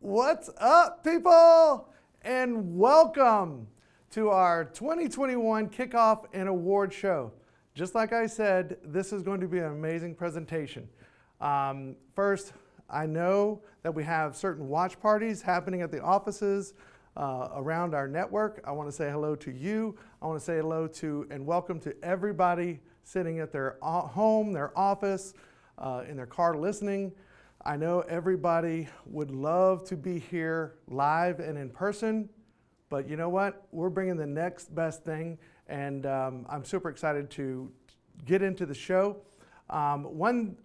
What's up, people? And welcome to our 2021 Kickoff and Award Show. Just like I said, this is going to be an amazing presentation. First, I know that we have certain watch parties happening at the offices around our network. I want to say hello to you. I want to say hello to and welcome to everybody sitting at their home, their office, in their car listening. I know everybody would love to be here live and in person, but you know what? We're bringing the next best thing, and I'm super excited to get into the show. One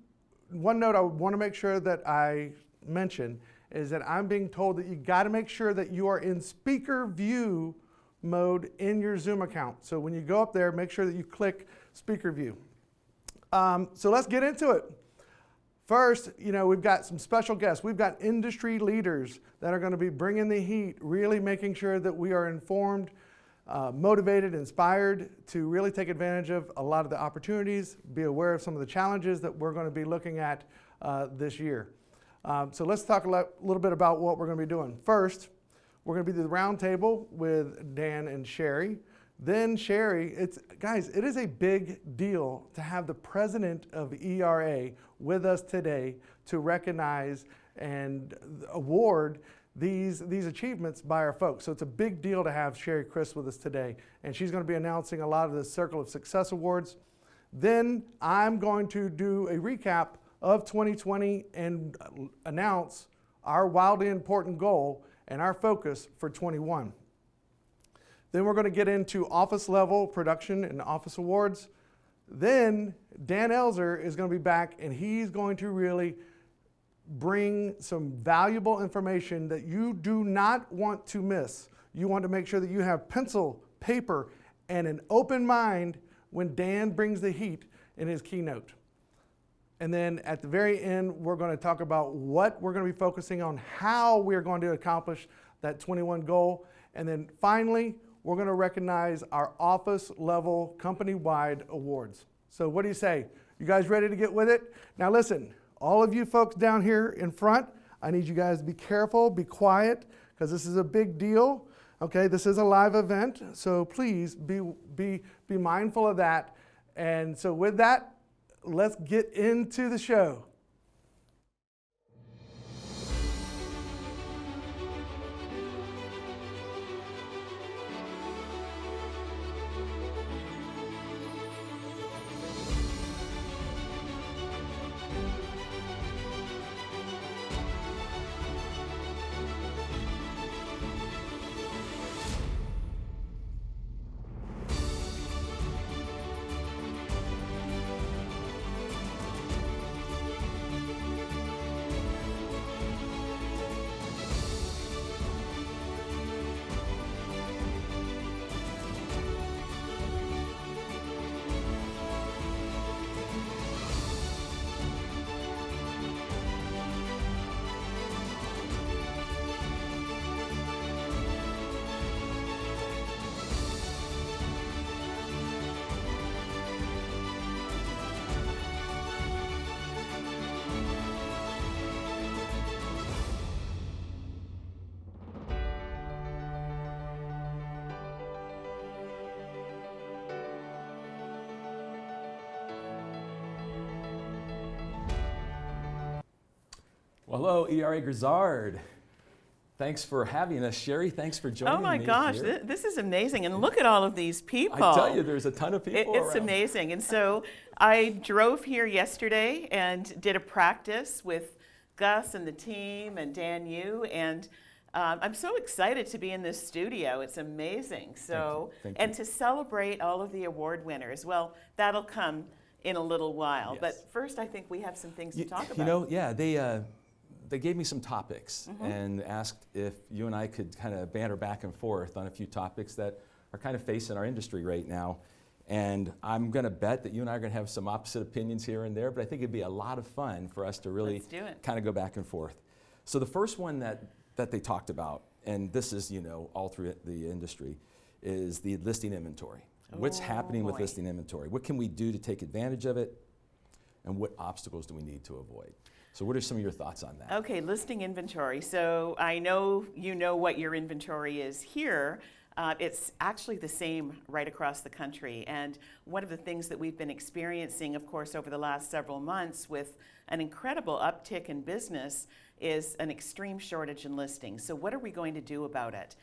note I want to make sure that I mention is that I'm being told that you got to make sure that you are in speaker view mode in your Zoom account. So when you go up there, make sure that you click speaker view. So let's get into it. First, we've got some special guests. We've got industry leaders that are going to be bringing the heat, really making sure that we are informed, motivated, inspired to really take advantage of a lot of the opportunities, be aware of some of the challenges that we're going to be looking at this year. So let's talk a little bit about what we're going to be doing. First, we're going to be the roundtable with Dan and Sherry. Then Sherry, guys, it is a big deal to have the president of ERA with us today to recognize and award these achievements by our folks. So it's a big deal to have Sherry Chris with us today. And she's going to be announcing a lot of the Circle of Success Awards. Then I'm going to do a recap of 2020 and announce our wildly important goal and our focus for 21. Then we're going to get into office level production and office awards. Then Dan Elzer is going to be back, and he's going to really bring some valuable information that you do not want to miss. You want to make sure that you have pencil, paper, and an open mind when Dan brings the heat in his keynote. And then at the very end, we're going to talk about what we're going to be focusing on, how we're going to accomplish that 21 goal. And then finally, we're going to recognize our office level company-wide awards. So what do you say? You guys ready to get with it? Now listen, all of you folks down here in front, I need you guys to be careful, be quiet, because this is a big deal. Okay, this is a live event, so please be mindful of that. And so with that, let's get into the show. Well, hello, ERA Grizzard. Thanks for having us, Sherry. Thanks for joining me. Oh my gosh, this is amazing. And look at all of these people. I tell you, there's a ton of people It's around. amazing. And so I drove here yesterday and did a practice with Gus and the team and Dan Yu. And I'm so excited to be in this studio. It's amazing. So, Thank you. and to celebrate all of the award winners. Well, that'll come in a little while. Yes. But first, I think we have some things to talk about. They gave me some topics and asked if you and I could kind of banter back and forth on a few topics that are kind of facing our industry right now. And I'm going to bet that you and I are going to have some opposite opinions here and there, but I think it'd be a lot of fun for us to really kind of go back and forth. So the first one that they talked about, and this is, all through the industry, is the listing inventory. What's happening with listing inventory? What can we do to take advantage of it? And what obstacles do we need to avoid? So what are some of your thoughts on that? Okay, listing inventory. So I know you know what your inventory is here. It's actually the same right across the country. And one of the things that we've been experiencing, of course, over the last several months with an incredible uptick in business is an extreme shortage in listings. So what are we going to do about it?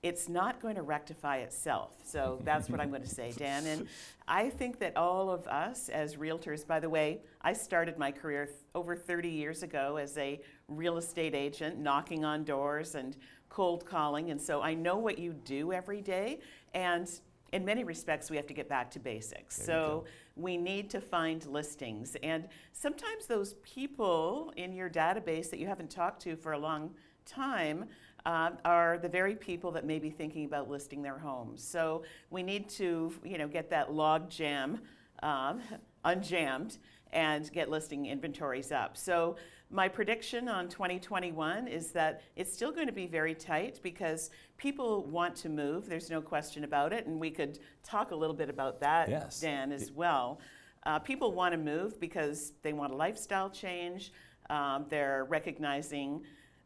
It's not going to rectify itself. So that's what I'm going to say, Dan. And I think that all of us as realtors, by the way, I started my career over 30 years ago as a real estate agent, knocking on doors and cold calling. And so I know what you do every day. And in many respects, we have to get back to basics. So we need to find listings. And sometimes those people in your database that you haven't talked to for a long time are the very people that may be thinking about listing their homes. So we need to, get that log jam unjammed and get listing inventories up. So my prediction on 2021 is that it's still going to be very tight because people want to move. There's no question about it. And we could talk a little bit about that, yes, Dan, as well. People want to move because they want a lifestyle change. They're recognizing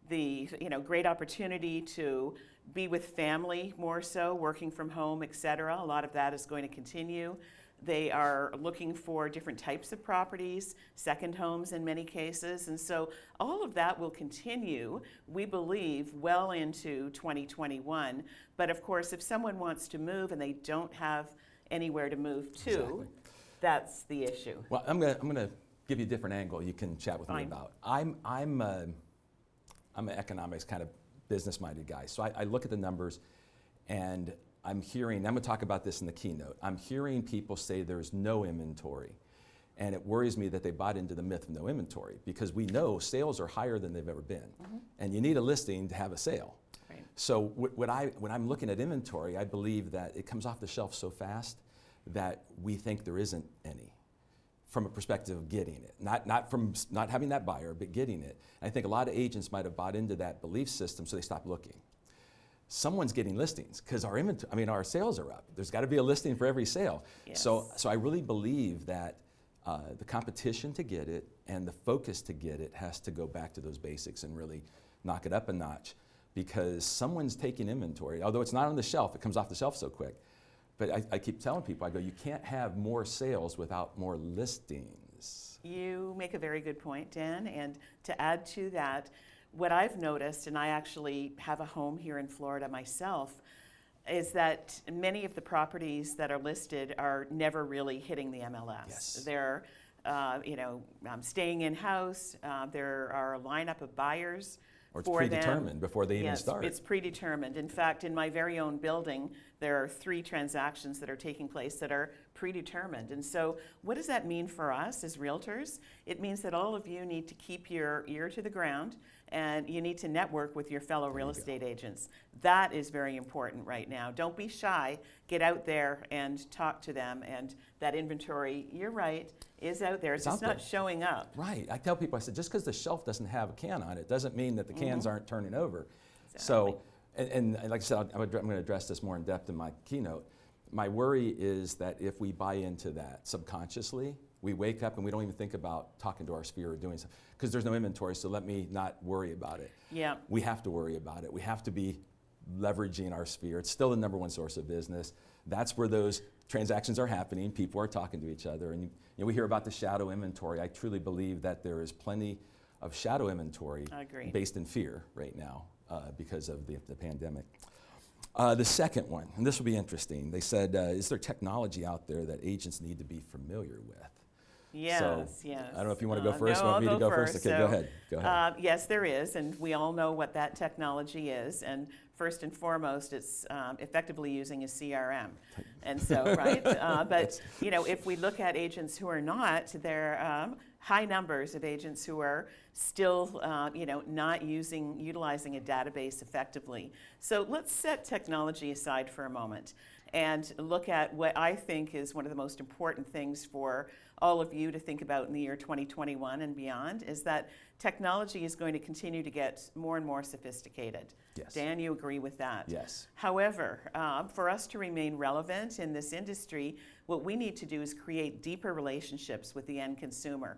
the great opportunity to be with family more so, working from home, et cetera. A lot of that is going to continue. They are looking for different types of properties, second homes in many cases. And so all of that will continue, we believe, well into 2021. But of course, if someone wants to move and they don't have anywhere to move to, exactly, that's the issue. Well, I'm gonna give you a different angle you can chat with me Fine. about. I'm an economics kind of business-minded guy. So I look at the numbers and I'm going to talk about this in the keynote. I'm hearing people say there's no inventory. And it worries me that they bought into the myth of no inventory because we know sales are higher than they've ever been. Mm-hmm. And you need a listing to have a sale. Right. So when I'm looking at inventory, I believe that it comes off the shelf so fast that we think there isn't any, from a perspective of getting it, not from not having that buyer, but getting it. And I think a lot of agents might have bought into that belief system, so they stopped looking. Someone's getting listings because our sales are up. There's got to be a listing for every sale. Yes. So I really believe that the competition to get it and the focus to get it has to go back to those basics and really knock it up a notch, because someone's taking inventory. Although it's not on the shelf, it comes off the shelf so quick. But I keep telling people, I go, you can't have more sales without more listings. You make a very good point, Dan. And to add to that, what I've noticed, and I actually have a home here in Florida myself, is that many of the properties that are listed are never really hitting the MLS. Yes. They're, staying in-house. There are a lineup of buyers. Or it's predetermined before they even start. It's predetermined. In fact, in my very own building, there are 3 transactions that are taking place that are predetermined. And so what does that mean for us as realtors? It means that all of you need to keep your ear to the ground and you need to network with your fellow real estate agents. That is very important right now. Don't be shy. Get out there and talk to them. And that inventory, you're right, is out there. It's just not showing up. Right. I tell people, I said, just because the shelf doesn't have a can on it doesn't mean that the cans aren't turning over. Exactly. So, and like I said, I'm going to address this more in depth in my keynote. My worry is that if we buy into that subconsciously, we wake up and we don't even think about talking to our sphere or doing something because there's no inventory, so let me not worry about it. Yeah. We have to worry about it. We have to be leveraging our sphere. It's still the #1 source of business. That's where those transactions are happening. People are talking to each other. And we hear about the shadow inventory. I truly believe that there is plenty of shadow inventory based in fear right now because of the pandemic. The second one, and this will be interesting, they said, is there technology out there that agents need to be familiar with? Yes, so, yes. I don't know if you want to go first. No, Want me I'll to go first? Okay, so, go ahead. Go ahead. Yes, there is, and we all know what that technology is. And first and foremost, it's effectively using a CRM. And so, right? But if we look at agents who are not, there are high numbers of agents who are still, not utilizing a database effectively. So let's set technology aside for a moment and look at what I think is one of the most important things for all of you to think about in the year 2021 and beyond, is that technology is going to continue to get more and more sophisticated. Yes. Dan, you agree with that? Yes. However, for us to remain relevant in this industry, what we need to do is create deeper relationships with the end consumer.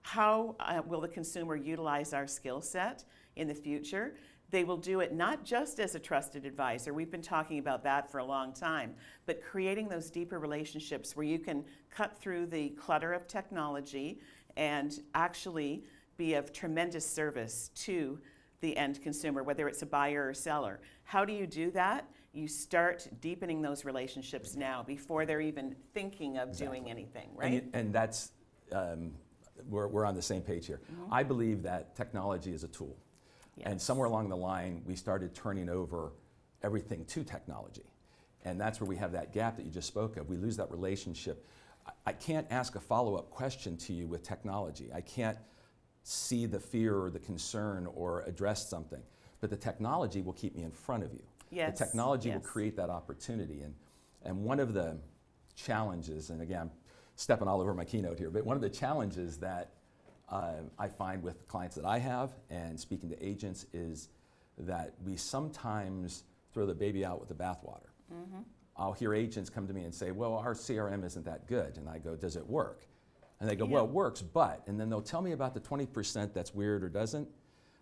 How will the consumer utilize our skill set in the future? They will do it not just as a trusted advisor. We've been talking about that for a long time, but creating those deeper relationships where you can cut through the clutter of technology and actually be of tremendous service to the end consumer, whether it's a buyer or seller. How do you do that? You start deepening those relationships now before they're even thinking of doing anything, right? And that's, we're on the same page here. I believe that technology is a tool. Yes. And somewhere along the line, we started turning over everything to technology. And that's where we have that gap that you just spoke of. We lose that relationship. I can't ask a follow-up question to you with technology. I can't see the fear or the concern or address something. But the technology will keep me in front of you. Yes. The technology will Yes. create that opportunity. And one of the challenges, and again, I'm stepping all over my keynote here, but one of the challenges that I find with clients that I have and speaking to agents is that we sometimes throw the baby out with the bathwater. I'll hear agents come to me and say, well, our CRM isn't that good. And I go, does it work? And they go, well, it works, but, and then they'll tell me about the 20% that's weird or doesn't.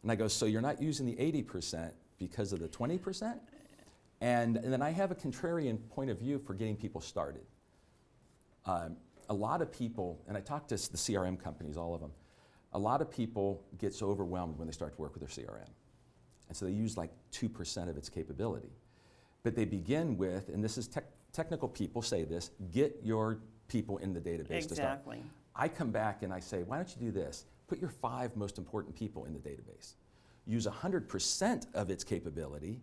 And I go, so you're not using the 80% because of the 20%? And then I have a contrarian point of view for getting people started. A lot of people, and I talk to the CRM companies, all of them, a lot of people get so overwhelmed when they start to work with their CRM. And so they use like 2% of its capability. But they begin with, and this is technical people say this, get your people in the database to start. Exactly. I come back and I say, why don't you do this? Put your 5 most important people in the database. Use 100% of its capability,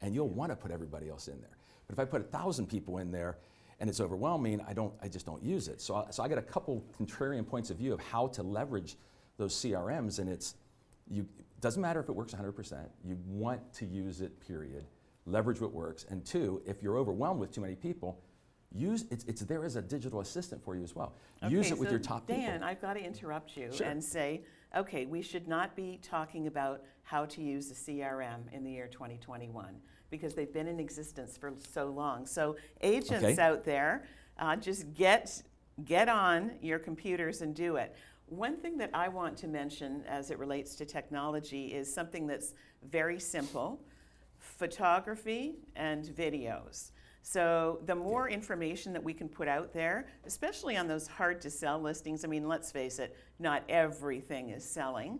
and you'll want to put everybody else in there. But if I put 1,000 people in there and it's overwhelming, I just don't use it. So I got a couple contrarian points of view of how to leverage those CRMs, and it doesn't matter if it works 100%. You want to use it, period. Leverage what works. And 2, if you're overwhelmed with too many people, it's there as a digital assistant for you as well. Use it with your top people. Dan, I've got to interrupt you Sure. and say, okay, we should not be talking about how to use a CRM in the year 2021 because they've been in existence for so long. So agents out there, just get on your computers and do it. One thing that I want to mention as it relates to technology is something that's very simple: photography and videos. So the more information that we can put out there, especially on those hard to sell listings, I mean, let's face it, not everything is selling.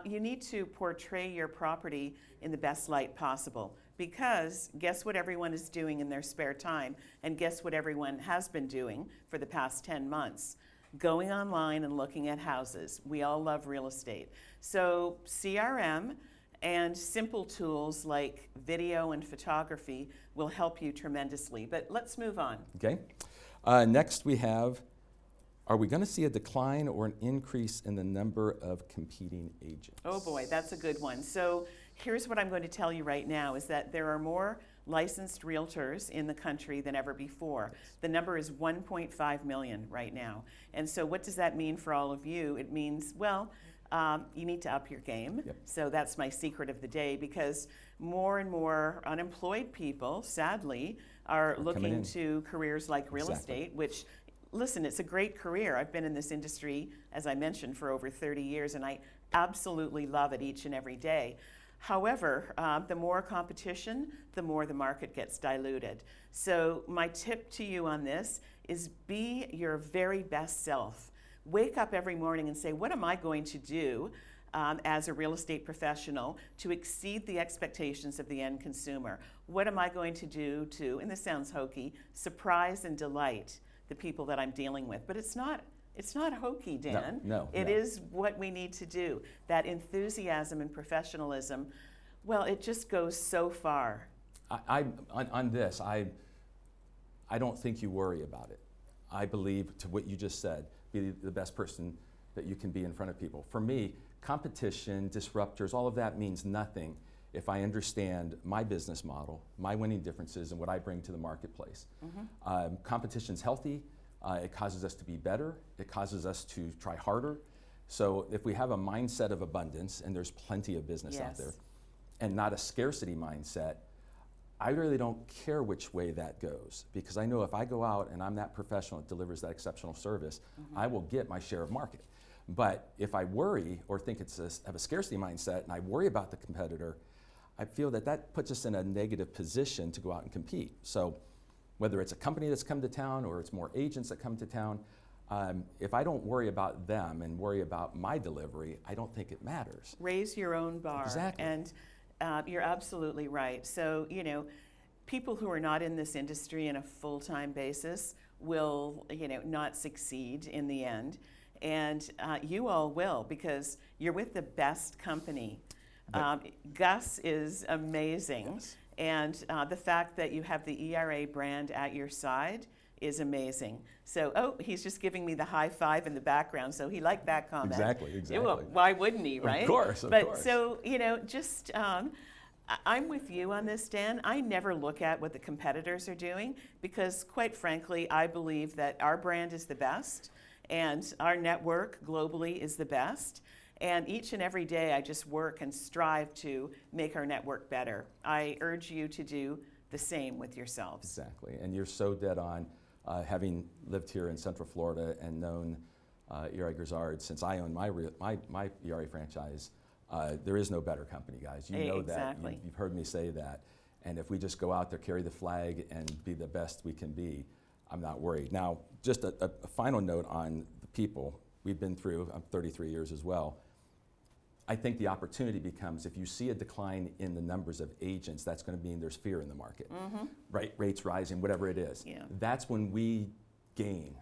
You need to portray your property in the best light possible, because guess what everyone is doing in their spare time, and guess what everyone has been doing for the past 10 months? Going online and looking at houses. We all love real estate. So CRM and simple tools like video and photography will help you tremendously. But let's move on. Okay. Next we have, are we going to see a decline or an increase in the number of competing agents? Oh boy, that's a good one. So here's what I'm going to tell you right now is that there are more licensed realtors in the country than ever before. The number is 1.5 million right now. And so what does that mean for all of you? It means, well, you need to up your game. Yep. So that's my secret of the day, because more and more unemployed people, sadly, are looking in. to careers like real Exactly. estate, which, listen, it's a great career. I've been in this industry, as I mentioned, for over 30 years, and I absolutely love it each and every day. However, the more competition, the more the market gets diluted. So my tip to you on this is be your very best self. Wake up every morning and say, what am I going to do as a real estate professional to exceed the expectations of the end consumer? What am I going to do to, and this sounds hokey, surprise and delight the people that I'm dealing with? But it's not hokey, Dan. No. It is what we need to do. That enthusiasm and professionalism, well, it just goes so far. On this, I don't think you worry about it. I believe, to what you just said, be the best person that you can be in front of people. For me, competition, disruptors, all of that means nothing if I understand my business model, my winning differences, and what I bring to the marketplace. Competition's healthy. It causes us to be better. It causes us to try harder. So if we have a mindset of abundance, and there's plenty of business out there, and not a scarcity mindset, I really don't care which way that goes, because I know if I go out and I'm that professional that delivers that exceptional service, I will get my share of market. But if I worry or think have a scarcity mindset and I worry about the competitor, I feel that puts us in a negative position to go out and compete. So whether it's a company that's come to town or it's more agents that come to town, if I don't worry about them and worry about my delivery, I don't think it matters. Raise your own bar. Exactly. And you're absolutely right. So, people who are not in this industry on a full-time basis will, not succeed in the end. And you all will, because you're with the best company. Gus is amazing. Yes. And the fact that you have the ERA brand at your side is amazing. So, he's just giving me the high five in the background, so he liked that comment. Exactly. Well, why wouldn't he, right? Of course. But so, just I'm with you on this, Dan. I never look at what the competitors are doing because, quite frankly, I believe that our brand is the best and our network globally is the best. And each and every day, I just work and strive to make our network better. I urge you to do the same with yourselves. Exactly. And you're so dead on. Having lived here in Central Florida and known ERA Grizzard since I owned my ERA franchise, there is no better company, guys. You know Exactly. that. You've heard me say that. And if we just go out there, carry the flag, and be the best we can be, I'm not worried. Now, just a final note on the people we've been through. I'm 33 years as well. I think the opportunity becomes if you see a decline in the numbers of agents, that's going to mean there's fear in the market, right? Rates rising, whatever it is. Yeah. That's when we gain.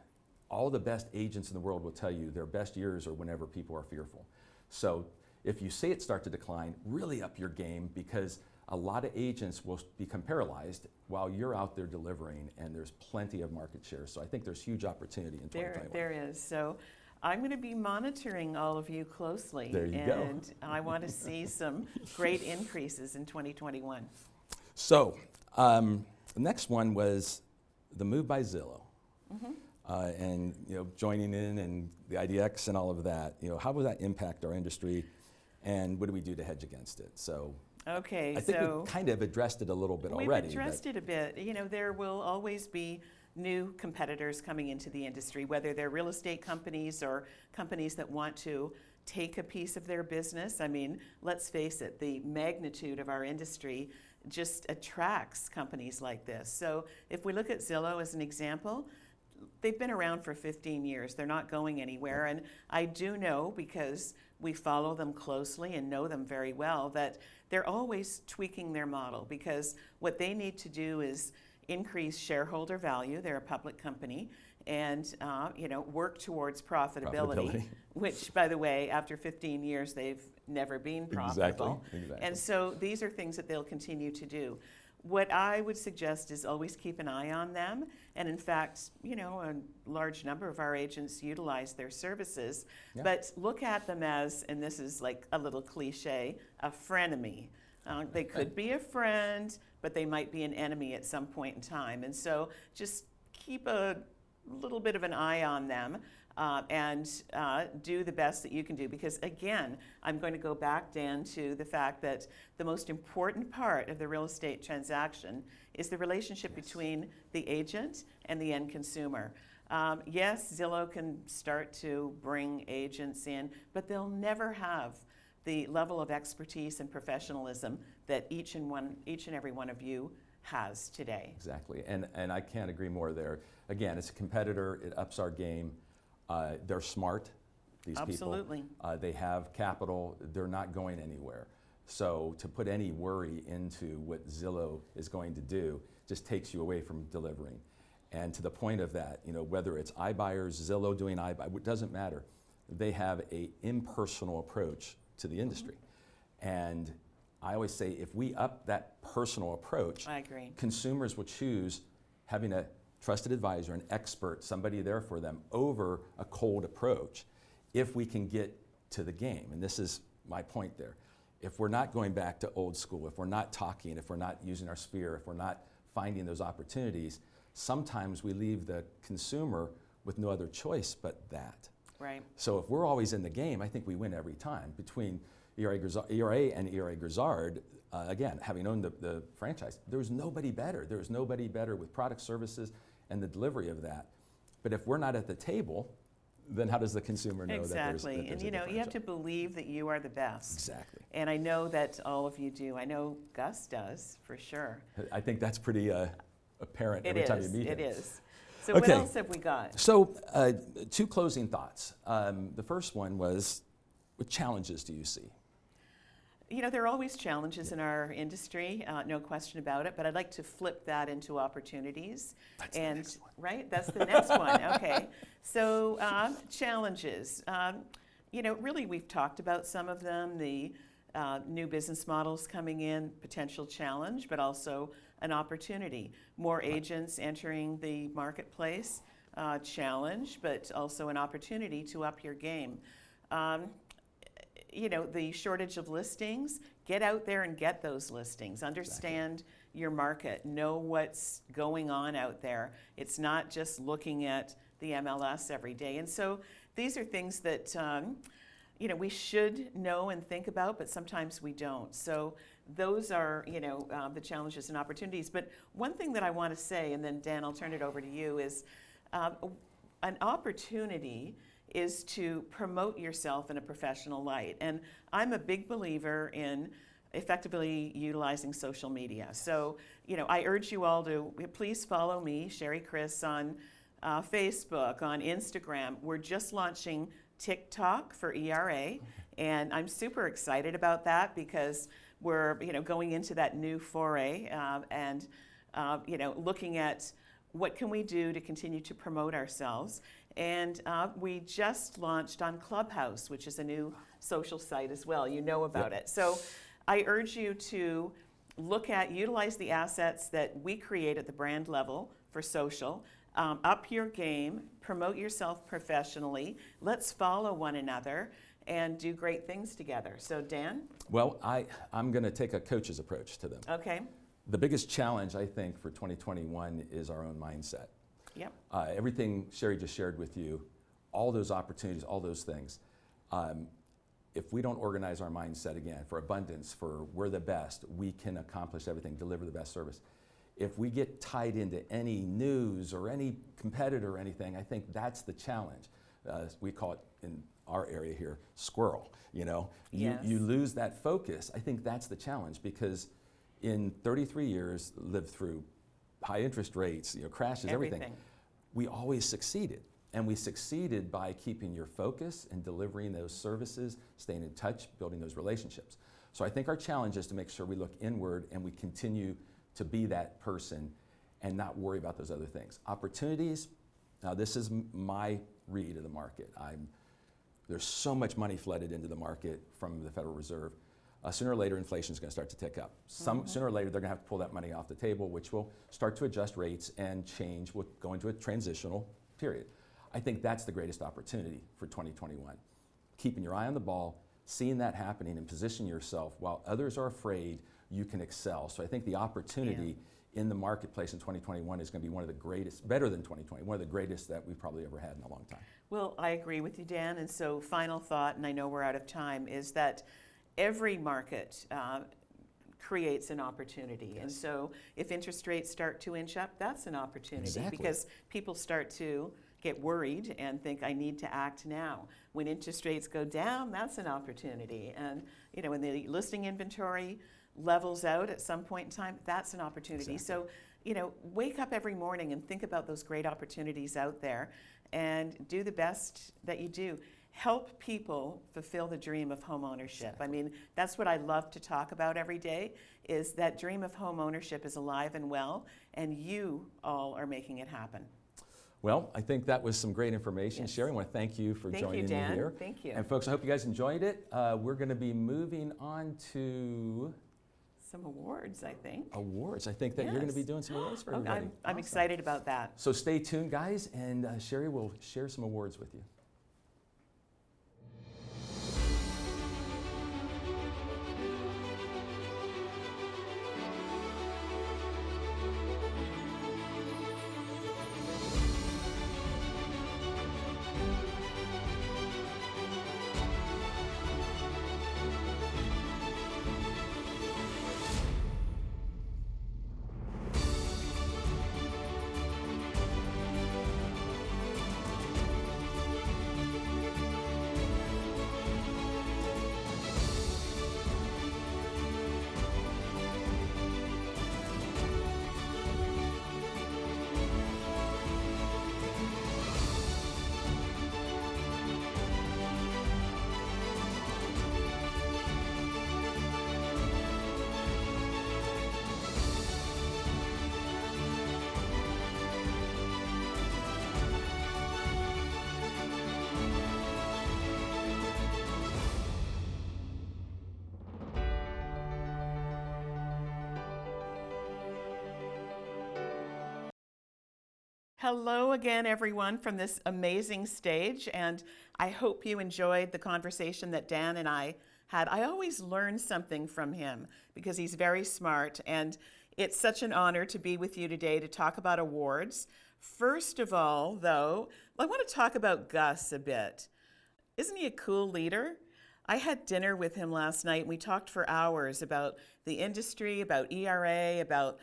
All the best agents in the world will tell you their best years are whenever people are fearful. So if you see it start to decline, really up your game, because a lot of agents will become paralyzed while you're out there delivering, and there's plenty of market share. So I think there's huge opportunity in 2021. There is. So I'm going to be monitoring all of you closely. There you go. And I want to see some great increases in 2021. So the next one was the move by Zillow. And joining in and the IDX and all of that. How will that impact our industry, and what do we do to hedge against it? So Okay, I think so we kind of addressed it a little bit we've already. addressed it a bit. There will always be new competitors coming into the industry, whether they're real estate companies or companies that want to take a piece of their business. I mean, let's face it, the magnitude of our industry just attracts companies like this. So if we look at Zillow as an example, they've been around for 15 years. They're not going anywhere. And I do know, because we follow them closely and know them very well, that they're always tweaking their model, because what they need to do is increase shareholder value. They're a public company, and work towards profitability, which, by the way, after 15 years, they've never been profitable. Exactly. And so these are things that they'll continue to do. What I would suggest is always keep an eye on them. And in fact, a large number of our agents utilize their services, but look at them as, and this is like a little cliche, a frenemy. They could be a friend, but they might be an enemy at some point in time. And so just keep a little bit of an eye on them. And do the best that you can do. Because again, I'm going to go back, Dan, to the fact that the most important part of the real estate transaction is the relationship between the agent and the end consumer. Yes, Zillow can start to bring agents in, but they'll never have the level of expertise and professionalism that each and every one of you has today. Exactly, and I can't agree more there. Again, it's a competitor, it ups our game. They're smart, these Absolutely. people. They have capital, they're not going anywhere. So to put any worry into what Zillow is going to do just takes you away from delivering. And to the point of that, whether it's iBuyers, Zillow doing iBuy, it doesn't matter. They have an impersonal approach to the industry. And I always say, if we up that personal approach, I agree. Consumers will choose having a trusted advisor, an expert, somebody there for them, over a cold approach, if we can get to the game. And this is my point there. If we're not going back to old school, if we're not talking, if we're not using our sphere, if we're not finding those opportunities, sometimes we leave the consumer with no other choice but that. Right. So if we're always in the game, I think we win every time. Between ERA and ERA Grizzard, again, having owned the franchise, there's nobody better. There's nobody better with product services and the delivery of that. But if we're not at the table, then how does the consumer know Exactly. that there's a And you have differential? to believe that you are the best. Exactly. And I know that all of you do. I know Gus does, for sure. I think that's pretty apparent every time you meet him. It is. So what Okay. else have we got? So 2 closing thoughts. The first one was, what challenges do you see? There are always challenges in our industry, no question about it, but I'd like to flip that into opportunities. That's the next one. Right? That's the next one. Okay. So challenges. Really we've talked about some of them, the new business models coming in, potential challenge, but also an opportunity. More agents entering the marketplace, challenge, but also an opportunity to up your game. The shortage of listings, get out there and get those listings. Understand your market. Know what's going on out there. It's not just looking at the MLS every day. And so these are things that, we should know and think about, but sometimes we don't. So those are, the challenges and opportunities. But one thing that I want to say, and then Dan, I'll turn it over to you, is an opportunity is to promote yourself in a professional light. And I'm a big believer in effectively utilizing social media. So, I urge you all to please follow me, Sherry Chris, on Facebook, on Instagram. We're just launching TikTok for ERA, and I'm super excited about that because we're, going into that new foray and, looking at what can we do to continue to promote ourselves. And we just launched on Clubhouse, which is a new social site as well. You know about it. So I urge you to utilize the assets that we create at the brand level for social. Up your game, promote yourself professionally. Let's follow one another and do great things together. So Dan? Well, I'm going to take a coach's approach to them. Okay. The biggest challenge, I think, for 2021 is our own mindset. Yep. Everything Sherry just shared with you, all those opportunities, all those things. If we don't organize our mindset again for abundance, for we're the best, we can accomplish everything, deliver the best service. If we get tied into any news or any competitor or anything, I think that's the challenge. We call it in our area here, squirrel. Yes. You lose that focus. I think that's the challenge because in 33 years, lived through high interest rates, crashes, everything. We always succeeded. And we succeeded by keeping your focus and delivering those services, staying in touch, building those relationships. So I think our challenge is to make sure we look inward and we continue to be that person and not worry about those other things. Opportunities, now this is my read of the market. There's so much money flooded into the market from the Federal Reserve. Sooner or later, inflation is going to start to tick up. Sooner or later, they're going to have to pull that money off the table, which will start to adjust rates and change. We'll go into a transitional period. I think that's the greatest opportunity for 2021. Keeping your eye on the ball, seeing that happening, and positioning yourself while others are afraid, you can excel. So I think the opportunity in the marketplace in 2021 is going to be one of the greatest, better than 2020, one of the greatest that we've probably ever had in a long time. Well, I agree with you, Dan. And so final thought, and I know we're out of time, is that every market creates an opportunity. Yes. And so if interest rates start to inch up, that's an opportunity. Exactly. Because people start to get worried and think, I need to act now. When interest rates go down, that's an opportunity. And when the listing inventory levels out at some point in time, that's an opportunity. Exactly. So, wake up every morning and think about those great opportunities out there and do the best that you do. Help people fulfill the dream of home ownership. Exactly. I mean, that's what I love to talk about every day, is that dream of home ownership is alive and well, and you all are making it happen. Well, I think that was some great information. Yes. Sherry, I want to thank you for Thank joining you, Dan. me here. Thank you. And folks, I hope you guys enjoyed it. We're going to be moving on to Some awards, I think. awards. I think that you're going to be Yes. doing some awards for Okay, everybody. I'm Awesome. excited about that. So stay tuned, guys, and Sherry will share some awards with you. Hello again, everyone, from this amazing stage, and I hope you enjoyed the conversation that Dan and I had. I always learn something from him because he's very smart, and it's such an honor to be with you today to talk about awards. First of all, though, I want to talk about Gus a bit. Isn't he a cool leader? I had dinner with him last night, and we talked for hours about the industry, about ERA, about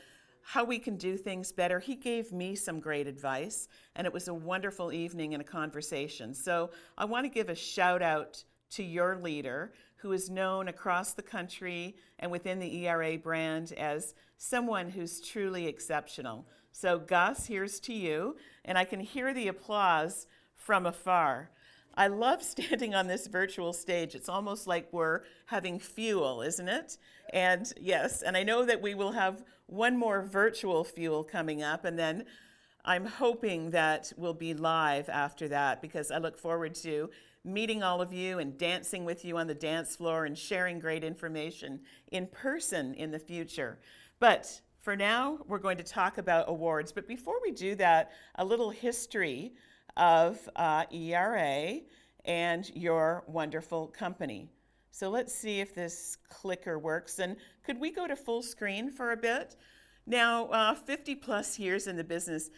how we can do things better. He gave me some great advice, and it was a wonderful evening and a conversation. So I want to give a shout out to your leader, who is known across the country and within the ERA brand as someone who's truly exceptional. So Gus, here's to you, and I can hear the applause from afar. I love standing on this virtual stage. It's almost like we're having fuel, isn't it? And yes, and I know that we will have one more virtual fuel coming up, and then I'm hoping that we'll be live after that, because I look forward to meeting all of you and dancing with you on the dance floor and sharing great information in person in the future. But for now, we're going to talk about awards. But before we do that, a little history of ERA and your wonderful company. So let's see if this clicker works. And could we go to full screen for a bit? Now, 50 plus years in the business,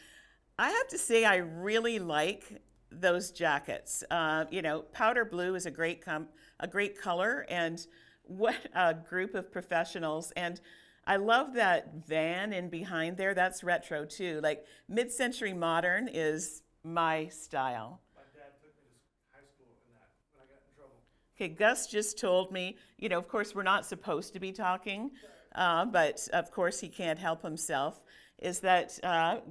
I have to say I really like those jackets. Powder blue is a great color, and what a group of professionals. And I love that van in behind there. That's retro too. Like mid-century modern is my style. My dad took me to high school in that when I got in trouble. Okay, Gus just told me, of course we're not supposed to be talking, but of course he can't help himself, is that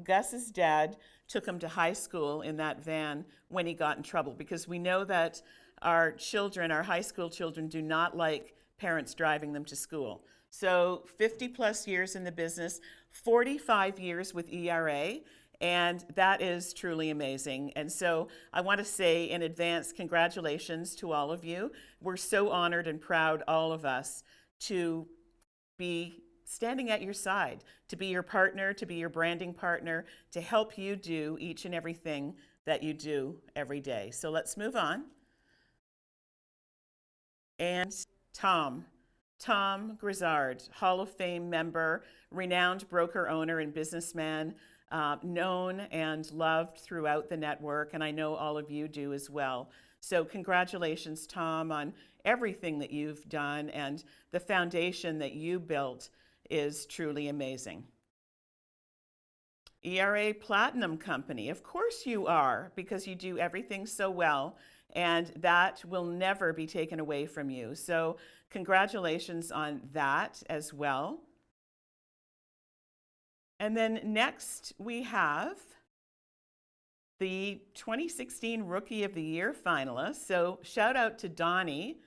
Gus's dad took him to high school in that van when he got in trouble, because we know that our high school children, do not like parents driving them to school. So 50 plus years in the business, 45 years with ERA, and that is truly amazing. And so I want to say in advance, congratulations to all of you. We're so honored and proud, all of us, to be standing at your side, to be your partner, to be your branding partner, to help you do each and everything that you do every day. So let's move on. And Tom Grizzard, Hall of Fame member, renowned broker owner and businessman, known and loved throughout the network, and I know all of you do as well. So congratulations, Tom, on everything that you've done, and the foundation that you built is truly amazing. ERA Platinum Company, of course you are, because you do everything so well, and that will never be taken away from you. So congratulations on that as well. And then next we have the 2016 Rookie of the Year finalists. So shout out to Donnie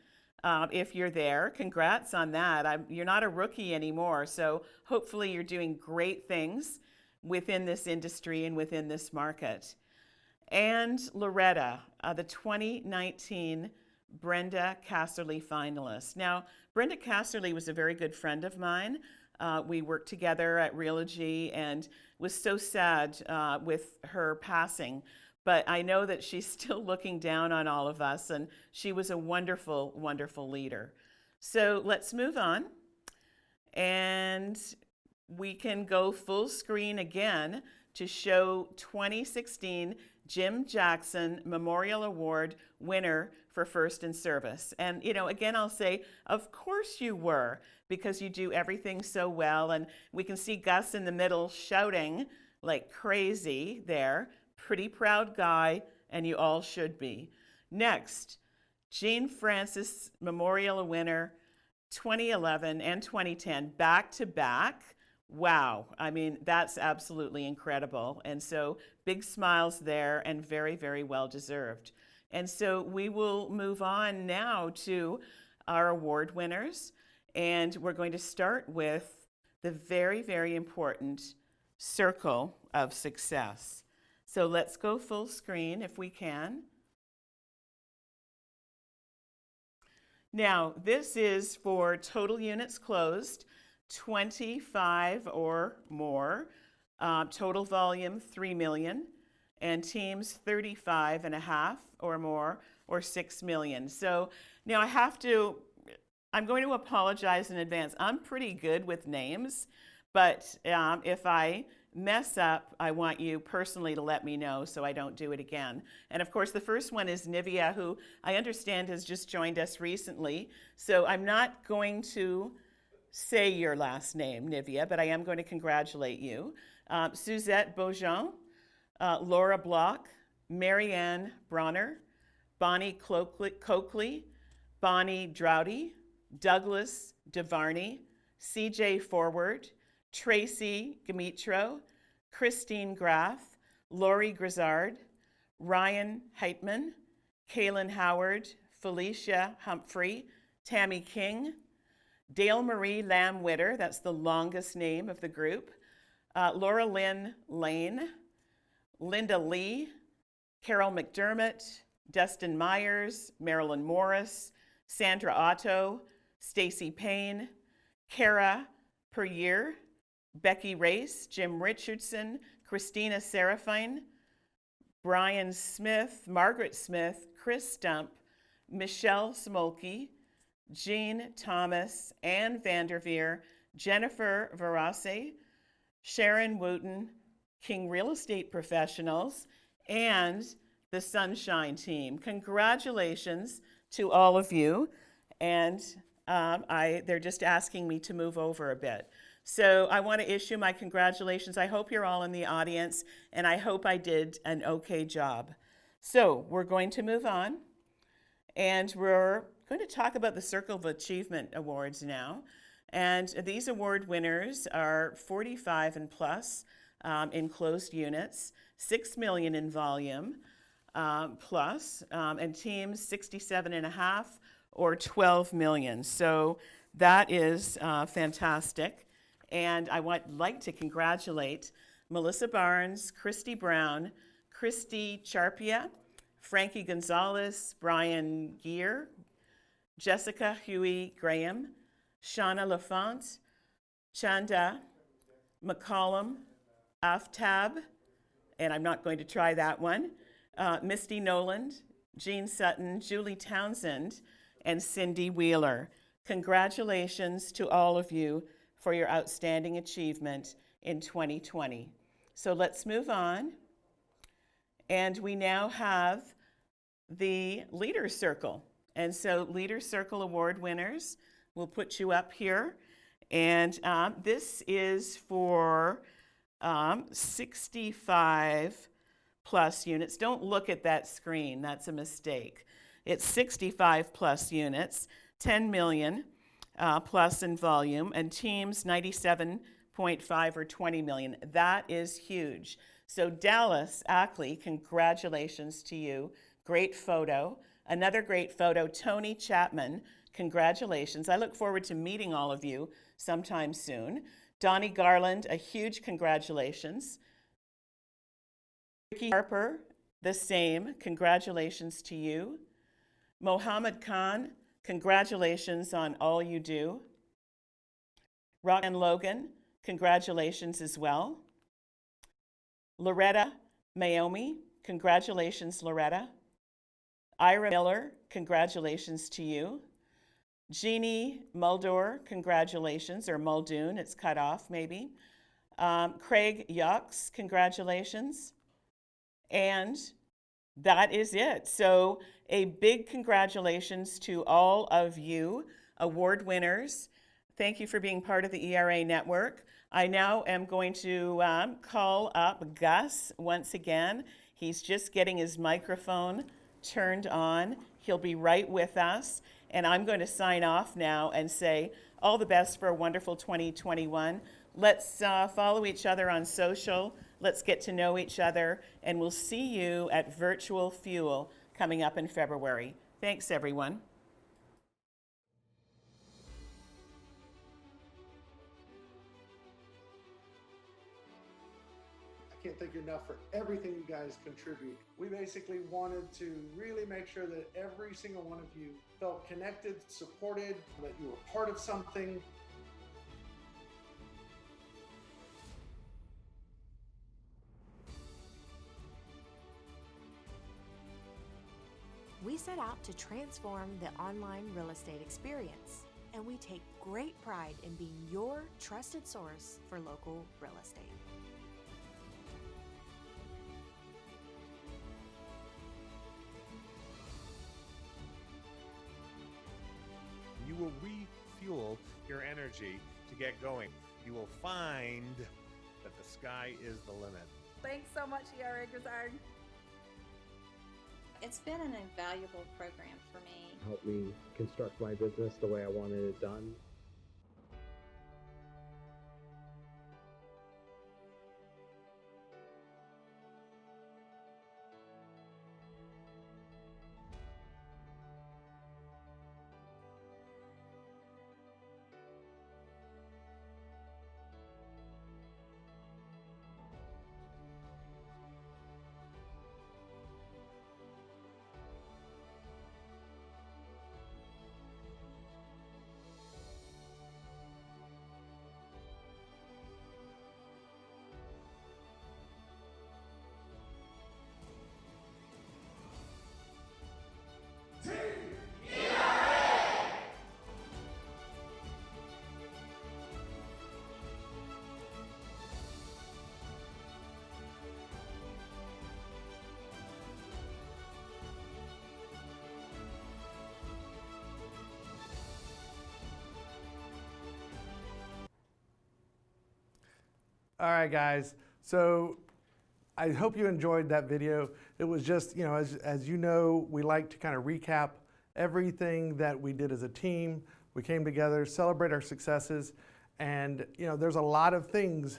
if you're there. Congrats on that. You're not a rookie anymore, so hopefully you're doing great things within this industry and within this market. And Loretta, the 2019 Brenda Casserly finalist. Now, Brenda Casserly was a very good friend of mine. We worked together at Realogy, and was so sad with her passing. But I know that she's still looking down on all of us, and she was a wonderful, wonderful leader. So let's move on. And we can go full screen again to show 2016 Jim Jackson Memorial Award winner for First in Service. And, again, I'll say, of course you were, because you do everything so well. And we can see Gus in the middle shouting like crazy there. Pretty proud guy, and you all should be. Next, Jean Francis Memorial winner, 2011 and 2010, back to back. Wow, that's absolutely incredible. And so big smiles there, and very, very well deserved. And so we will move on now to our award winners. And we're going to start with the very, very important circle of success. So let's go full screen if we can. Now, this is for total units closed, 25 or more, total volume 3 million, and teams 35.5 or more, or 6 million. So now I'm going to apologize in advance. I'm pretty good with names, but if I mess up, I want you personally to let me know so I don't do it again. And of course, the first one is Nivea, who I understand has just joined us recently. So I'm not going to say your last name, Nivea, but I am going to congratulate you. Suzette Beaujean, Laura Block, Marianne Bronner, Bonnie Coakley, Bonnie Droughty, Douglas DeVarney, CJ Forward, Tracy Gamitro, Christine Graff, Lori Grizzard, Ryan Heitman, Kaylin Howard, Felicia Humphrey, Tammy King, Dale Marie Lamb-Witter, that's the longest name of the group, Laura Lynn Lane, Linda Lee, Carol McDermott, Dustin Myers, Marilyn Morris, Sandra Otto, Stacy Payne, Kara Perrier, Becky Race, Jim Richardson, Christina Serafine, Brian Smith, Margaret Smith, Chris Stump, Michelle Smolke, Jean Thomas, Ann Vanderveer, Jennifer Verace, Sharon Wooten, King Real Estate Professionals, and the Sunshine Team. Congratulations to all of you. And they're just asking me to move over a bit. So I want to issue my congratulations. I hope you're all in the audience, and I hope I did an okay job. So we're going to move on, and we're going to talk about the Circle of Achievement Awards now. And these award winners are 45 and plus in closed units, 6 million in volume plus, and teams 67.5 or 12 million. So that is fantastic. And I would like to congratulate Melissa Barnes, Christy Brown, Christy Charpia, Frankie Gonzalez, Brian Gear, Jessica Huey Graham, Shauna LaFont, Chanda McCollum, Aftab, and I'm not going to try that one, Misty Noland, Jean Sutton, Julie Townsend, and Cindy Wheeler. Congratulations to all of you for your outstanding achievement in 2020. So let's move on. And we now have the Leaders Circle. And so Leaders Circle Award winners, we'll put you up here. And this is for 65 plus units. Don't look at that screen, that's a mistake. It's 65 plus units, 10 million plus in volume, and teams 97.5 or 20 million. That is huge. So Dallas Ackley, congratulations to you. Great photo. Another great photo, Tony Chapman, congratulations. I look forward to meeting all of you sometime soon. Donnie Garland, a huge congratulations. Ricky Harper, the same, congratulations to you. Mohammed Khan, congratulations on all you do. Roxanne Logan, congratulations as well. Loretta Mayomi, congratulations, Loretta. Ira Miller, congratulations to you. Jeannie Muldor, congratulations, or Muldoon, it's cut off maybe. Craig Yucks, congratulations. And that is it. So a big congratulations to all of you award winners. Thank you for being part of the ERA network. I now am going to call up Gus once again. He's just getting his microphone turned on. He'll be right with us. And I'm going to sign off now and say all the best for a wonderful 2021. Let's follow each other on social. Let's get to know each other. And we'll see you at Virtual Fuel coming up in February. Thanks, everyone. I can't thank you enough for everything you guys contribute. We basically wanted to really make sure that every single one of you felt connected, supported, that you were part of something. We set out to transform the online real estate experience, and we take great pride in being your trusted source for local real estate. You will refuel your energy to get going. You will find that the sky is the limit. Thanks so much, ERA Grizzard. It's been an invaluable program for me. Helped me construct my business the way I wanted it done. All right, guys. So I hope you enjoyed that video. It was just, as you know, we like to kind of recap everything that we did as a team. We came together, celebrate our successes, and there's a lot of things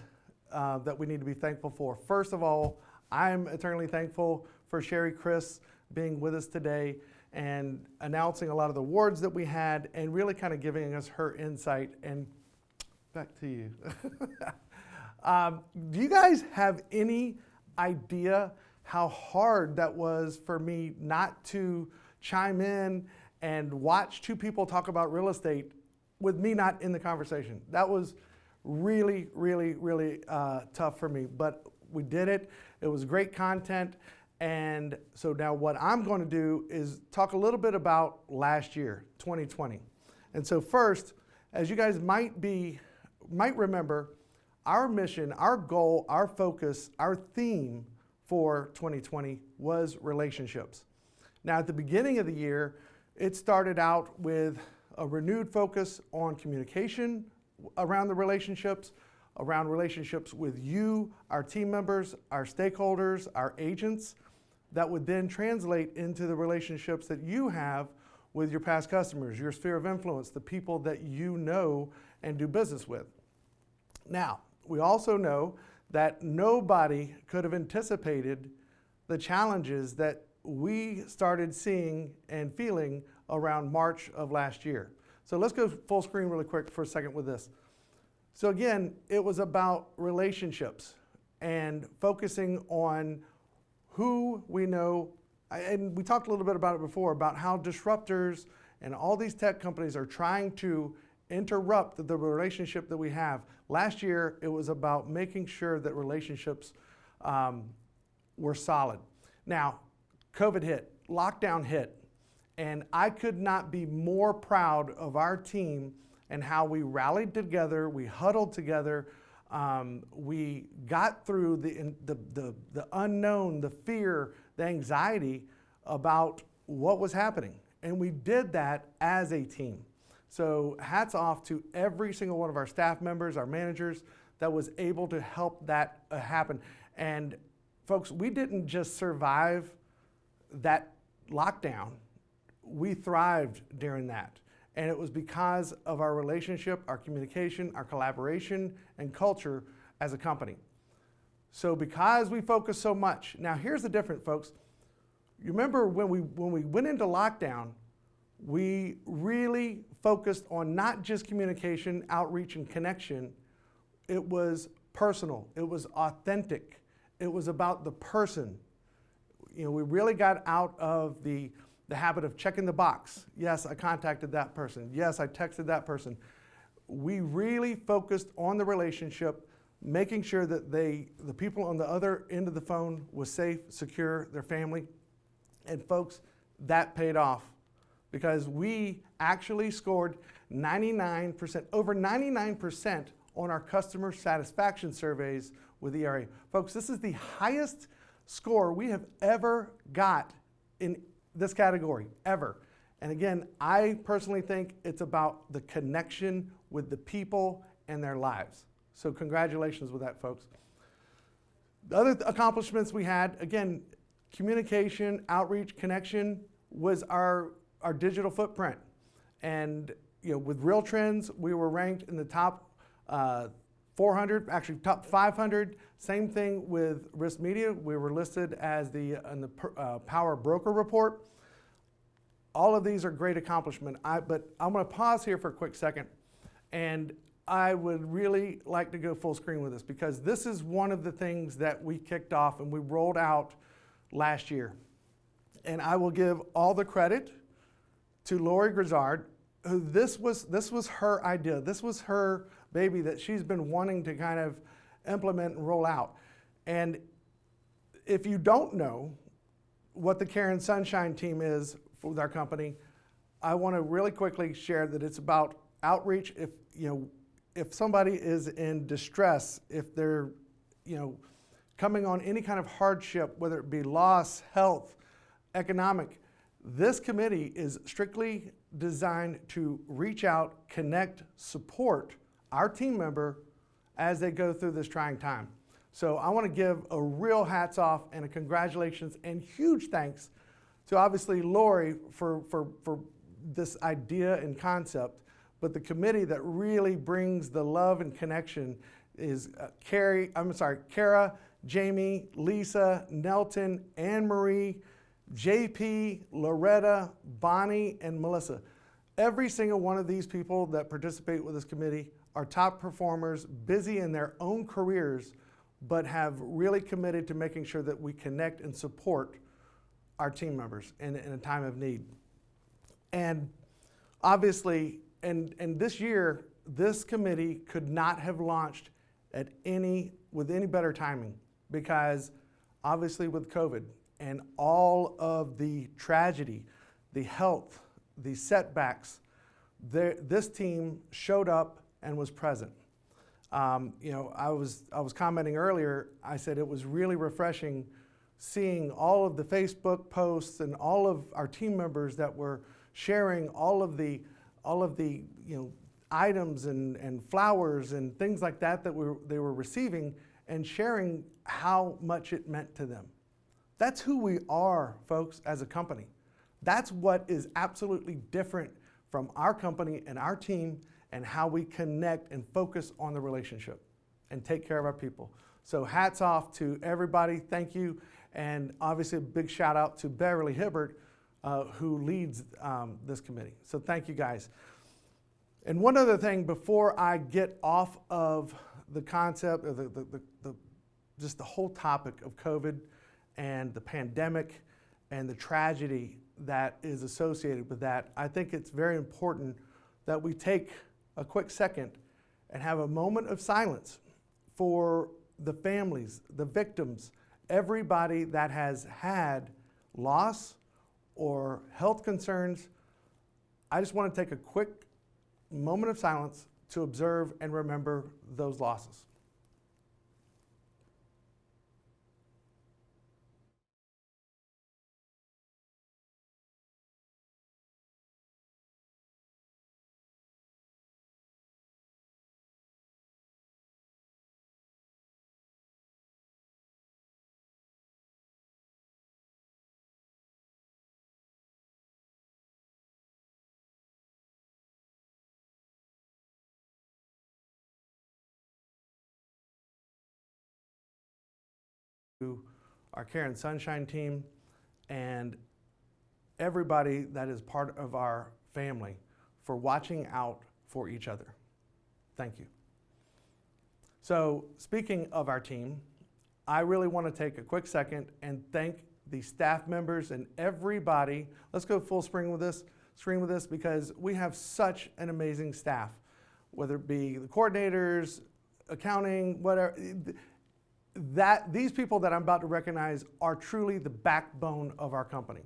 that we need to be thankful for. First of all, I'm eternally thankful for Sherry Chris being with us today and announcing a lot of the awards that we had and really kind of giving us her insight. And back to you. Do you guys have any idea how hard that was for me not to chime in and watch two people talk about real estate with me not in the conversation? That was really, really, really tough for me, but we did it. It was great content. And so now what I'm going to do is talk a little bit about last year, 2020. And so first, as you guys might remember, our mission, our goal, our focus, our theme for 2020 was relationships. Now, at the beginning of the year, it started out with a renewed focus on communication around the relationships, around relationships with you, our team members, our stakeholders, our agents, that would then translate into the relationships that you have with your past customers, your sphere of influence, the people that you know and do business with. Now, we also know that nobody could have anticipated the challenges that we started seeing and feeling around March of last year. So let's go full screen really quick for a second with this. So again, it was about relationships and focusing on who we know. And we talked a little bit about it before, about how disruptors and all these tech companies are trying to interrupt the relationship that we have. Last year, it was about making sure that relationships were solid. Now, COVID hit, lockdown hit, and I could not be more proud of our team and how we rallied together, we huddled together, we got through the unknown, the fear, the anxiety about what was happening. And we did that as a team. So hats off to every single one of our staff members, our managers, that was able to help that happen. And folks, we didn't just survive that lockdown, we thrived during that. And it was because of our relationship, our communication, our collaboration, and culture as a company. So because we focus so much, now here's the difference, folks. You remember when we went into lockdown, we really focused on not just communication, outreach, and connection. It was personal. It was authentic. It was about the person. We really got out of the habit of checking the box. Yes, I contacted that person. Yes, I texted that person. We really focused on the relationship, making sure that the people on the other end of the phone was safe, secure, their family. And folks, that paid off because we actually scored 99%, over 99% on our customer satisfaction surveys with ERA. Folks, this is the highest score we have ever got in this category, ever. And again, I personally think it's about the connection with the people and their lives. So congratulations with that, folks. The other accomplishments we had, again, communication, outreach, connection was our digital footprint. And with Real Trends, we were ranked in the top 400, actually top 500. Same thing with Risk Media. We were listed as in the Power Broker Report. All of these are great accomplishments. But I'm going to pause here for a quick second. And I would really like to go full screen with this because this is one of the things that we kicked off and we rolled out last year. And I will give all the credit to Lori Grizzard, who this was her idea. This was her baby that she's been wanting to kind of implement and roll out. And if you don't know what the Care and Sunshine team is with our company, I want to really quickly share that it's about outreach. If somebody is in distress, if they're coming on any kind of hardship, whether it be loss, health, economic, this committee is strictly designed to reach out, connect, support our team member as they go through this trying time. So I want to give a real hats off and a congratulations and huge thanks to obviously Lori for this idea and concept, but the committee that really brings the love and connection is Kara, Jamie, Lisa, Nelton, Anne Marie, JP, Loretta, Bonnie, and Melissa. Every single one of these people that participate with this committee are top performers, busy in their own careers, but have really committed to making sure that we connect and support our team members in a time of need. And obviously, and this year, this committee could not have launched with any better timing because obviously with COVID and all of the tragedy, the health, the setbacks, this team showed up and was present. I was commenting earlier, I said it was really refreshing seeing all of the Facebook posts and all of our team members that were sharing all of the items and flowers and things like that they were receiving and sharing how much it meant to them. That's who we are, folks, as a company. That's what is absolutely different from our company and our team and how we connect and focus on the relationship and take care of our people. So hats off to everybody. Thank you. And obviously a big shout out to Beverly Hibbert, who leads this committee. So thank you guys. And one other thing before I get off of the concept of just the whole topic of COVID and the pandemic and the tragedy that is associated with that, I think it's very important that we take a quick second and have a moment of silence for the families, the victims, everybody that has had loss or health concerns. I just want to take a quick moment of silence to observe and remember those losses. Our Care and Sunshine team and everybody that is part of our family for watching out for each other. Thank you. So speaking of our team, I really want to take a quick second and thank the staff members and everybody. Let's go full screen with this because we have such an amazing staff, whether it be the coordinators, accounting, whatever. These people that I'm about to recognize are truly the backbone of our company.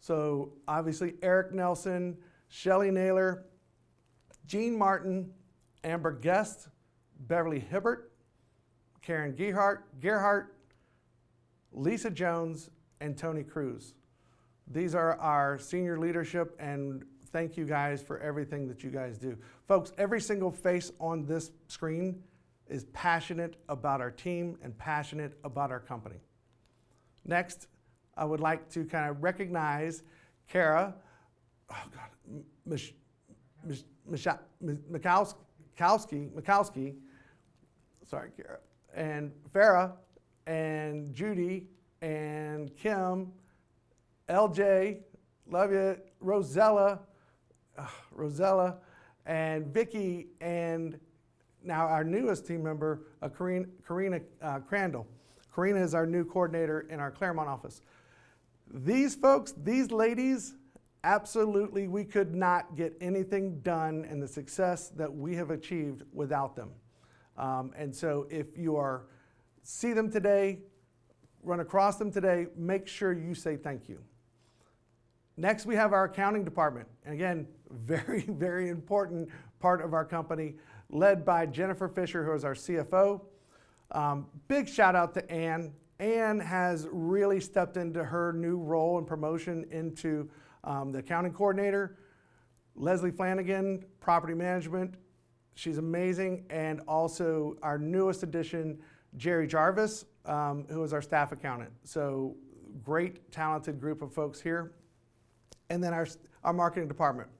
So obviously Eric Nelson, Shelly Naylor, Jean Martin, Amber Guest, Beverly Hibbert, Karen Gerhart, Lisa Jones, and Tony Cruz. These are our senior leadership, and thank you guys for everything that you guys do. Folks, every single face on this screen is passionate about our team and passionate about our company. Next, I would like to kind of recognize Kara, Mikowski, sorry, Kara, and Farah, and Judy, and Kim, LJ, love you, Rosella, and Vicky, and now our newest team member, Karina Crandall. Karina is our new coordinator in our Claremont office. These folks, these ladies, absolutely, we could not get anything done and the success that we have achieved without them. And so if you see them today, run across them today, make sure you say thank you. Next, we have our accounting department. And again, very, very important part of our company, led by Jennifer Fisher, who is our CFO. Big shout out to Ann. Ann has really stepped into her new role and promotion into the accounting coordinator. Leslie Flanagan, property management. She's amazing. And also our newest addition, Jerry Jarvis, who is our staff accountant. So great, talented group of folks here. And then our marketing department,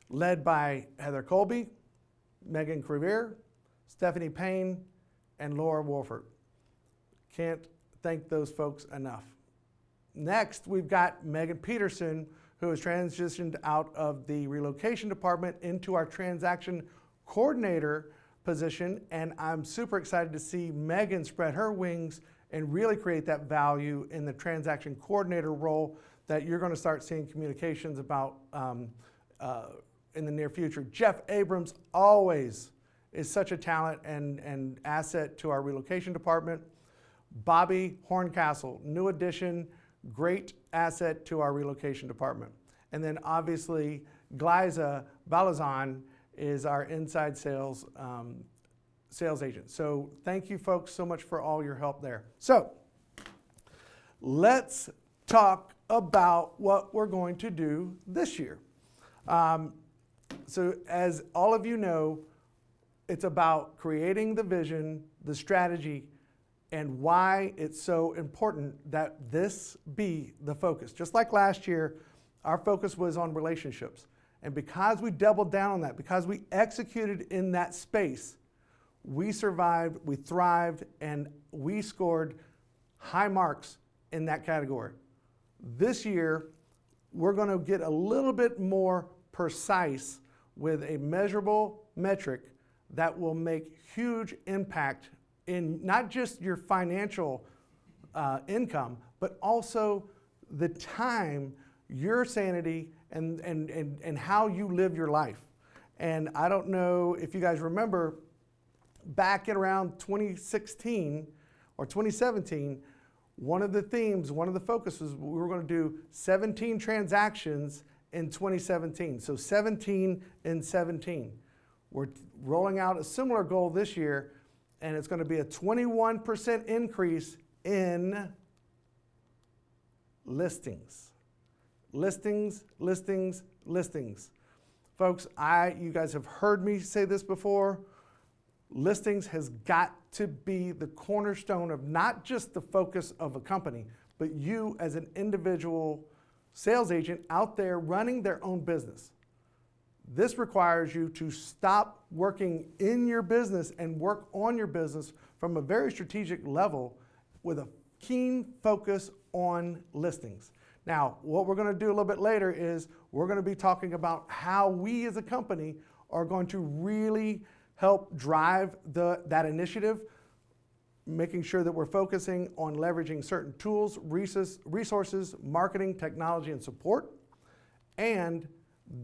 led by Heather Colby, Megan Crevier, Stephanie Payne, and Laura Wolford. Can't thank those folks enough. Next, we've got Megan Peterson, who has transitioned out of the relocation department into our transaction coordinator position, and I'm super excited to see Megan spread her wings and really create that value in the transaction coordinator role that you're going to start seeing communications about in the near future. Jeff Abrams always is such a talent and asset to our relocation department. Bobby Horncastle, new addition, great asset to our relocation department. And then obviously Glyza Balazan is our inside sales agent. So thank you folks so much for all your help there. So let's talk about what we're going to do this year. So as all of you know, it's about creating the vision, the strategy, and why it's so important that this be the focus. Just like last year, our focus was on relationships. And because we doubled down on that, because we executed in that space, we survived, we thrived, and we scored high marks in that category. This year, we're going to get a little bit more precise with a measurable metric that will make huge impact in not just your financial income, but also the time, your sanity, and how you live your life. And I don't know if you guys remember, back in around 2016 or 2017, one of the themes, one of the focuses, we were going to do 17 transactions in 2017. So 17 in 17. We're rolling out a similar goal this year, and it's going to be a 21% increase in listings. Listings. Folks, you guys have heard me say this before. Listings has got to be the cornerstone of not just the focus of a company, but you as an individual sales agent out there running their own business. This requires you to stop working in your business and work on your business from a very strategic level with a keen focus on listings. Now, what we're going to do a little bit later is we're going to be talking about how we as a company are going to really help drive that initiative, making sure that we're focusing on leveraging certain tools, resources, marketing, technology, and support. And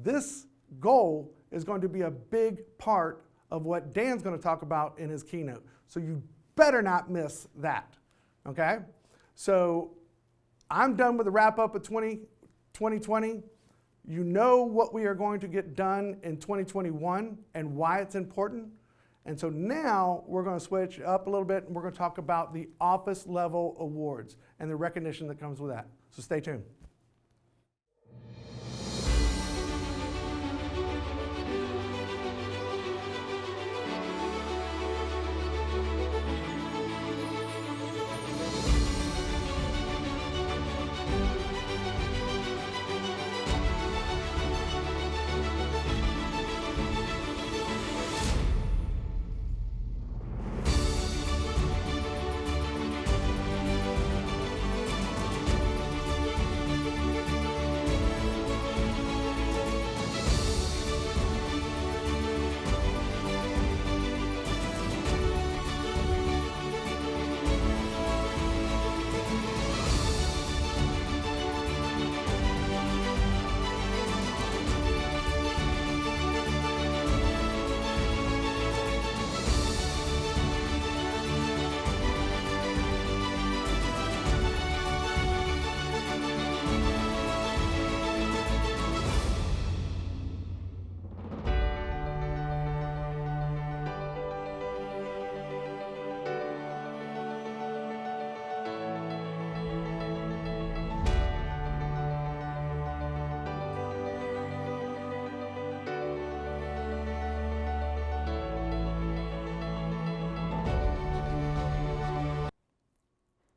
this goal is going to be a big part of what Dan's going to talk about in his keynote. So you better not miss that, okay? So I'm done with the wrap up of 2020 2020. You know what we are going to get done in 2021 and why it's important. And so now we're going to switch up a little bit and we're going to talk about the office level awards and the recognition that comes with that. So stay tuned.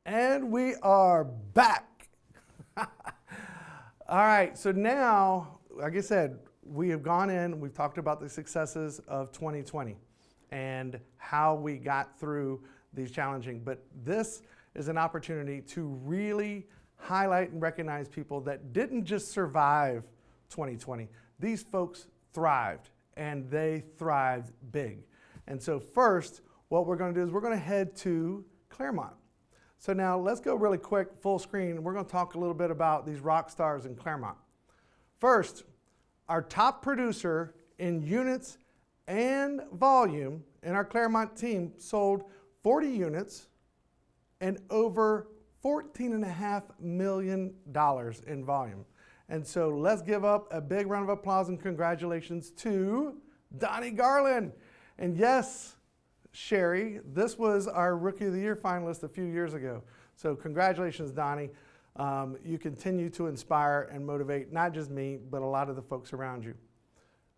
And we are back. All right, so now, like I said, we have gone in, we've talked about the successes of 2020 and how we got through these challenging, but this is an opportunity to really highlight and recognize people that didn't just survive 2020. These folks thrived, and they thrived big. And so first, what we're going to do is we're going to head to Claremont. So now let's go really quick, full screen. We're going to talk a little bit about these rock stars in Claremont. First, our top producer in units and volume in our Claremont team sold 40 units and over $14.5 million in volume. And so let's give up a big round of applause and congratulations to Donnie Garland. And yes, Sherry, this was our Rookie of the Year finalist a few years ago. So congratulations, Donnie. You continue to inspire and motivate not just me, but a lot of the folks around you.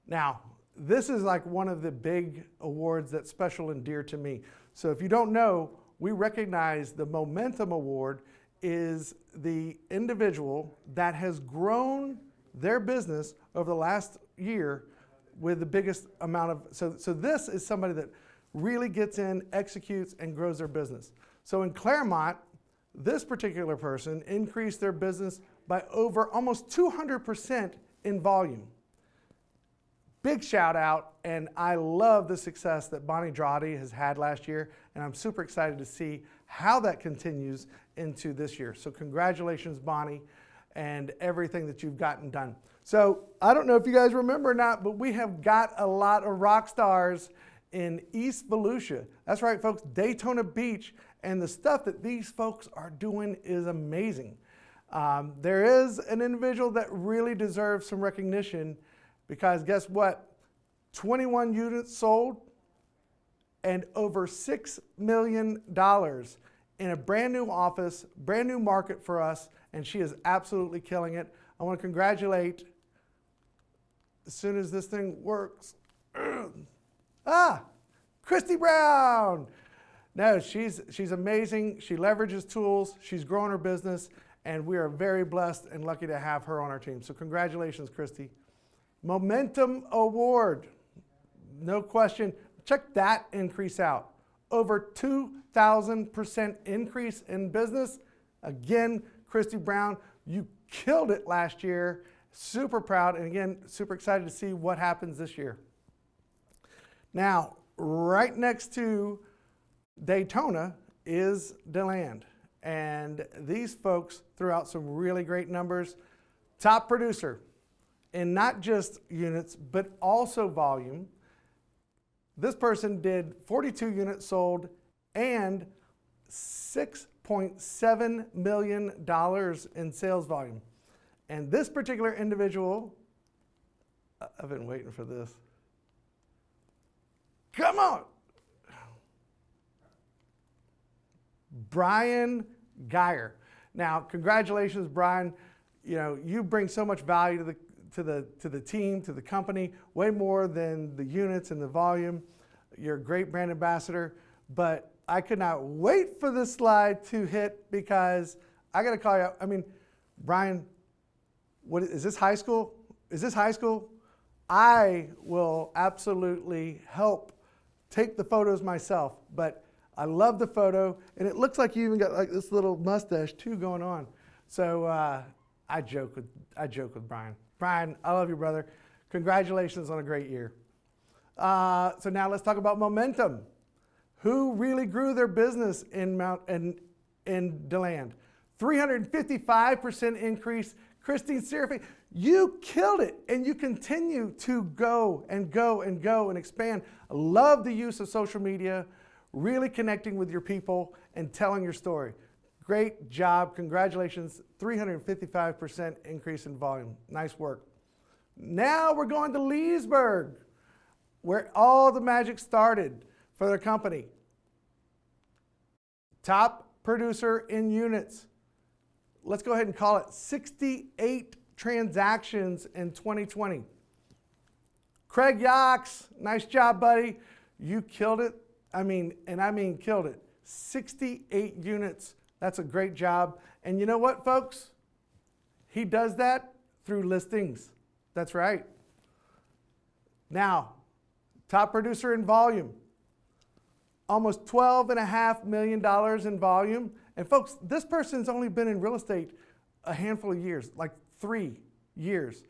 Now, this is like one of the big awards that's special and dear to me. So if you don't know, we recognize the Momentum Award is the individual that has grown their business over the last year with the biggest amount of, so this is somebody that really gets in, executes, and grows their business. So in Claremont, this particular person increased their business by over almost 200% in volume. Big shout out, and I love the success that Bonnie Drawdy has had last year, and I'm super excited to see how that continues into this year. So congratulations, Bonnie, and everything that you've gotten done. So I don't know if you guys remember or not, but we have got a lot of rock stars in East Volusia. That's right, folks, Daytona Beach, and the stuff that these folks are doing is amazing. There is an individual that really deserves some recognition because guess what? 21 units sold and over $6 million in a brand new office, brand new market for us, and she is absolutely killing it. I want to congratulate, as soon as this thing works, Christy Brown. No, she's amazing. She leverages tools. She's growing her business, and we are very blessed and lucky to have her on our team. So congratulations, Christy. Momentum Award, no question. Check that increase out. Over 2,000% increase in business. Again, Christy Brown, you killed it last year. Super proud, and again, super excited to see what happens this year. Now, right next to Daytona is DeLand, and these folks threw out some really great numbers. Top producer in not just units, but also volume. This person did 42 units sold and $6.7 million in sales volume. And this particular individual, I've been waiting for this. Come on. Brian Geyer. Now, congratulations, Brian. You know, you bring so much value to the team, to the company, way more than the units and the volume. You're a great brand ambassador, but I could not wait for this slide to hit because I got to call you out. I mean, Brian, what is this high school? Is this high school? I will absolutely help take the photos myself, but I love the photo, and it looks like you even got like this little mustache too going on. So I joke with Brian. Brian, I love you, brother. Congratulations on a great year. So now let's talk about momentum. Who really grew their business in DeLand? 355% increase. Christine Serafin, you killed it, and you continue to go and go and go and expand. I love the use of social media, really connecting with your people and telling your story. Great job, congratulations, 355% increase in volume. Nice work. Now we're going to Leesburg, where all the magic started for their company. Top producer in units. Let's go ahead and call it 68 transactions in 2020. Craig Yox, nice job, buddy. You killed it. I mean killed it. 68 units. That's a great job. And you know what, folks? He does that through listings. That's right. Now, top producer in volume. Almost $12.5 million in volume. And folks, this person's only been in real estate a handful of years, like 3 years.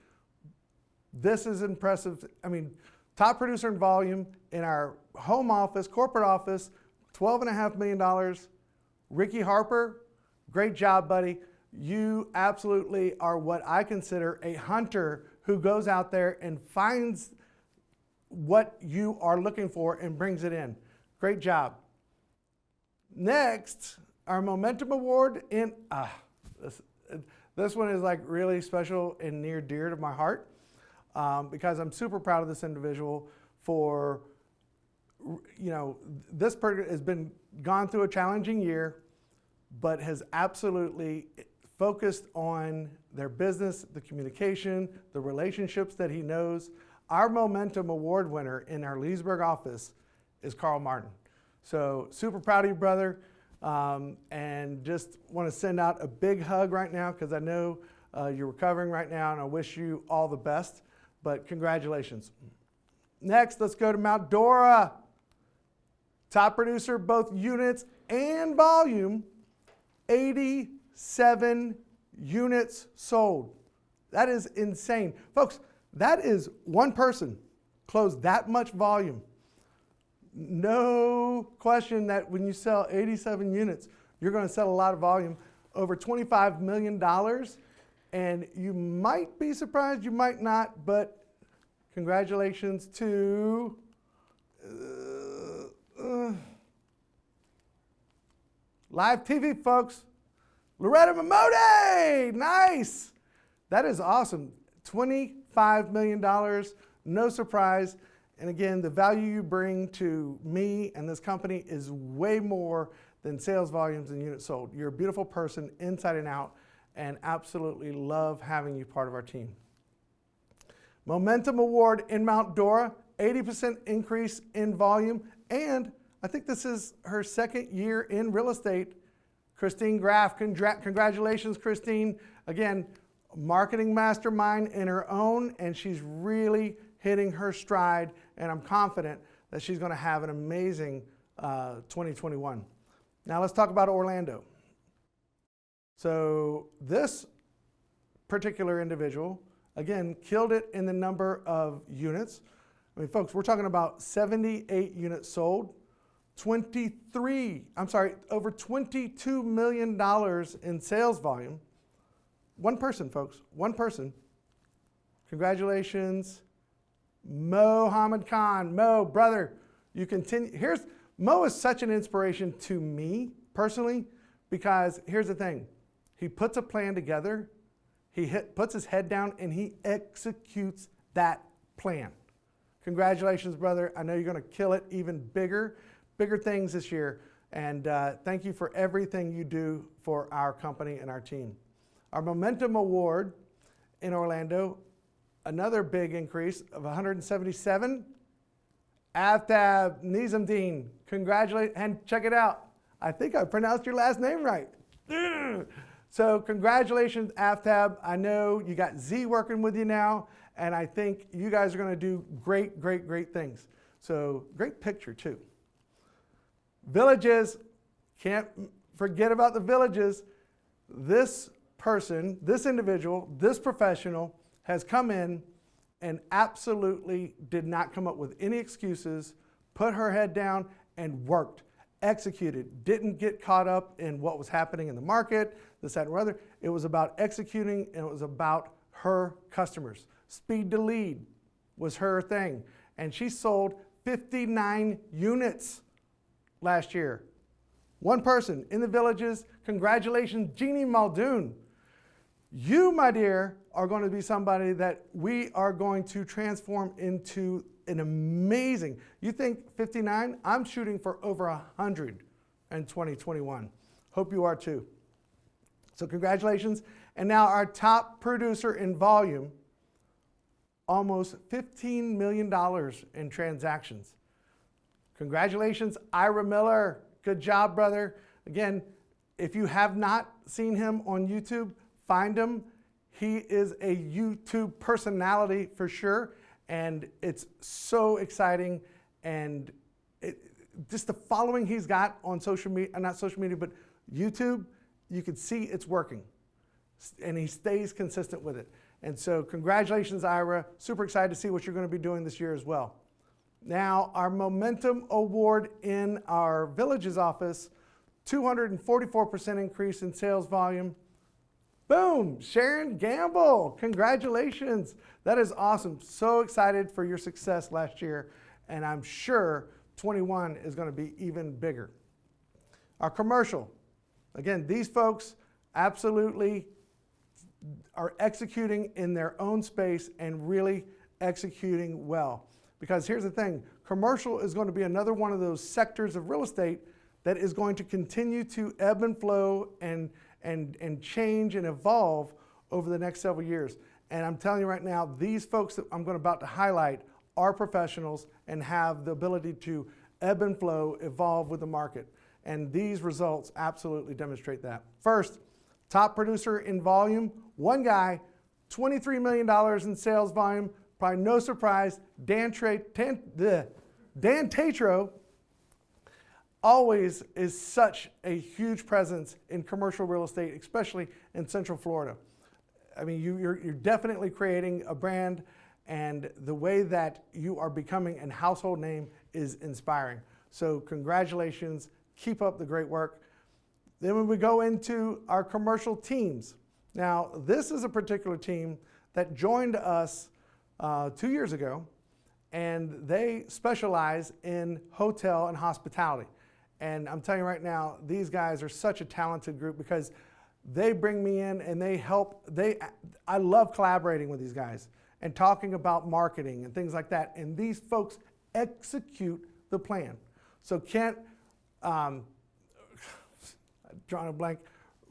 This is impressive. I mean, top producer in volume in our home office, corporate office, $12.5 million. Ricky Harper, great job, buddy. You absolutely are what I consider a hunter who goes out there and finds what you are looking for and brings it in. Great job. Next, our Momentum Award in, this one is like really special and near dear to my heart because I'm super proud of this individual for, you know, this person has been gone through a challenging year, but has absolutely focused on their business, the communication, the relationships that he knows. Our Momentum Award winner in our Leesburg office is Carl Martin. So super proud of you, brother. And just want to send out a big hug right now because I know you're recovering right now and I wish you all the best, but congratulations. Next, let's go to Mount Dora. Top producer, both units and volume, 87 units sold. That is insane. Folks, that is one person closed that much volume. No question that when you sell 87 units, you're going to sell a lot of volume, over $25 million. And you might be surprised, you might not, but congratulations to live TV, folks. Loretta Mamode, nice. That is awesome. $25 million, no surprise. And again, the value you bring to me and this company is way more than sales volumes and units sold. You're a beautiful person inside and out and absolutely love having you part of our team. Momentum Award in Mount Dora, 80% increase in volume. And I think this is her second year in real estate. Christine Graff, congratulations, Christine. Again, marketing mastermind in her own, and she's really hitting her stride, and I'm confident that she's going to have an amazing 2021. Now let's talk about Orlando. So this particular individual, again, killed it in the number of units. I mean, folks, we're talking about 78 units sold, over $22 million in sales volume. One person, folks, one person. Congratulations. Mohammed Khan. Mo, brother, you continue. Mo is such an inspiration to me personally because here's the thing. He puts a plan together. He puts his head down and he executes that plan. Congratulations, brother. I know you're going to kill it even bigger things this year. And thank you for everything you do for our company and our team. Our Momentum Award in Orlando, another big increase of 177. Aftab Nizamdeen, congratulate, and check it out. I think I pronounced your last name right. So congratulations, Aftab. I know you got Z working with you now, and I think you guys are going to do great, great, great things. So great picture too. Villages, can't forget about the villages. This person, this individual, this professional has come in and absolutely did not come up with any excuses, put her head down and worked, executed, didn't get caught up in what was happening in the market, this, that, and the other. It was about executing, and it was about her customers. Speed to lead was her thing. And she sold 59 units last year. One person in the villages. Congratulations, Jeannie Muldoon. You, my dear, are going to be somebody that we are going to transform into an amazing, you think 59? I'm shooting for over 100 in 2021. Hope you are too. So congratulations. And now our top producer in volume, almost $15 million in transactions. Congratulations, Ira Miller. Good job, brother. Again, if you have not seen him on YouTube, find him. He is a YouTube personality for sure, and it's so exciting. And just the following he's got on social media, not social media, but YouTube, you can see it's working. And he stays consistent with it. And so congratulations, Ira. Super excited to see what you're going to be doing this year as well. Now, our Momentum Award in our Villages office, 244% increase in sales volume. Boom, Sharon Gamble, congratulations. That is awesome. So excited for your success last year, and I'm sure 21 is going to be even bigger. Our commercial, again, these folks absolutely are executing in their own space and really executing well. Because here's the thing, commercial is going to be another one of those sectors of real estate that is going to continue to ebb and flow and change and evolve over the next several years. And I'm telling you right now, these folks that I'm about to highlight are professionals and have the ability to ebb and flow, evolve with the market. And these results absolutely demonstrate that. First, top producer in volume, one guy, $23 million in sales volume. Probably no surprise, Dan Tatro always is such a huge presence in commercial real estate, especially in Central Florida. I mean, you're definitely creating a brand, and the way that you are becoming a household name is inspiring. So congratulations, keep up the great work. Then when we go into our commercial teams, now this is a particular team that joined us 2 years ago, and they specialize in hotel and hospitality. And I'm telling you right now, these guys are such a talented group because they bring me in and they help. I love collaborating with these guys and talking about marketing and things like that. And these folks execute the plan. So Kent, drawing a blank,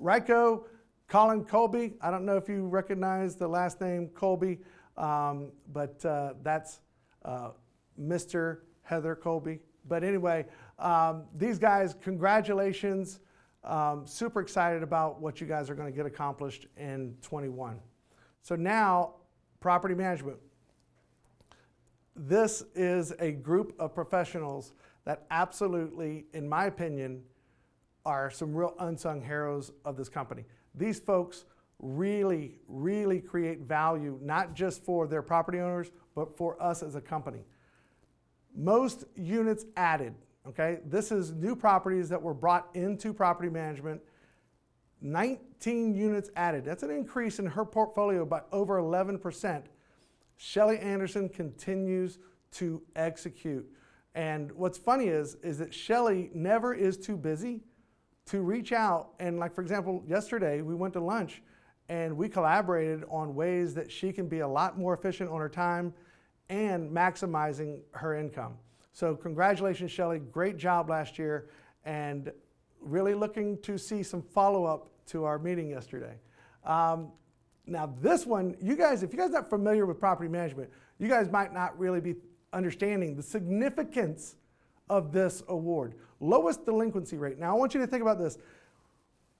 Ryko, Colin Colby. I don't know if you recognize the last name Colby, but that's Mr. Heather Colby. But anyway, these guys, congratulations. Super excited about what you guys are going to get accomplished in 21. So now, property management. This is a group of professionals that absolutely, in my opinion, are some real unsung heroes of this company. These folks really, really create value, not just for their property owners, but for us as a company. Most units added, okay? This is new properties that were brought into property management. 19 units added. That's an increase in her portfolio by over 11%. Shelly Anderson continues to execute. And what's funny is that Shelly never is too busy to reach out. And like, for example, yesterday we went to lunch and we collaborated on ways that she can be a lot more efficient on her time and maximizing her income. So congratulations, Shelley. Great job last year, and really looking to see some follow-up to our meeting yesterday. Now this one, you guys, if you guys are not familiar with property management, you guys might not really be understanding the significance of this award. Lowest delinquency rate. Now I want you to think about this.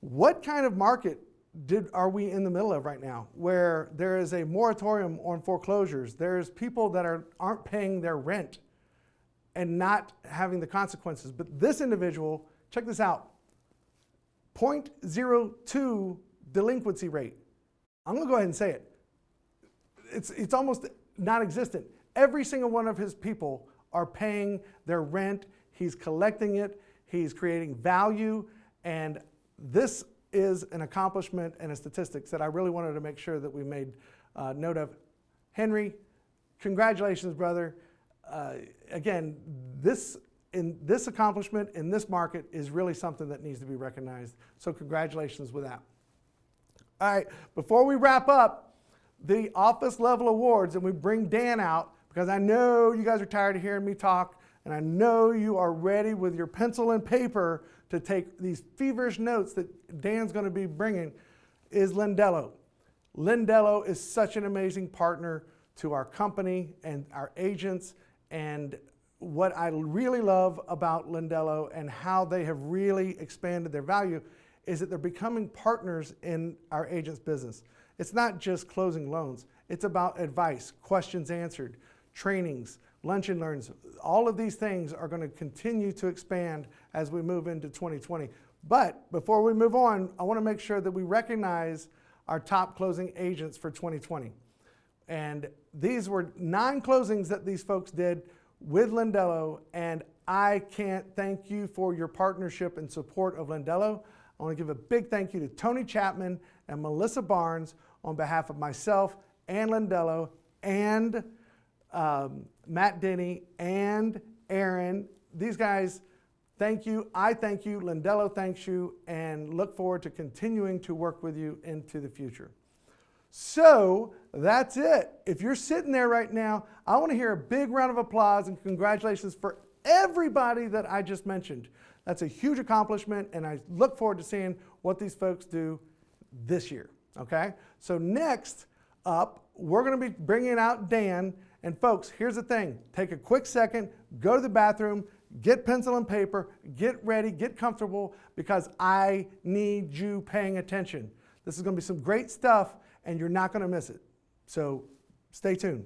What kind of market are we in the middle of right now, where there is a moratorium on foreclosures? There's people that aren't paying their rent and not having the consequences. But this individual, check this out, 0.02 delinquency rate. I'm gonna go ahead and say it. It's almost non-existent. Every single one of his people are paying their rent. He's collecting it. He's creating value. And this is an accomplishment and a statistics that I really wanted to make sure that we made note of. Henry, congratulations, brother. Again, this accomplishment in this market is really something that needs to be recognized. So congratulations with that. All right, before we wrap up the office level awards and we bring Dan out, because I know you guys are tired of hearing me talk, and I know you are ready with your pencil and paper to take these feverish notes that Dan's going to be bringing, is Lindello. Lindello is such an amazing partner to our company and our agents, and what I really love about Lindello and how they have really expanded their value is that they're becoming partners in our agents' business. It's not just closing loans. It's about advice, questions answered, trainings, lunch and learns. All of these things are going to continue to expand as we move into 2020. But before we move on, I want to make sure that we recognize our top closing agents for 2020. And these were 9 closings that these folks did with Lindello, and I can't thank you for your partnership and support of Lindello. I want to give a big thank you to Tony Chapman and Melissa Barnes on behalf of myself and Lindello and Matt Denny and Aaron. These guys, thank you. I thank you. Lindello thanks you, and look forward to continuing to work with you into the future. So that's it. If you're sitting there right now, I want to hear a big round of applause and congratulations for everybody that I just mentioned. That's a huge accomplishment, and I look forward to seeing what these folks do this year, okay? So next up, we're going to be bringing out Dan. And folks, here's the thing. Take a quick second, go to the bathroom, get pencil and paper, get ready, get comfortable, because I need you paying attention. This is going to be some great stuff, and you're not going to miss it. So stay tuned.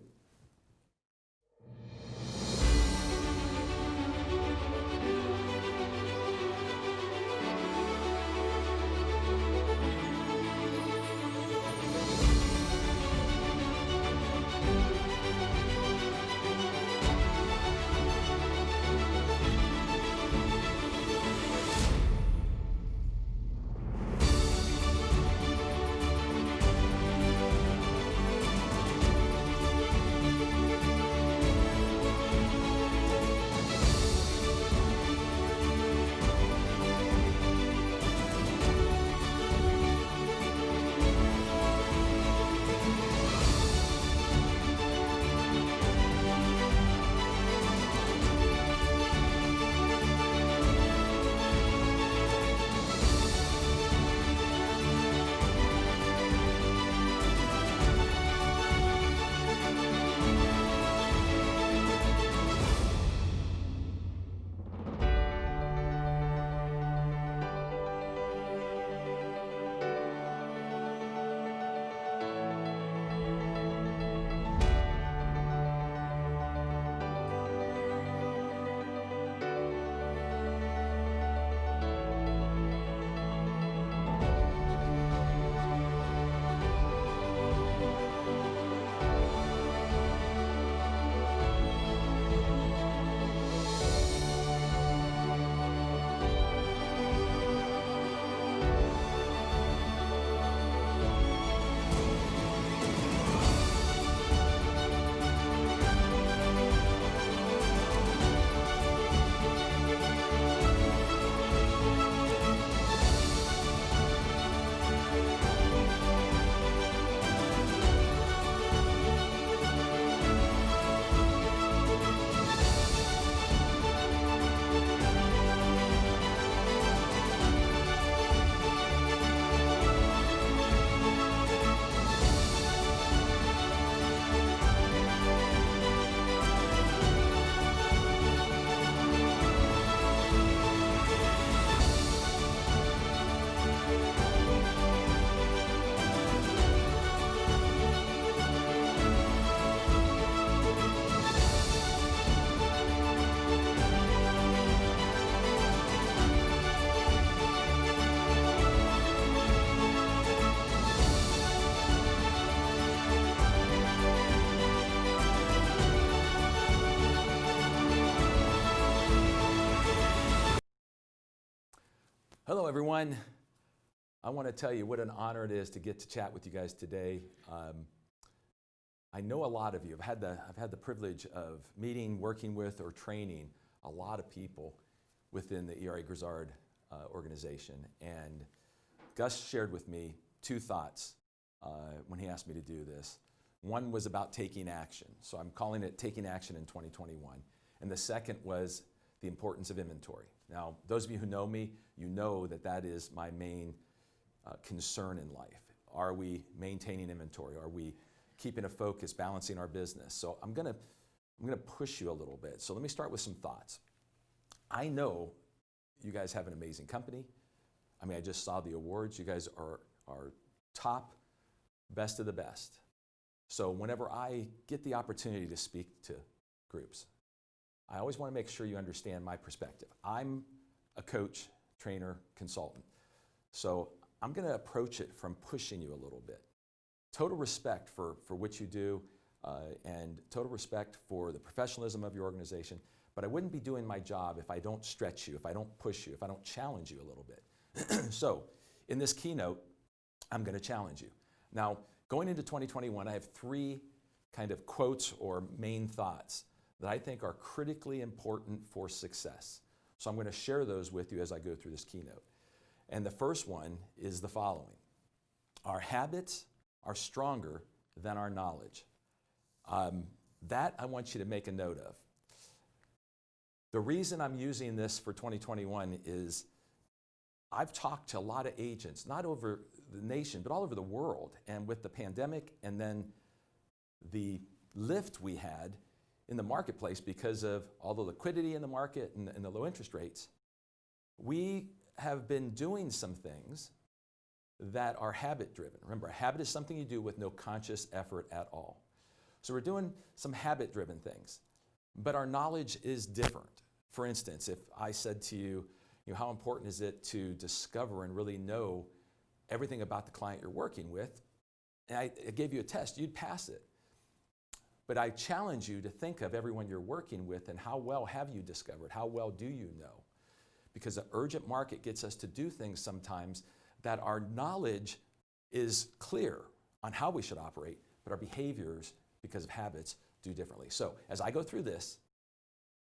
Hello, everyone. I want to tell you what an honor it is to get to chat with you guys today. I know a lot of you. I've had the privilege of meeting, working with, or training a lot of people within the ERA Grizzard organization. And Gus shared with me two thoughts when he asked me to do this. One was about taking action. So I'm calling it Taking Action in 2021. And the second was the importance of inventory. Now, those of you who know me, you know that that is my main concern in life. Are we maintaining inventory? Are we keeping a focus, balancing our business? So I'm gonna push you a little bit. So let me start with some thoughts. I know you guys have an amazing company. I mean, I just saw the awards. You guys are top, best of the best. So whenever I get the opportunity to speak to groups, I always want to make sure you understand my perspective. I'm a coach, trainer, consultant. So I'm going to approach it from pushing you a little bit. Total respect for what you do and total respect for the professionalism of your organization, but I wouldn't be doing my job if I don't stretch you, if I don't push you, if I don't challenge you a little bit. So in this keynote, I'm going to challenge you. Now, going into 2021, I have three kind of quotes or main thoughts that I think are critically important for success. So I'm going to share those with you as I go through this keynote. And the first one is the following. Our habits are stronger than our knowledge. That I want you to make a note of. The reason I'm using this for 2021 is I've talked to a lot of agents, not over the nation, but all over the world. And with the pandemic and then the lift we had in the marketplace because of all the liquidity in the market and the low interest rates, we have been doing some things that are habit driven. Remember, a habit is something you do with no conscious effort at all. So we're doing some habit driven things, but our knowledge is different. For instance, if I said to you, how important is it to discover and really know everything about the client you're working with, and I gave you a test, you'd pass it. But I challenge you to think of everyone you're working with and how well have you discovered, how well do you know? Because the urgent market gets us to do things sometimes that our knowledge is clear on how we should operate, but our behaviors, because of habits, do differently. So as I go through this,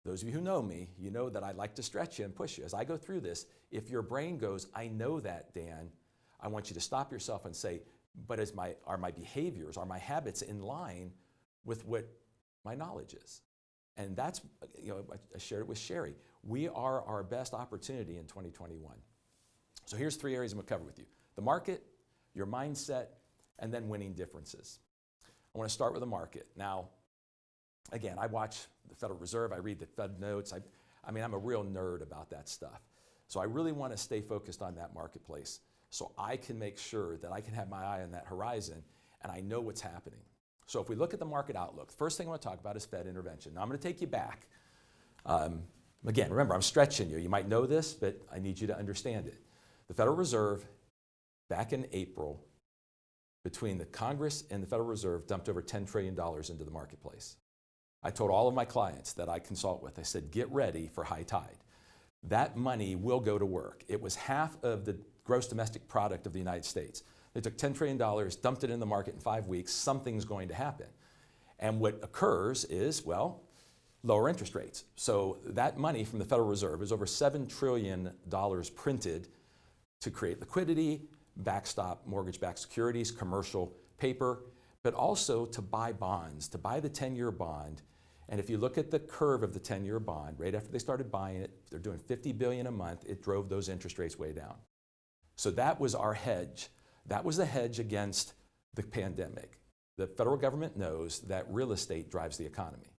those of you who know me, you know that I like to stretch you and push you. As I go through this, if your brain goes, I know that, Dan, I want you to stop yourself and say, but are my behaviors, are my habits in line with what my knowledge is? And that's, I shared it with Sherry. We are our best opportunity in 2021. So here's three areas I'm gonna cover with you. The market, your mindset, and then winning differences. I wanna start with the market. Now, again, I watch the Federal Reserve, I read the Fed notes. I'm a real nerd about that stuff. So I really wanna stay focused on that marketplace so I can make sure that I can have my eye on that horizon and I know what's happening. So if we look at the market outlook, the first thing I want to talk about is Fed intervention. Now I'm going to take you back. Again, remember, I'm stretching you. You might know this, but I need you to understand it. The Federal Reserve, back in April, between the Congress and the Federal Reserve, dumped over $10 trillion into the marketplace. I told all of my clients that I consult with, I said, get ready for high tide. That money will go to work. It was half of the gross domestic product of the United States. They took $10 trillion, dumped it in the market in 5 weeks, something's going to happen. And what occurs is, well, lower interest rates. So that money from the Federal Reserve is over $7 trillion printed to create liquidity, backstop mortgage-backed securities, commercial paper, but also to buy bonds, to buy the 10-year bond. And if you look at the curve of the 10-year bond, right after they started buying it, they're doing $50 billion a month, it drove those interest rates way down. So that was our hedge. That was the hedge against the pandemic. The federal government knows that real estate drives the economy.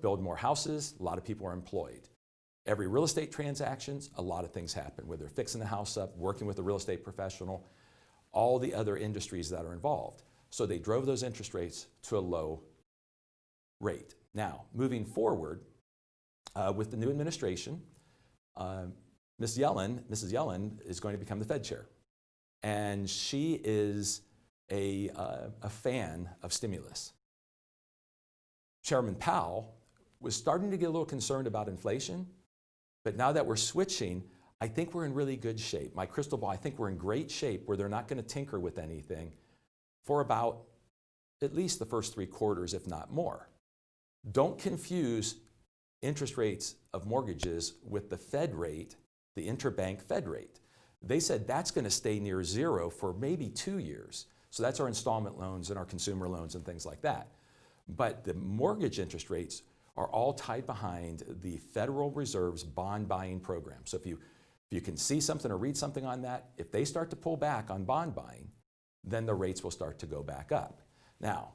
Build more houses, a lot of people are employed. Every real estate transactions, a lot of things happen, whether they're fixing the house up, working with a real estate professional, all the other industries that are involved. So they drove those interest rates to a low rate. Now, moving forward with the new administration, Mrs. Yellen is going to become the Fed chair. And she is a fan of stimulus. Chairman Powell was starting to get a little concerned about inflation, but now that we're switching, I think we're in really good shape. My crystal ball, I think we're in great shape where they're not going to tinker with anything for about at least the first 3 quarters, if not more. Don't confuse interest rates of mortgages with the Fed rate, the interbank Fed rate. They said that's going to stay near 0 for maybe 2 years. So that's our installment loans and our consumer loans and things like that. But the mortgage interest rates are all tied behind the Federal Reserve's bond buying program. So if you can see something or read something on that, if they start to pull back on bond buying, then the rates will start to go back up. Now,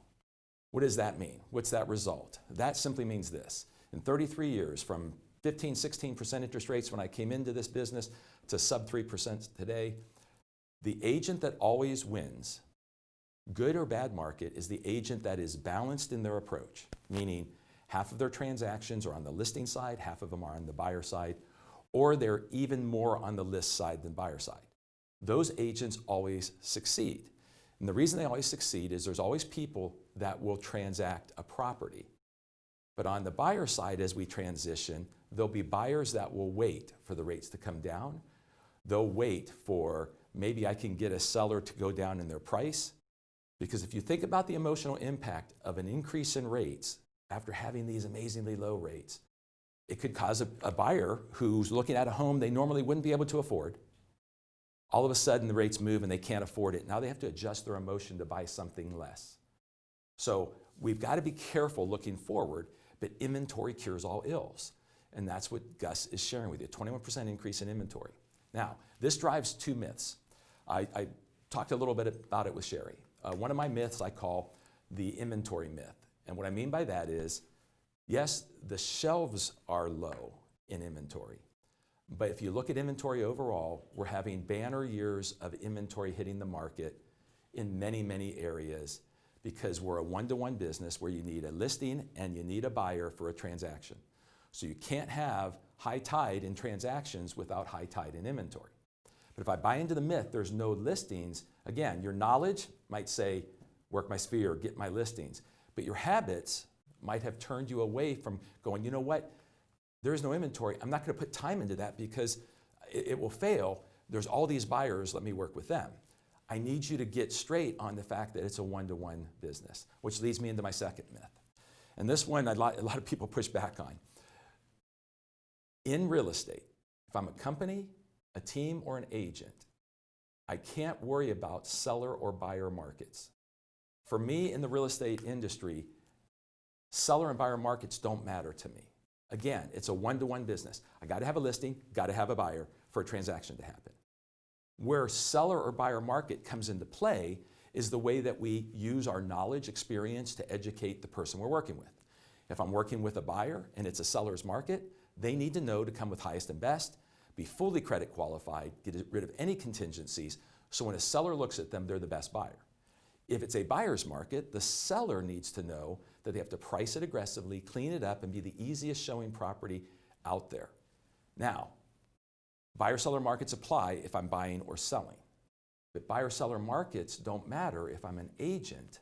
what does that mean? What's that result? That simply means this. In 33 years, from 15, 16% interest rates when I came into this business to sub 3% today, the agent that always wins, good or bad market, is the agent that is balanced in their approach, meaning half of their transactions are on the listing side, half of them are on the buyer side, or they're even more on the list side than buyer side. Those agents always succeed. And the reason they always succeed is there's always people that will transact a property. But on the buyer side, as we transition, there'll be buyers that will wait for the rates to come down. They'll wait for maybe I can get a seller to go down in their price. Because if you think about the emotional impact of an increase in rates after having these amazingly low rates, it could cause a buyer who's looking at a home they normally wouldn't be able to afford. All of a sudden the rates move and they can't afford it. Now they have to adjust their emotion to buy something less. So we've got to be careful looking forward, but inventory cures all ills. And that's what Gus is sharing with you, 21% increase in inventory. Now, this drives 2 myths. I talked a little bit about it with Sherry. One of my myths I call the inventory myth. And what I mean by that is, yes, the shelves are low in inventory. But if you look at inventory overall, we're having banner years of inventory hitting the market in many, many areas because we're a one-to-one business where you need a listing and you need a buyer for a transaction. So you can't have high tide in transactions without high tide in inventory. But if I buy into the myth, there's no listings, again, your knowledge might say, work my sphere, get my listings. But your habits might have turned you away from going, you know what? There is no inventory. I'm not going to put time into that because it will fail. There's all these buyers. Let me work with them. I need you to get straight on the fact that it's a one-to-one business, which leads me into my second myth. And this one a lot of people push back on. In real estate, if I'm a company, a team, or an agent, I can't worry about seller or buyer markets. For me in the real estate industry, seller and buyer markets don't matter to me. Again, it's a one-to-one business. I got to have a listing, got to have a buyer for a transaction to happen. Where seller or buyer market comes into play is the way that we use our knowledge, experience to educate the person we're working with. If I'm working with a buyer and it's a seller's market, they need to know to come with highest and best, be fully credit qualified, get rid of any contingencies, so when a seller looks at them, they're the best buyer. If it's a buyer's market, the seller needs to know that they have to price it aggressively, clean it up, and be the easiest showing property out there. Now, buyer-seller markets apply if I'm buying or selling. But buyer-seller markets don't matter if I'm an agent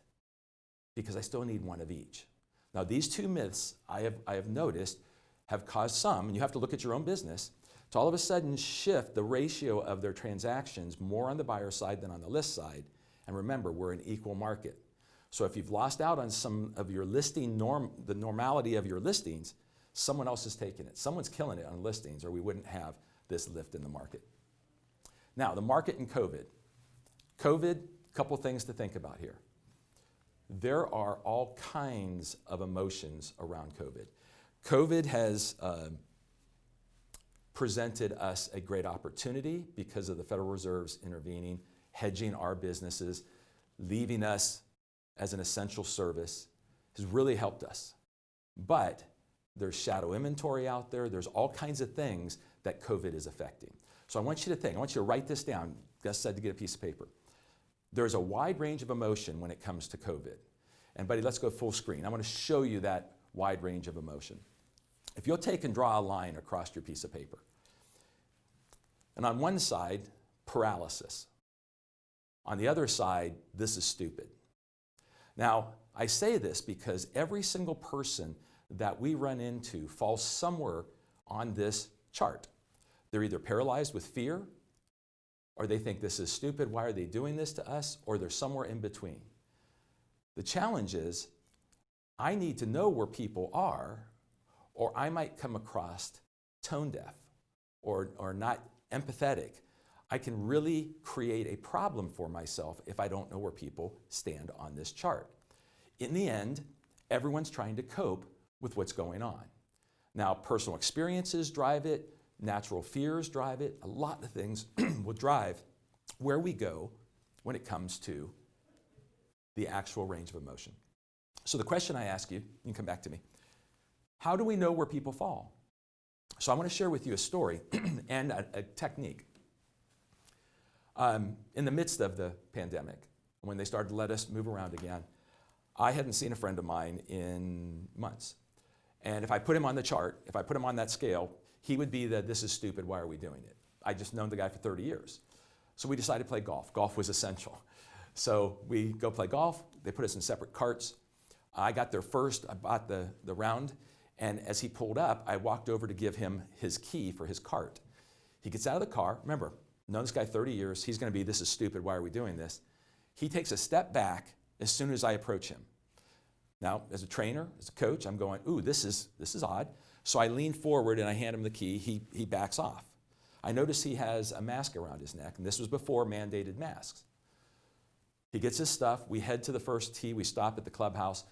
because I still need one of each. Now, these 2 myths I have noticed have caused some, and you have to look at your own business, to all of a sudden shift the ratio of their transactions more on the buyer side than on the list side. And remember, we're an equal market. So if you've lost out on some of your listing the normality of your listings, someone else is taking it. Someone's killing it on listings, or we wouldn't have this lift in the market. Now, the market and COVID. COVID, couple things to think about here. There are all kinds of emotions around COVID. COVID has presented us a great opportunity because of the Federal Reserve's intervening, hedging our businesses, leaving us as an essential service, has really helped us. But there's shadow inventory out there. There's all kinds of things that COVID is affecting. So I want you to think, I want you to write this down. Gus said to get a piece of paper. There's a wide range of emotion when it comes to COVID. And buddy, let's go full screen. I want to show you that wide range of emotion. If you'll take and draw a line across your piece of paper. And on one side, paralysis. On the other side, this is stupid. Now, I say this because every single person that we run into falls somewhere on this chart. They're either paralyzed with fear, or they think this is stupid, why are they doing this to us, or they're somewhere in between. The challenge is, I need to know where people are, or I might come across tone deaf or not empathetic. I can really create a problem for myself if I don't know where people stand on this chart. In the end, everyone's trying to cope with what's going on. Now, personal experiences drive it, natural fears drive it, a lot of things will drive where we go when it comes to the actual range of emotion. So the question I ask you, you can come back to me, how do we know where people fall? So I want to share with you a story and a technique. In the midst of the pandemic, when they started to let us move around again, I hadn't seen a friend of mine in months. And if I put him on the chart, if I put him on that scale, he would be the, this is stupid, why are we doing it? I just known the guy for 30 years. So we decided to play golf. Golf was essential. So we go play golf. They put us in separate carts. I got there first. I bought the round. And as he pulled up, I walked over to give him his key for his cart. He gets out of the car. Remember, known this guy 30 years. He's going to be, this is stupid. Why are we doing this? He takes a step back as soon as I approach him. Now, as a trainer, as a coach, I'm going, ooh, this is odd. So I lean forward and I hand him the key. He backs off. I notice he has a mask around his neck, and this was before mandated masks. He gets his stuff. We head to the first tee. We stop at the clubhouse.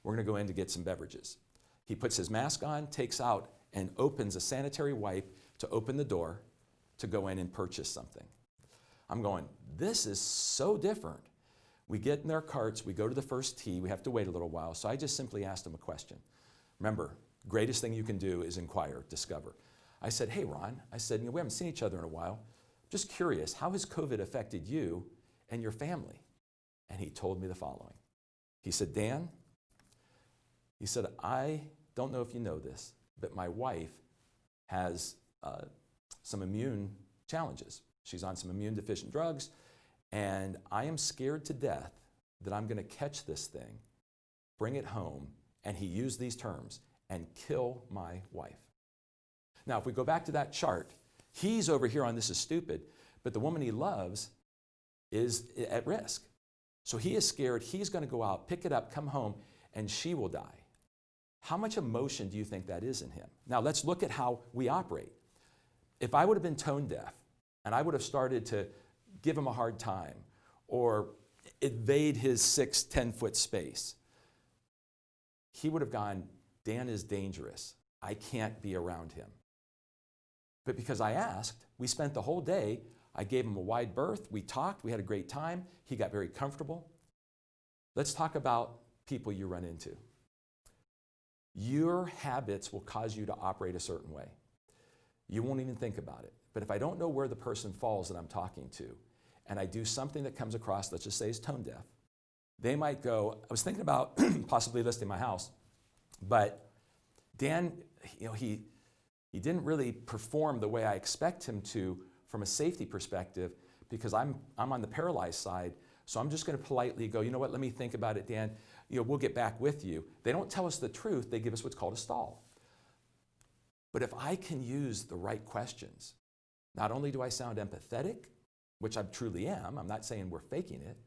We're going to go in to get some beverages. He puts his mask on, takes out, and opens a sanitary wipe to open the door to go in and purchase something. I'm going, this is so different. We get in their carts. We go to the first tee. We have to wait a little while. So I just simply asked him a question. Remember, greatest thing you can do is inquire, discover. I said, hey, Ron, I said, we haven't seen each other in a while. Just curious, how has COVID affected you and your family? And he told me the following. He said, Dan, he said, I don't know if you know this, but my wife has some immune challenges. She's on some immune deficient drugs, and I am scared to death that I'm going to catch this thing, bring it home, and he used these terms, and kill my wife. Now, if we go back to that chart, he's over here on this is stupid, but the woman he loves is at risk. So he is scared he's going to go out, pick it up, come home, and she will die. How much emotion do you think that is in him? Now, let's look at how we operate. If I would have been tone deaf and I would have started to give him a hard time or invade his 6, 10-foot space, he would have gone, Dan is dangerous. I can't be around him. But because I asked, we spent the whole day, I gave him a wide berth, we talked, we had a great time, he got very comfortable. Let's talk about people you run into. Your habits will cause you to operate a certain way. You won't even think about it. But if I don't know where the person falls that I'm talking to, and I do something that comes across, let's just say is tone deaf, they might go, I was thinking about possibly listing my house, but Dan, he didn't really perform the way I expect him to from a safety perspective because I'm on the paralyzed side. So I'm just going to politely go, you know what, let me think about it, Dan. We'll get back with you. They don't tell us the truth. They give us what's called a stall. But if I can use the right questions, not only do I sound empathetic, which I truly am, I'm not saying we're faking it,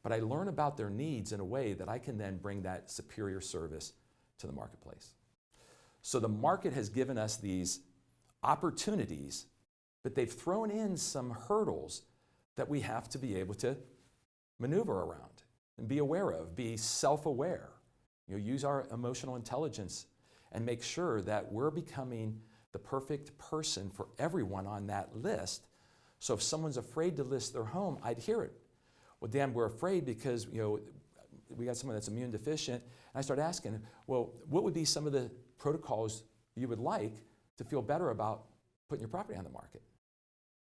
but I learn about their needs in a way that I can then bring that superior service to the marketplace. So the market has given us these opportunities, but they've thrown in some hurdles that we have to be able to maneuver around and be aware of, be self-aware, use our emotional intelligence and make sure that we're becoming the perfect person for everyone on that list. So if someone's afraid to list their home, I'd hear it. Well, Dan, we're afraid because we got someone that's immune deficient. And I start asking, well, what would be some of the protocols you would like to feel better about putting your property on the market?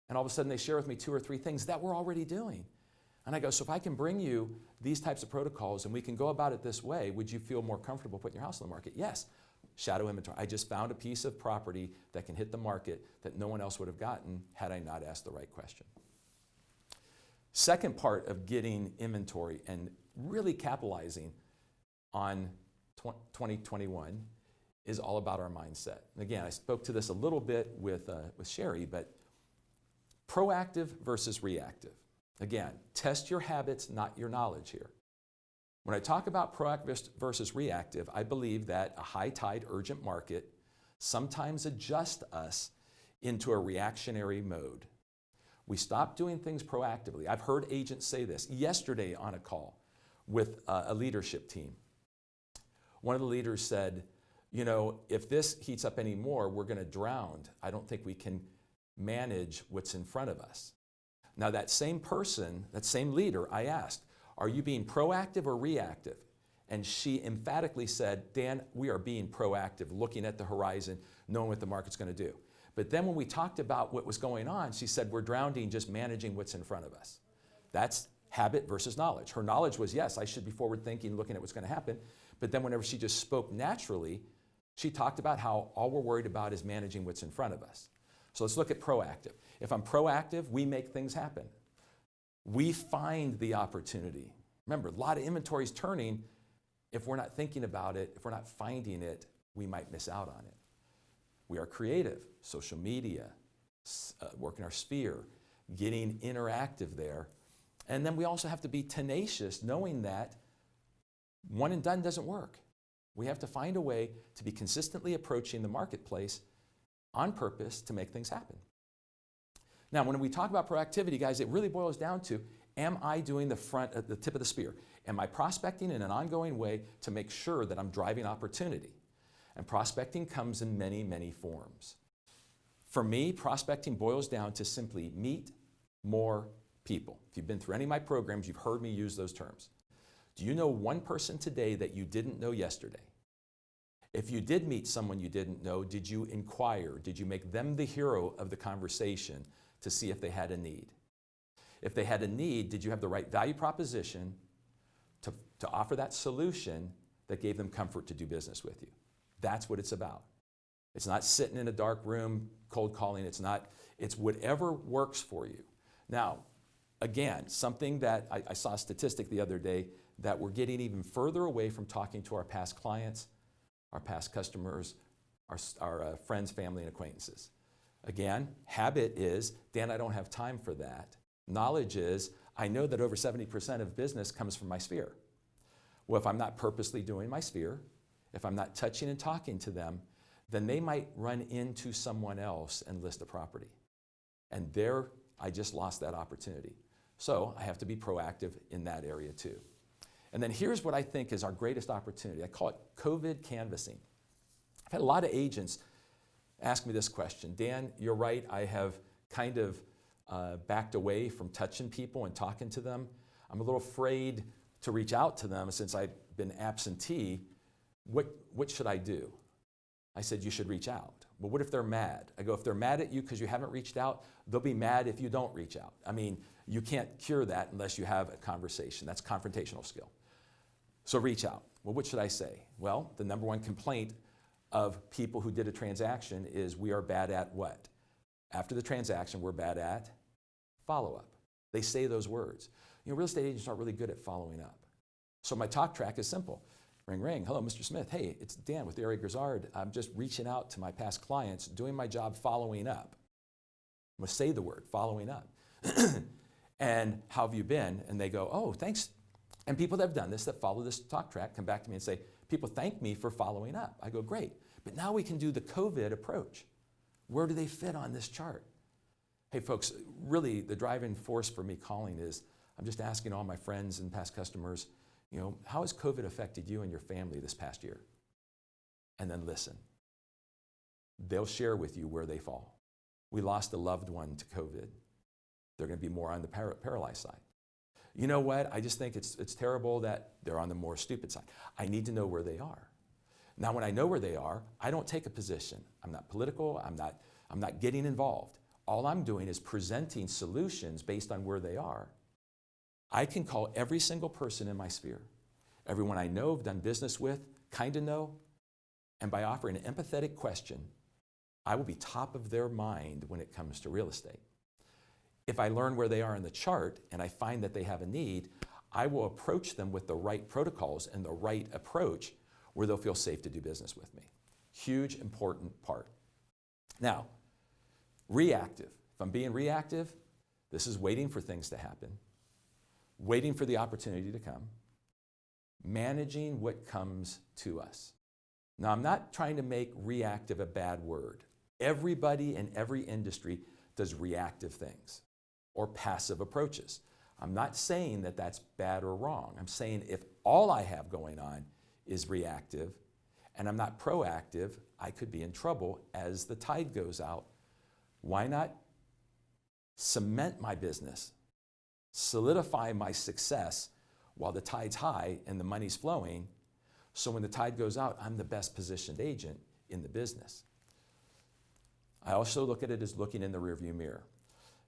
And all of a sudden they share with me 2 or 3 things that we're already doing. And I go, so if I can bring you these types of protocols and we can go about it this way, would you feel more comfortable putting your house on the market? Yes. Shadow inventory. I just found a piece of property that can hit the market that no one else would have gotten had I not asked the right question. Second part of getting inventory and really capitalizing on 2021 is all about our mindset. And again, I spoke to this a little bit with Sherry, but proactive versus reactive. Again, test your habits, not your knowledge here. When I talk about proactive versus reactive, I believe that a high tide urgent market sometimes adjusts us into a reactionary mode. We stop doing things proactively. I've heard agents say this yesterday on a call with a leadership team. One of the leaders said, you know, if this heats up anymore, we're going to drown. I don't think we can manage what's in front of us. Now that same person, that same leader, I asked, are you being proactive or reactive? And she emphatically said, Dan, we are being proactive, looking at the horizon, knowing what the market's going to do. But then when we talked about what was going on, she said, we're drowning just managing what's in front of us. That's habit versus knowledge. Her knowledge was, yes, I should be forward thinking, looking at what's going to happen. But then whenever she just spoke naturally, she talked about how all we're worried about is managing what's in front of us. So let's look at proactive. If I'm proactive, we make things happen. We find the opportunity. Remember, a lot of inventory is turning. If we're not thinking about it, if we're not finding it, we might miss out on it. We are creative, social media, working our sphere, getting interactive there. And then we also have to be tenacious, knowing that one and done doesn't work. We have to find a way to be consistently approaching the marketplace on purpose to make things happen. Now, when we talk about proactivity, guys, it really boils down to, am I doing the tip of the spear? Am I prospecting in an ongoing way to make sure that I'm driving opportunity? And prospecting comes in many, many forms. For me, prospecting boils down to simply meet more people. If you've been through any of my programs, you've heard me use those terms. Do you know one person today that you didn't know yesterday? If you did meet someone you didn't know, did you inquire? Did you make them the hero of the conversation to see if they had a need? If they had a need, did you have the right value proposition to offer that solution that gave them comfort to do business with you? That's what it's about. It's not sitting in a dark room, cold calling. It's whatever works for you. Now, again, something that I saw a statistic the other day that we're getting even further away from talking to our past clients, our past customers, our friends, family, and acquaintances. Again, habit is, Dan, I don't have time for that. Knowledge is, I know that over 70% of business comes from my sphere. Well, if I'm not purposely doing my sphere, if I'm not touching and talking to them, then they might run into someone else and list a property. And there, I just lost that opportunity. So I have to be proactive in that area too. And then here's what I think is our greatest opportunity. I call it COVID canvassing. I've had a lot of agents ask me this question. Dan, you're right, I have kind of backed away from touching people and talking to them. I'm a little afraid to reach out to them since I've been absentee. What should I do? I said, you should reach out. Well, what if they're mad? I go, if they're mad at you because you haven't reached out, they'll be mad if you don't reach out. I mean, you can't cure that unless you have a conversation. That's confrontational skill. So reach out. Well, what should I say? Well, the number one complaint of people who did a transaction is we are bad at what? After the transaction, we're bad at follow-up. They say those words. You know, real estate agents aren't really good at following up. So my talk track is simple. Ring, ring. Hello, Mr. Smith. Hey, it's Dan with Eric Grizzard. I'm just reaching out to my past clients, doing my job following up. I'm going to say the word, following up. And how have you been? And they go, oh, thanks. And people that have done this, that follow this talk track, come back to me and say, people thank me for following up. I go, great. But now we can do the COVID approach. Where do they fit on this chart? Hey, folks, really the driving force for me calling is I'm just asking all my friends and past customers, you know, how has COVID affected you and your family this past year? And then listen. They'll share with you where they fall. We lost a loved one to COVID. They're going to be more on the paralyzed side. You know what? I just think it's terrible that they're on the more stupid side. I need to know where they are. Now, when I know where they are, I don't take a position. I'm not political. I'm not getting involved. All I'm doing is presenting solutions based on where they are. I can call every single person in my sphere, everyone I know, have done business with, kind of know, and by offering an empathetic question, I will be top of their mind when it comes to real estate. If I learn where they are in the chart and I find that they have a need, I will approach them with the right protocols and the right approach where they'll feel safe to do business with me. Huge, important part. Now, reactive. If I'm being reactive, this is waiting for things to happen, waiting for the opportunity to come, managing what comes to us. Now, I'm not trying to make reactive a bad word. Everybody in every industry does reactive things or passive approaches. I'm not saying that that's bad or wrong. I'm saying if all I have going on is reactive and I'm not proactive, I could be in trouble as the tide goes out. Why not cement my business, solidify my success while the tide's high and the money's flowing, so when the tide goes out, I'm the best positioned agent in the business. I also look at it as looking in the rearview mirror.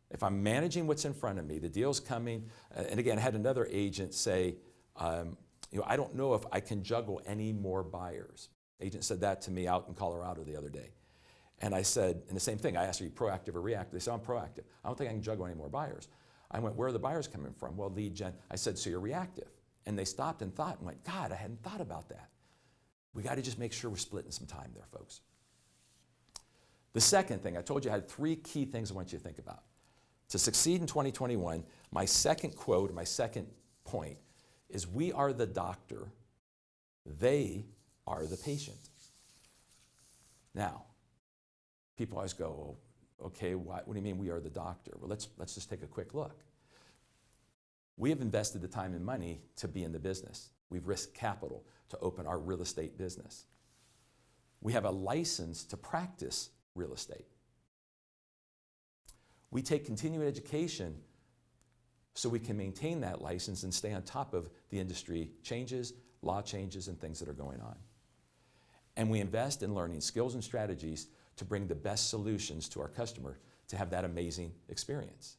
If I'm managing what's in front of me, the deal's coming, and again, I had another agent say, I don't know if I can juggle any more buyers. Agent said that to me out in Colorado the other day. And I said, and the same thing, I asked, are you proactive or reactive? They said, I'm proactive. I don't think I can juggle any more buyers. I went, where are the buyers coming from? Well, lead gen. I said, so you're reactive. And they stopped and thought and went, God, I hadn't thought about that. We got to just make sure we're splitting some time there, folks. The second thing, I told you I had 3 key things I want you to think about. To succeed in 2021, my second quote, my second point is we are the doctor, they are the patient. Now, people always go, okay, what do you mean we are the doctor? Well, let's just take a quick look. We have invested the time and money to be in the business. We've risked capital to open our real estate business. We have a license to practice real estate. We take continuing education so we can maintain that license and stay on top of the industry changes, law changes, and things that are going on. And we invest in learning skills and strategies to bring the best solutions to our customer to have that amazing experience.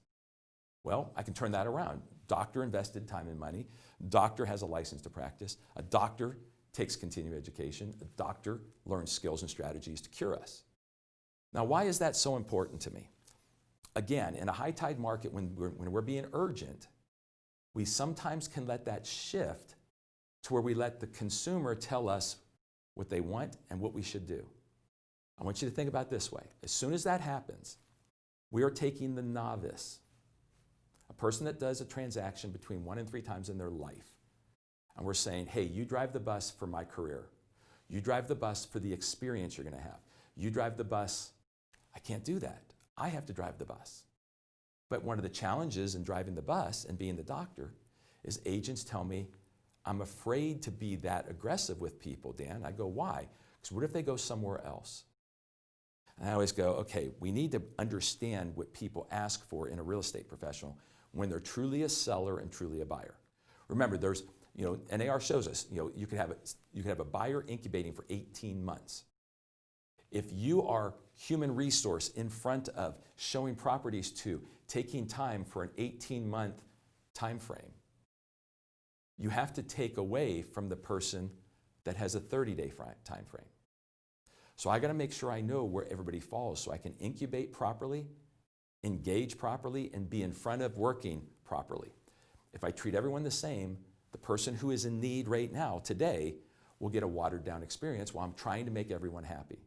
Well, I can turn that around. Doctor invested time and money. Doctor has a license to practice. A doctor takes continuing education. A doctor learns skills and strategies to cure us. Now, why is that so important to me? Again, in a high tide market, when we're being urgent, we sometimes can let that shift to where we let the consumer tell us what they want and what we should do. I want you to think about it this way. As soon as that happens, we are taking the novice, a person that does a transaction between 1 and 3 times in their life, and we're saying, hey, you drive the bus for my career. You drive the bus for the experience you're going to have. You drive the bus. I can't do that. I have to drive the bus. But one of the challenges in driving the bus and being the doctor is agents tell me, I'm afraid to be that aggressive with people, Dan. I go, why? Because what if they go somewhere else? And I always go, okay, we need to understand what people ask for in a real estate professional when they're truly a seller and truly a buyer. Remember, there's, NAR shows us, you could have a buyer incubating for 18 months. If you are human resource in front of showing properties to, taking time for an 18-month time frame, you have to take away from the person that has a 30-day time frame. So I got to make sure I know where everybody falls so I can incubate properly, engage properly, and be in front of working properly. If I treat everyone the same, the person who is in need right now, today, will get a watered-down experience while I'm trying to make everyone happy.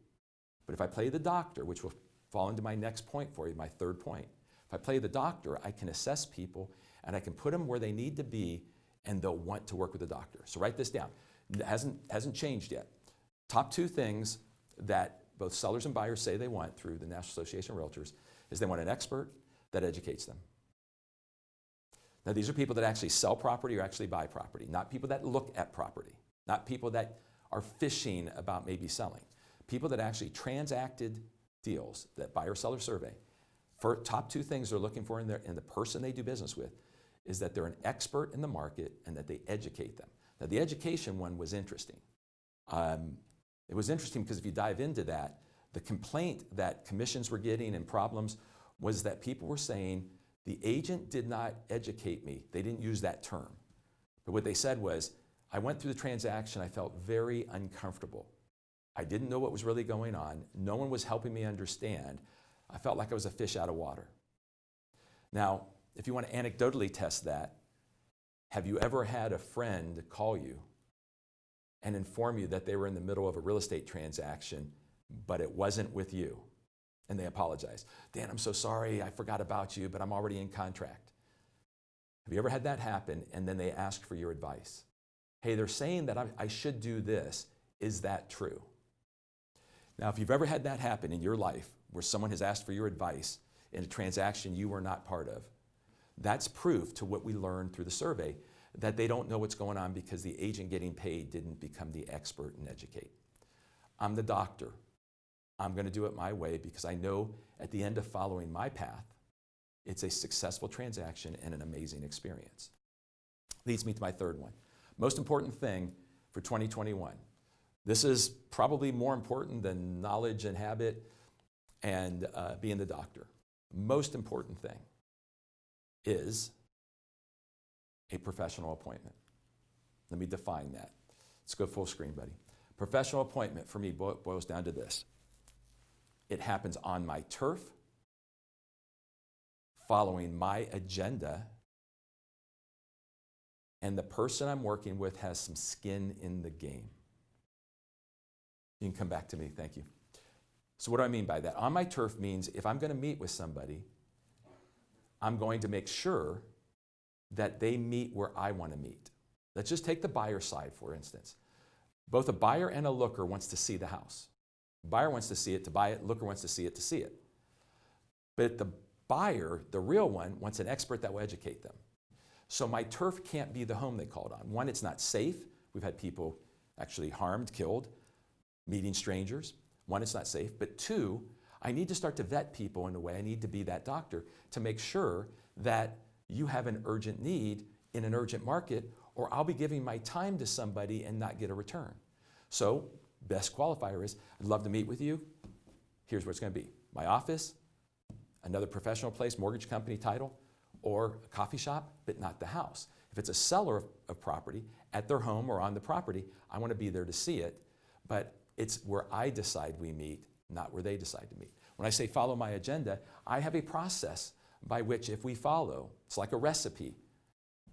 But if I play the doctor, which will fall into my next point for you, my third point, if I play the doctor, I can assess people and I can put them where they need to be and they'll want to work with the doctor. So write this down. It hasn't changed yet. Top 2 things that both sellers and buyers say they want through the National Association of Realtors is they want an expert that educates them. Now, these are people that actually sell property or actually buy property, not people that look at property, not people that are fishing about maybe selling. People that actually transacted deals, that buyer-seller survey. For top 2 things they're looking for in the person they do business with is that they're an expert in the market and that they educate them. Now, the education one was interesting. It was interesting because if you dive into that, the complaint that commissions were getting and problems was that people were saying, the agent did not educate me. They didn't use that term. But what they said was, I went through the transaction, I felt very uncomfortable. I didn't know what was really going on. No one was helping me understand. I felt like I was a fish out of water. Now, if you want to anecdotally test that, have you ever had a friend call you and inform you that they were in the middle of a real estate transaction, but it wasn't with you. And they apologize. Dan, I'm so sorry, I forgot about you, but I'm already in contract. Have you ever had that happen and then they ask for your advice? Hey, they're saying that I should do this. Is that true? Now, if you've ever had that happen in your life where someone has asked for your advice in a transaction you were not part of, that's proof to what we learned through the survey that they don't know what's going on because the agent getting paid didn't become the expert and educate. I'm the doctor. I'm going to do it my way because I know at the end of following my path, it's a successful transaction and an amazing experience. Leads me to my third one. Most important thing for 2021. This is probably more important than knowledge and habit and being the doctor. Most important thing is a professional appointment. Let me define that. Let's go full screen, buddy. Professional appointment for me boils down to this. It happens on my turf, following my agenda, and the person I'm working with has some skin in the game. You can come back to me, thank you. So what do I mean by that? On my turf means if I'm going to meet with somebody, I'm going to make sure that they meet where I want to meet. Let's just take the buyer side, for instance. Both a buyer and a looker wants to see the house. Buyer wants to see it to buy it, looker wants to see it. But the buyer, the real one, wants an expert that will educate them. So my turf can't be the home they called on. One, it's not safe. We've had people actually harmed, killed, meeting strangers. One, it's not safe. But two, I need to start to vet people in a way. I need to be that doctor to make sure that you have an urgent need in an urgent market, or I'll be giving my time to somebody and not get a return. So best qualifier is, I'd love to meet with you. Here's where it's going to be. My office, another professional place, mortgage company title, or a coffee shop, but not the house. If it's a seller of property at their home or on the property, I want to be there to see it, but it's where I decide we meet, not where they decide to meet. When I say follow my agenda, I have a process by which if we follow, it's like a recipe.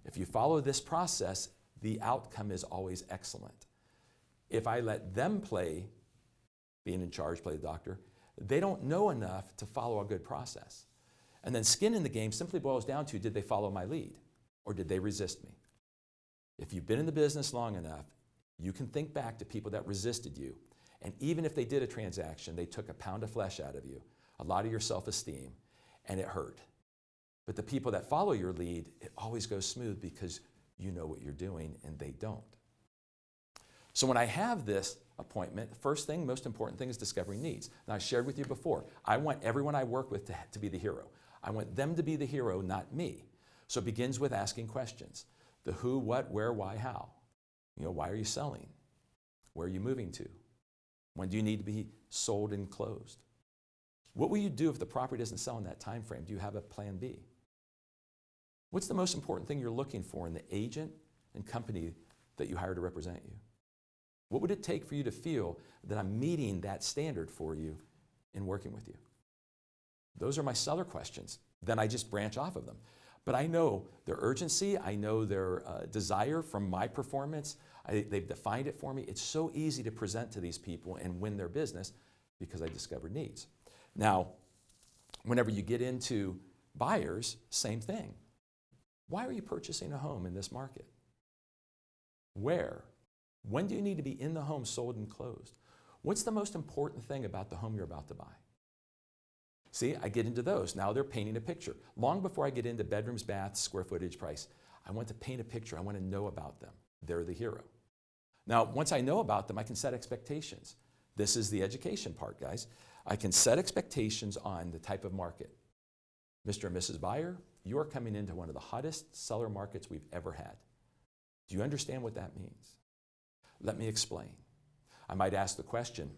If you follow this process, the outcome is always excellent. If I let them play, being in charge, play the doctor, they don't know enough to follow a good process. And then skin in the game simply boils down to, did they follow my lead or did they resist me? If you've been in the business long enough, you can think back to people that resisted you. And even if they did a transaction, they took a pound of flesh out of you, a lot of your self-esteem, and it hurt. But the people that follow your lead, it always goes smooth because you know what you're doing and they don't. So when I have this appointment, the first thing, most important thing is discovering needs. Now I shared with you before, I want everyone I work with to be the hero. I want them to be the hero, not me. So it begins with asking questions. The who, what, where, why, how. Why are you selling? Where are you moving to? When do you need to be sold and closed? What will you do if the property doesn't sell in that time frame? Do you have a plan B? What's the most important thing you're looking for in the agent and company that you hire to represent you? What would it take for you to feel that I'm meeting that standard for you in working with you? Those are my seller questions. Then I just branch off of them. But I know their urgency, I know their desire from my performance. They've defined it for me. It's so easy to present to these people and win their business because I discovered needs. Now, whenever you get into buyers, same thing. Why are you purchasing a home in this market? Where? When do you need to be in the home, sold and closed? What's the most important thing about the home you're about to buy? See, I get into those. Now they're painting a picture. Long before I get into bedrooms, baths, square footage, price, I want to paint a picture. I want to know about them. They're the hero. Now, once I know about them, I can set expectations. This is the education part, guys. I can set expectations on the type of market. Mr. and Mrs. Buyer, you're coming into one of the hottest seller markets we've ever had. Do you understand what that means? Let me explain. I might ask the question,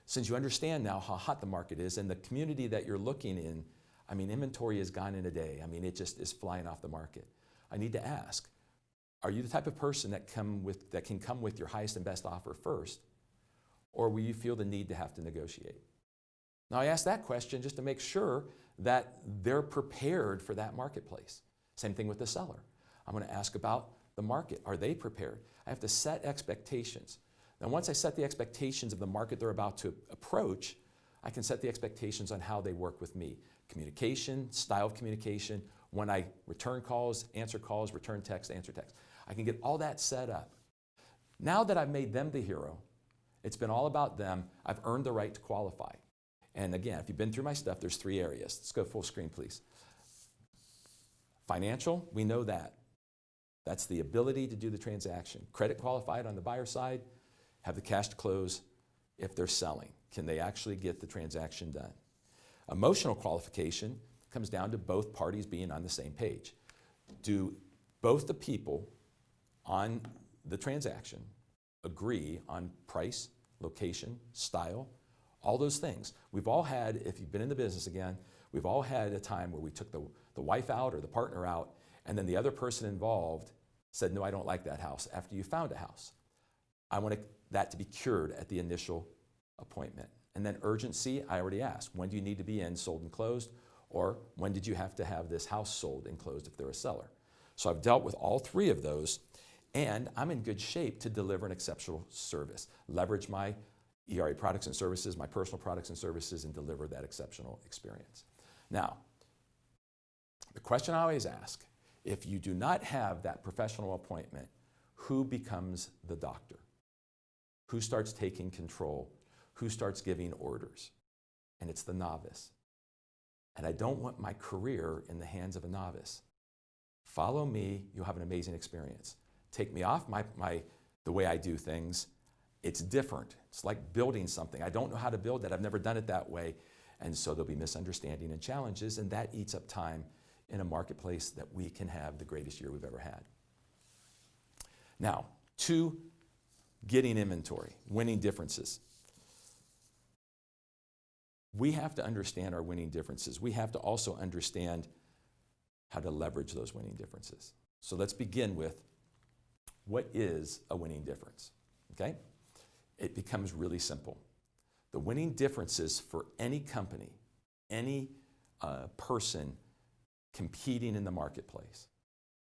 since you understand now how hot the market is and the community that you're looking in, inventory is gone in a day. It just is flying off the market. I need to ask, are you the type of person that can come with your highest and best offer first, or will you feel the need to have to negotiate? Now I ask that question just to make sure that they're prepared for that marketplace. Same thing with the seller. I'm going to ask about the market. Are they prepared? I have to set expectations. Now, once I set the expectations of the market they're about to approach, I can set the expectations on how they work with me. Communication, style of communication, when I return calls, return text, answer text. I can get all that set up. Now that I've made them the hero, it's been all about them, I've earned the right to qualify. And again, if you've been through my stuff, there's 3 areas. Let's go full screen, please. Financial, we know that. That's the ability to do the transaction. Credit qualified on the buyer side, have the cash to close if they're selling. Can they actually get the transaction done? Emotional qualification comes down to both parties being on the same page. Do both the people on the transaction agree on price, location, style, all those things? We've all had, if you've been in the business again, we've all had a time where we took the wife out or the partner out, and then the other person involved said, no, I don't like that house, after you found a house. I want that to be cured at the initial appointment. And then urgency, I already asked, when do you need to be in, sold and closed? Or when did you have to have this house sold and closed if they're a seller? So I've dealt with all 3 of those, and I'm in good shape to deliver an exceptional service. Leverage my ERA products and services, my personal products and services, and deliver that exceptional experience. Now, the question I always ask, if you do not have that professional appointment, who becomes the doctor? Who starts taking control? Who starts giving orders? And it's the novice. And I don't want my career in the hands of a novice. Follow me, you'll have an amazing experience. Take me off the way I do things. It's different. It's like building something. I don't know how to build that. I've never done it that way. And so there'll be misunderstanding and challenges, and that eats up time in a marketplace that we can have the greatest year we've ever had. Now, 2, getting inventory, winning differences. We have to understand our winning differences. We have to also understand how to leverage those winning differences. So let's begin with, what is a winning difference? Okay? It becomes really simple. The winning differences for any company, any person competing in the marketplace,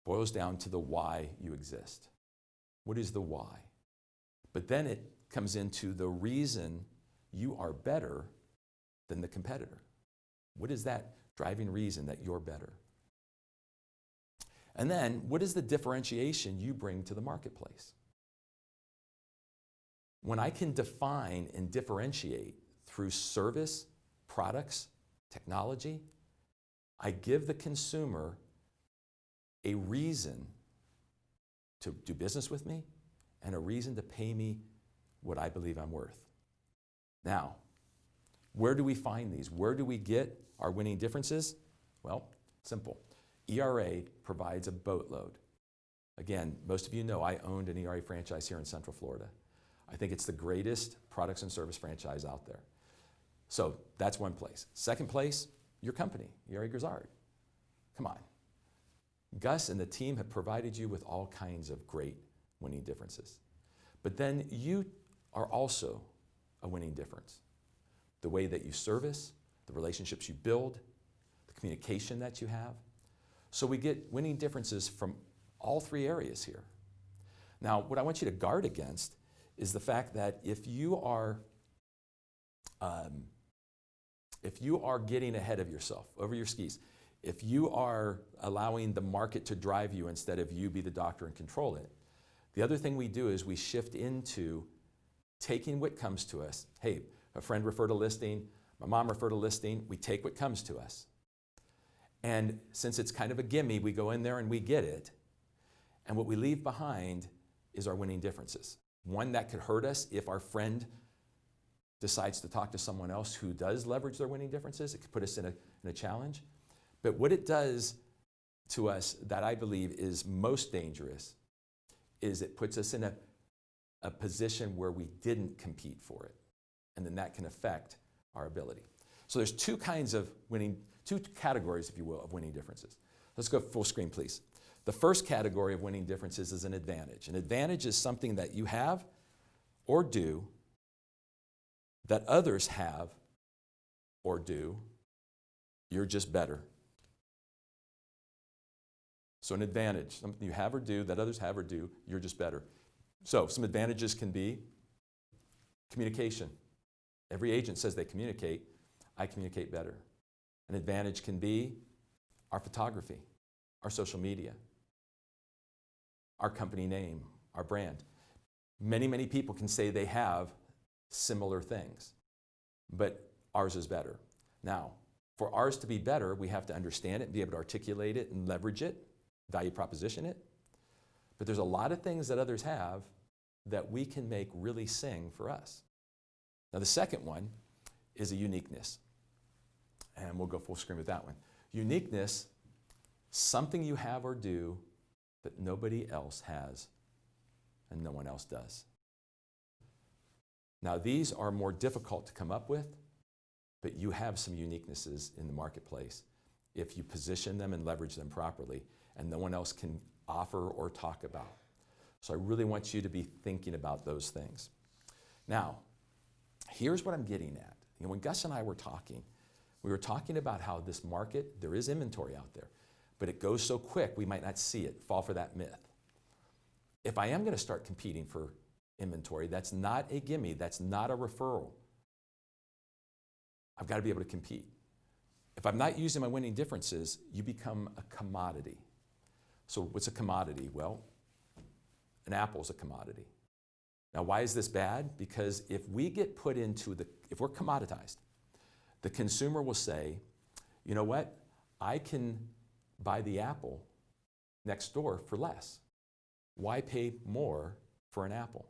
boils down to the why you exist. What is the why? But then it comes into the reason you are better than the competitor. What is that driving reason that you're better? And then, what is the differentiation you bring to the marketplace? When I can define and differentiate through service, products, technology, I give the consumer a reason to do business with me and a reason to pay me what I believe I'm worth. Now, where do we find these? Where do we get our winning differences? Well, simple. ERA provides a boatload. Again, most of you know I owned an ERA franchise here in Central Florida. I think it's the greatest products and service franchise out there. So that's one place. Second place, your company, ERA Grizzard. Come on. Gus and the team have provided you with all kinds of great winning differences. But then you are also a winning difference. The way that you service, the relationships you build, the communication that you have. So we get winning differences from all 3 areas here. Now, what I want you to guard against is the fact that if you are getting ahead of yourself, over your skis, if you are allowing the market to drive you instead of you be the doctor and control it, the other thing we do is we shift into taking what comes to us. Hey, a friend referred a listing, my mom referred a listing, we take what comes to us. And since it's kind of a gimme, we go in there and we get it. And what we leave behind is our winning differences. One that could hurt us if our friend decides to talk to someone else who does leverage their winning differences. It could put us in a challenge. But what it does to us that I believe is most dangerous is it puts us in a position where we didn't compete for it. And then that can affect our ability. So there's 2 categories, if you will, of winning differences. Let's go full screen, please. The first category of winning differences is an advantage. An advantage is something that you have or do that others have or do. You're just better. So an advantage, something you have or do that others have or do, you're just better. So some advantages can be communication. Every agent says they communicate. I communicate better. An advantage can be our photography, our social media, our company name, our brand. Many, many people can say they have similar things, but ours is better. Now, for ours to be better, we have to understand it, be able to articulate it and leverage it, value proposition it. But there's a lot of things that others have that we can make really sing for us. Now, the second one is a uniqueness. And we'll go full screen with that one. Uniqueness, something you have or do that nobody else has and no one else does. Now, these are more difficult to come up with, but you have some uniquenesses in the marketplace if you position them and leverage them properly, and no one else can offer or talk about. So I really want you to be thinking about those things. Now, here's what I'm getting at. You know, when Gus and I were talking, we were talking about how this market, there is inventory out there, but it goes so quick we might not see it, fall for that myth. If I am going to start competing for inventory, that's not a gimme, that's not a referral. I've got to be able to compete. If I'm not using my winning differences, you become a commodity. So what's a commodity? Well, an apple is a commodity. Now, why is this bad? Because if we get put into if we're commoditized, the consumer will say, you know what? I can buy the apple next door for less. Why pay more for an apple?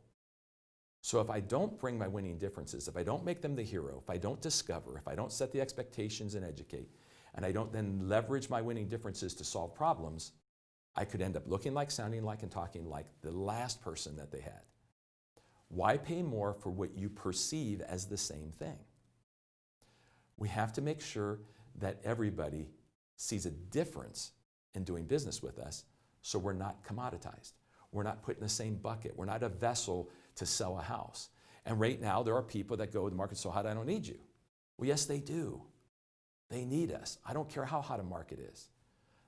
So if I don't bring my winning differences, if I don't make them the hero, if I don't discover, if I don't set the expectations and educate, and I don't then leverage my winning differences to solve problems, I could end up looking like, sounding like, and talking like the last person that they had. Why pay more for what you perceive as the same thing? We have to make sure that everybody sees a difference in doing business with us, so we're not commoditized. We're not put in the same bucket. We're not a vessel to sell a house. And right now, there are people that go to the market so hot, I don't need you. Well, yes, they do. They need us. I don't care how hot a market is.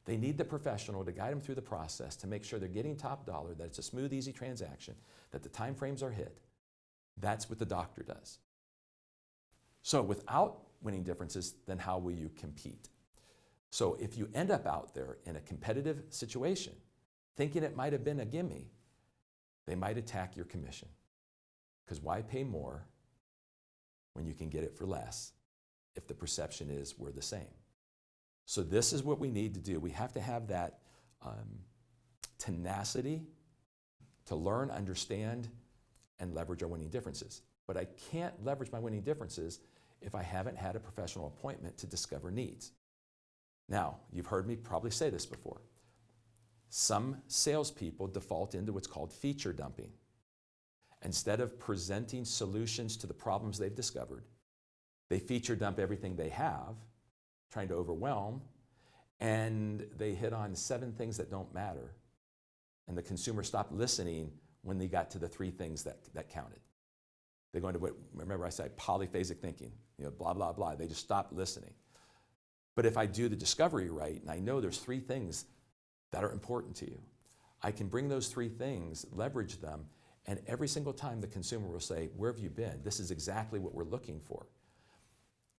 They need the professional to guide them through the process to make sure they're getting top dollar, that it's a smooth, easy transaction, that the time frames are hit. That's what the doctor does. So without winning differences, then how will you compete? So if you end up out there in a competitive situation, thinking it might have been a gimme, they might attack your commission. Because why pay more when you can get it for less if the perception is we're the same? So this is what we need to do. We have to have that tenacity to learn, understand, and leverage our winning differences. But I can't leverage my winning differences if I haven't had a professional appointment to discover needs. Now, you've heard me probably say this before. Some salespeople default into what's called feature dumping. Instead of presenting solutions to the problems they've discovered, they feature dump everything they have, trying to overwhelm, and they hit on 7 things that don't matter. And the consumer stopped listening when they got to the 3 things that counted. They go into what, remember I said polyphasic thinking, blah, blah, blah. They just stopped listening. But if I do the discovery right, and I know there's 3 things that are important to you, I can bring those 3 things, leverage them, and every single time the consumer will say, where have you been? This is exactly what we're looking for.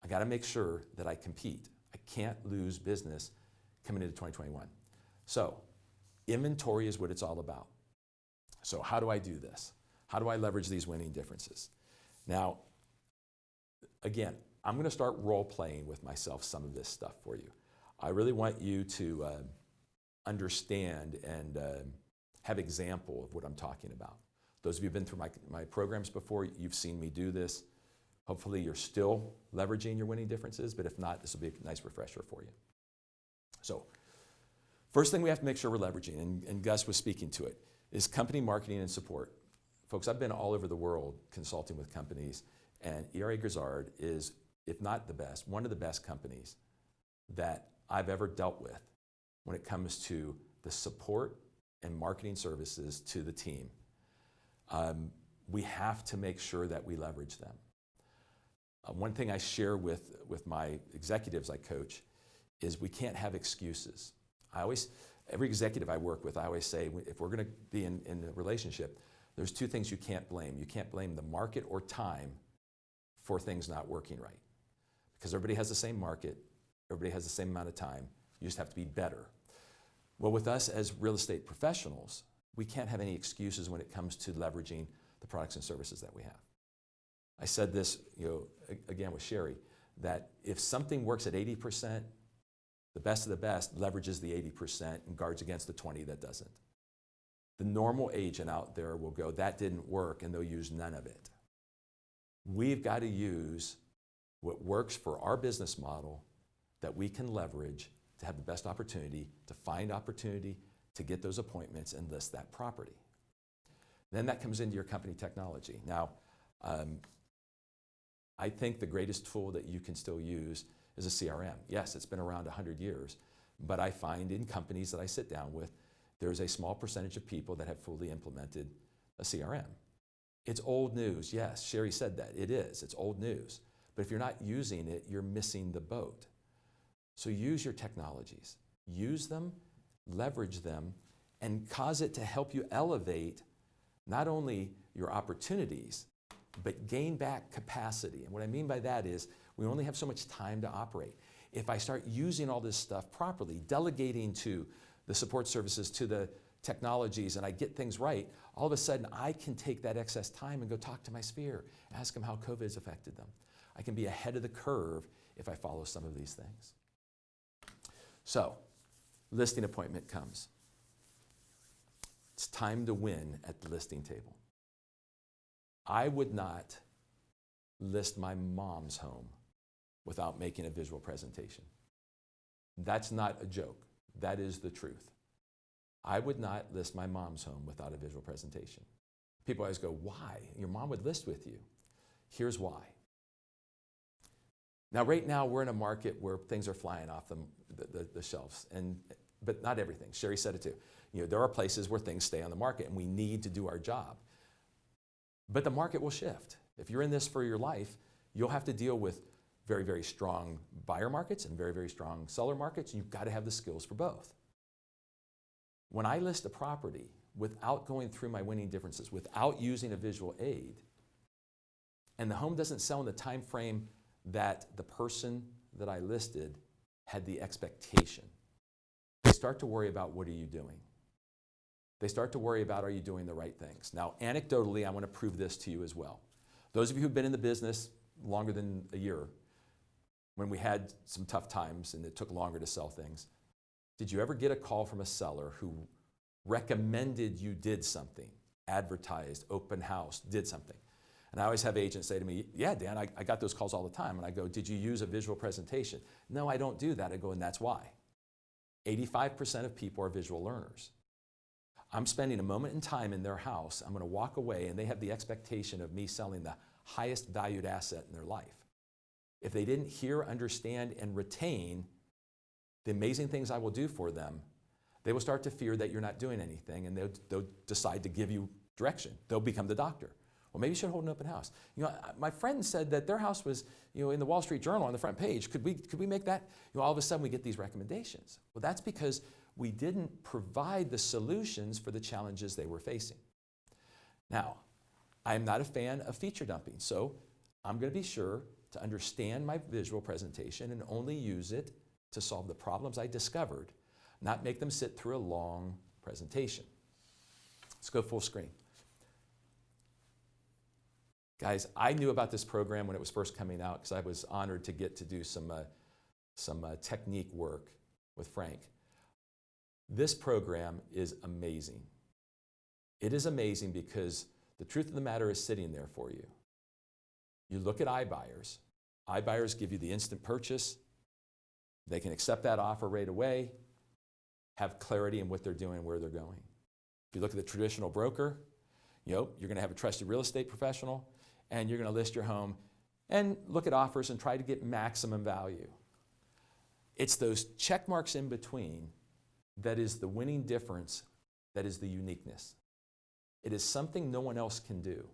I gotta make sure that I compete. I can't lose business coming into 2021. So, inventory is what it's all about. So how do I do this? How do I leverage these winning differences? Now, again, I'm going to start role-playing with myself some of this stuff for you. I really want you to understand and have example of what I'm talking about. Those of you who've been through my programs before, you've seen me do this. Hopefully you're still leveraging your winning differences, but if not, this will be a nice refresher for you. So, first thing we have to make sure we're leveraging, and Gus was speaking to it, is company marketing and support. Folks, I've been all over the world consulting with companies, and ERA Grizzard is, if not the best, one of the best companies that I've ever dealt with when it comes to the support and marketing services to the team. We have to make sure that we leverage them. One thing I share with my executives I coach is we can't have excuses. Every executive I work with, I always say, if we're going to be in a relationship, there's two things you can't blame. You can't blame the market or time for things not working right. Because everybody has the same market, everybody has the same amount of time. You just have to be better. Well, with us as real estate professionals, we can't have any excuses when it comes to leveraging the products and services that we have. I said this, again with Sherry, that if something works at 80%, the best of the best leverages the 80% and guards against the 20 that doesn't. The normal agent out there will go, that didn't work, and they'll use none of it. We've got to use what works for our business model that we can leverage to have the best opportunity, to find opportunity, to get those appointments and list that property. Then that comes into your company technology. Now, I think the greatest tool that you can still use is a CRM. Yes, it's been around 100 years, but I find in companies that I sit down with, there's a small percentage of people that have fully implemented a CRM. It's old news, yes, Sherry said that, it is, it's old news. But if you're not using it, you're missing the boat. So use your technologies, use them, leverage them, and cause it to help you elevate not only your opportunities, but gain back capacity. And what I mean by that is we only have so much time to operate. If I start using all this stuff properly, delegating to the support services, to the technologies, and I get things right, all of a sudden I can take that excess time and go talk to my sphere, ask them how COVID has affected them. I can be ahead of the curve if I follow some of these things. So, listing appointment comes. It's time to win at the listing table. I would not list my mom's home without making a visual presentation. That's not a joke. That is the truth. I would not list my mom's home without a visual presentation. People always go, why? Your mom would list with you. Here's why. Now, right now, we're in a market where things are flying off the shelves, but not everything. Sherry said it too. There are places where things stay on the market, and we need to do our job. But the market will shift. If you're in this for your life, you'll have to deal with very, very strong buyer markets and very, very strong seller markets. You've got to have the skills for both. When I list a property without going through my winning differences, without using a visual aid, and the home doesn't sell in the time frame that the person that I listed had the expectation, they start to worry about, what are you doing? They start to worry about, are you doing the right things? Now, anecdotally, I want to prove this to you as well. Those of you who've been in the business longer than a year, when we had some tough times and it took longer to sell things, did you ever get a call from a seller who recommended you did something, advertised, open house, did something? And I always have agents say to me, yeah, Dan, I got those calls all the time. And I go, did you use a visual presentation? No, I don't do that. I go, and that's why. 85% of people are visual learners. I'm spending a moment in time in their house. I'm going to walk away, and they have the expectation of me selling the highest valued asset in their life. If they didn't hear, understand, and retain the amazing things I will do for them, they will start to fear that you're not doing anything, and they'll decide to give you direction. They'll become the doctor. Well, maybe you should hold an open house. My friend said that their house was, in the Wall Street Journal on the front page. Could we make that? All of a sudden we get these recommendations. Well, that's because we didn't provide the solutions for the challenges they were facing. Now, I am not a fan of feature dumping, so I'm going to be sure to understand my visual presentation and only use it to solve the problems I discovered, not make them sit through a long presentation. Let's go full screen. Guys, I knew about this program when it was first coming out because I was honored to get to do some technique work with Frank. This program is amazing. It is amazing because the truth of the matter is sitting there for you. You look at iBuyers. iBuyers give you the instant purchase. They can accept that offer right away, have clarity in what they're doing, where they're going. If you look at the traditional broker, you're going to have a trusted real estate professional, and you're going to list your home and look at offers and try to get maximum value. It's those check marks in between that is the winning difference, that is the uniqueness. It is something no one else can do.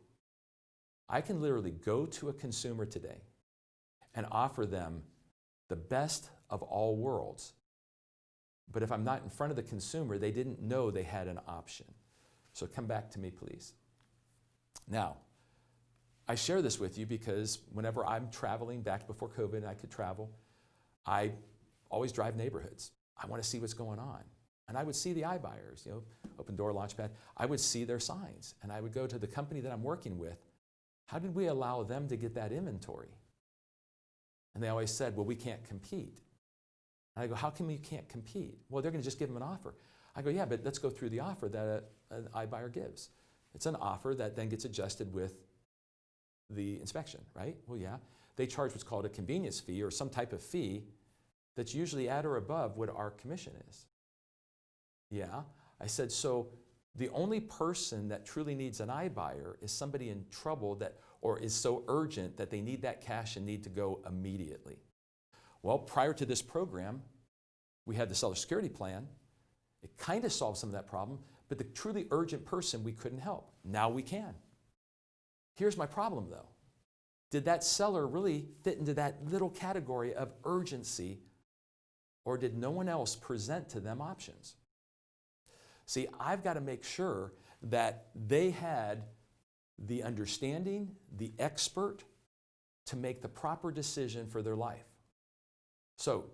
I can literally go to a consumer today and offer them the best of all worlds. But if I'm not in front of the consumer, they didn't know they had an option. So come back to me, please. Now, I share this with you because whenever I'm traveling, back before COVID and I could travel, I always drive neighborhoods. I want to see what's going on. And I would see the iBuyers, Open Door, Launchpad. I would see their signs. And I would go to the company that I'm working with. How did we allow them to get that inventory? And they always said, well, we can't compete. And I go, how come you can't compete? Well, they're going to just give them an offer. I go, yeah, but let's go through the offer that an iBuyer gives. It's an offer that then gets adjusted with the inspection, right? Well, yeah. They charge what's called a convenience fee or some type of fee that's usually at or above what our commission is. Yeah. I said, so the only person that truly needs an iBuyer is somebody in trouble or is so urgent that they need that cash and need to go immediately. Well, prior to this program, we had the seller security plan. It kind of solved some of that problem, but the truly urgent person we couldn't help. Now we can. Here's my problem though. Did that seller really fit into that little category of urgency, or did no one else present to them options? See, I've got to make sure that they had the understanding, the expert to make the proper decision for their life. So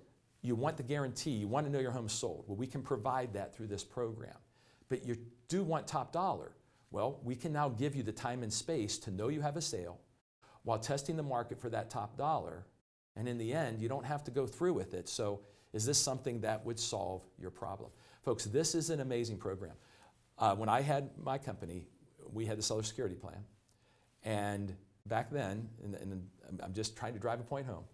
you want the guarantee, you want to know your home's sold. Well, we can provide that through this program. But you do want top dollar. Well, we can now give you the time and space to know you have a sale while testing the market for that top dollar. And in the end, you don't have to go through with it. So is this something that would solve your problem? Folks, this is an amazing program. When I had my company, we had the seller security plan. And back then, and I'm just trying to drive a point home,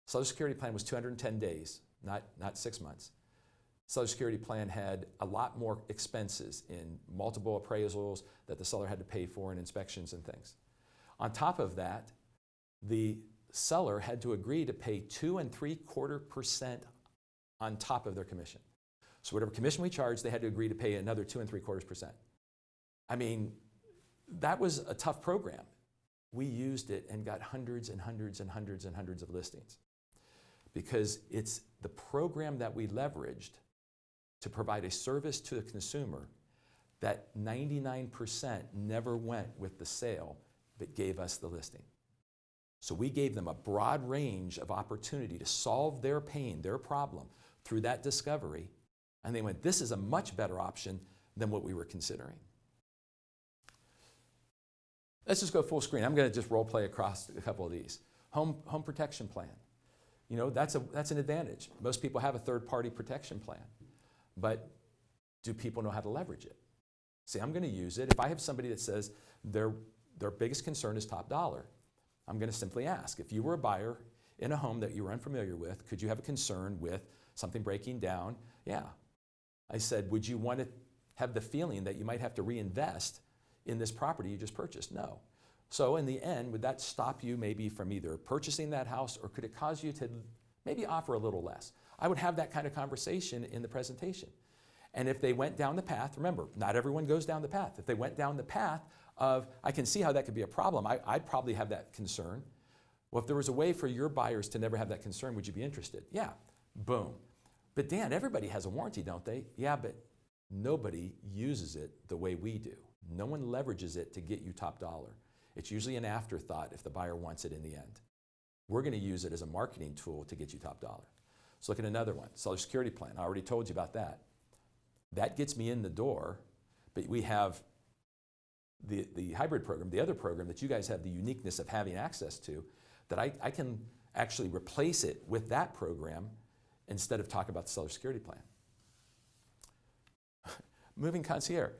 seller security plan was 210 days, not 6 months. Seller security plan had a lot more expenses in multiple appraisals that the seller had to pay for and inspections and things. On top of that, the seller had to agree to pay 2 3/4% on top of their commission. So whatever commission we charged, they had to agree to pay another 2 3/4%. I mean, that was a tough program. We used it and got hundreds and hundreds and hundreds and hundreds of listings because it's the program that we leveraged to provide a service to the consumer that 99% never went with the sale, but gave us the listing. So we gave them a broad range of opportunity to solve their pain, their problem, through that discovery. And they went, this is a much better option than what we were considering. Let's just go full screen. I'm going to just role play across a couple of these. Home protection plan. You know, that's an advantage. Most people have a third-party protection plan. But do people know how to leverage it? See, I'm going to use it. If I have somebody that says their biggest concern is top dollar, I'm going to simply ask, if you were a buyer in a home that you were unfamiliar with, could you have a concern with something breaking down? Yeah. I said, would you want to have the feeling that you might have to reinvest in this property you just purchased? No. So in the end, would that stop you maybe from either purchasing that house, or could it cause you to maybe offer a little less? I would have that kind of conversation in the presentation. And if they went down the path, remember, not everyone goes down the path. If they went down the path of, I can see how that could be a problem, I'd probably have that concern. Well, if there was a way for your buyers to never have that concern, would you be interested? Yeah, boom. But Dan, everybody has a warranty, don't they? Yeah, but nobody uses it the way we do. No one leverages it to get you top dollar. It's usually an afterthought if the buyer wants it in the end. We're going to use it as a marketing tool to get you top dollar. Let's look at another one, seller security plan. I already told you about that. That gets me in the door, but we have the hybrid program, the other program that you guys have the uniqueness of having access to, that I can actually replace it with that program instead of talk about the seller security plan. Moving concierge.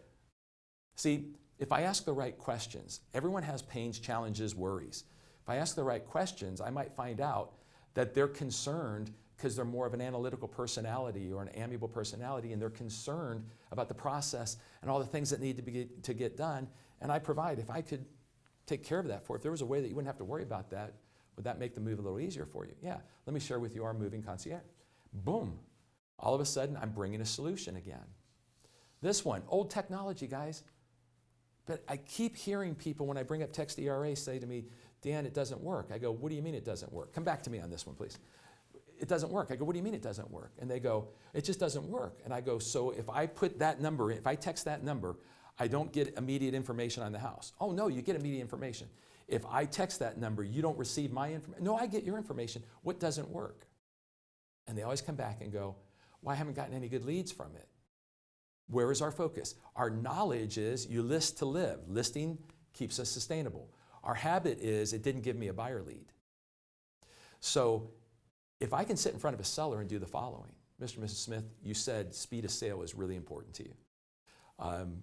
See, if I ask the right questions, everyone has pains, challenges, worries. If I ask the right questions, I might find out that they're concerned because they're more of an analytical personality or an amiable personality, and they're concerned about the process and all the things that need to get done. And I provide, if I could take care of that if there was a way that you wouldn't have to worry about that, would that make the move a little easier for you? Yeah, let me share with you our moving concierge. Boom, all of a sudden I'm bringing a solution again. This one, old technology, guys. But I keep hearing people when I bring up text ERA say to me, Dan, it doesn't work. I go, what do you mean it doesn't work? Come back to me on this one, please. it doesn't work. I go, what do you mean it doesn't work? And they go, it just doesn't work. And I go, so if I put that number, if I text that number, I don't get immediate information on the house. Oh no, you get immediate information. If I text that number, you don't receive my information. No, I get your information. What doesn't work? And they always come back and go, well, I haven't gotten any good leads from it. Where is our focus? Our knowledge is you list to live. Listing keeps us sustainable. Our habit is it didn't give me a buyer lead. So if I can sit in front of a seller and do the following, Mr. and Mrs. Smith, you said speed of sale is really important to you.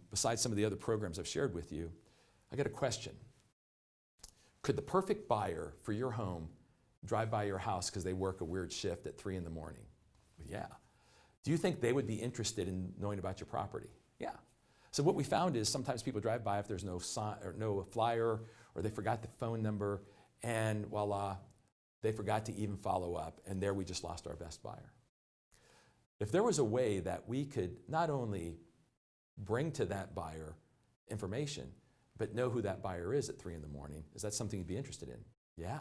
Besides some of the other programs I've shared with you, I got a question. Could the perfect buyer for your home drive by your house because they work a weird shift at 3 in the morning? Well, yeah. Do you think they would be interested in knowing about your property? Yeah. So what we found is sometimes people drive by if there's no sign or no flyer, or they forgot the phone number, and voila, they forgot to even follow up, and there we just lost our best buyer. If there was a way that we could not only bring to that buyer information, but know who that buyer is at 3 in the morning, is that something you'd be interested in? Yeah.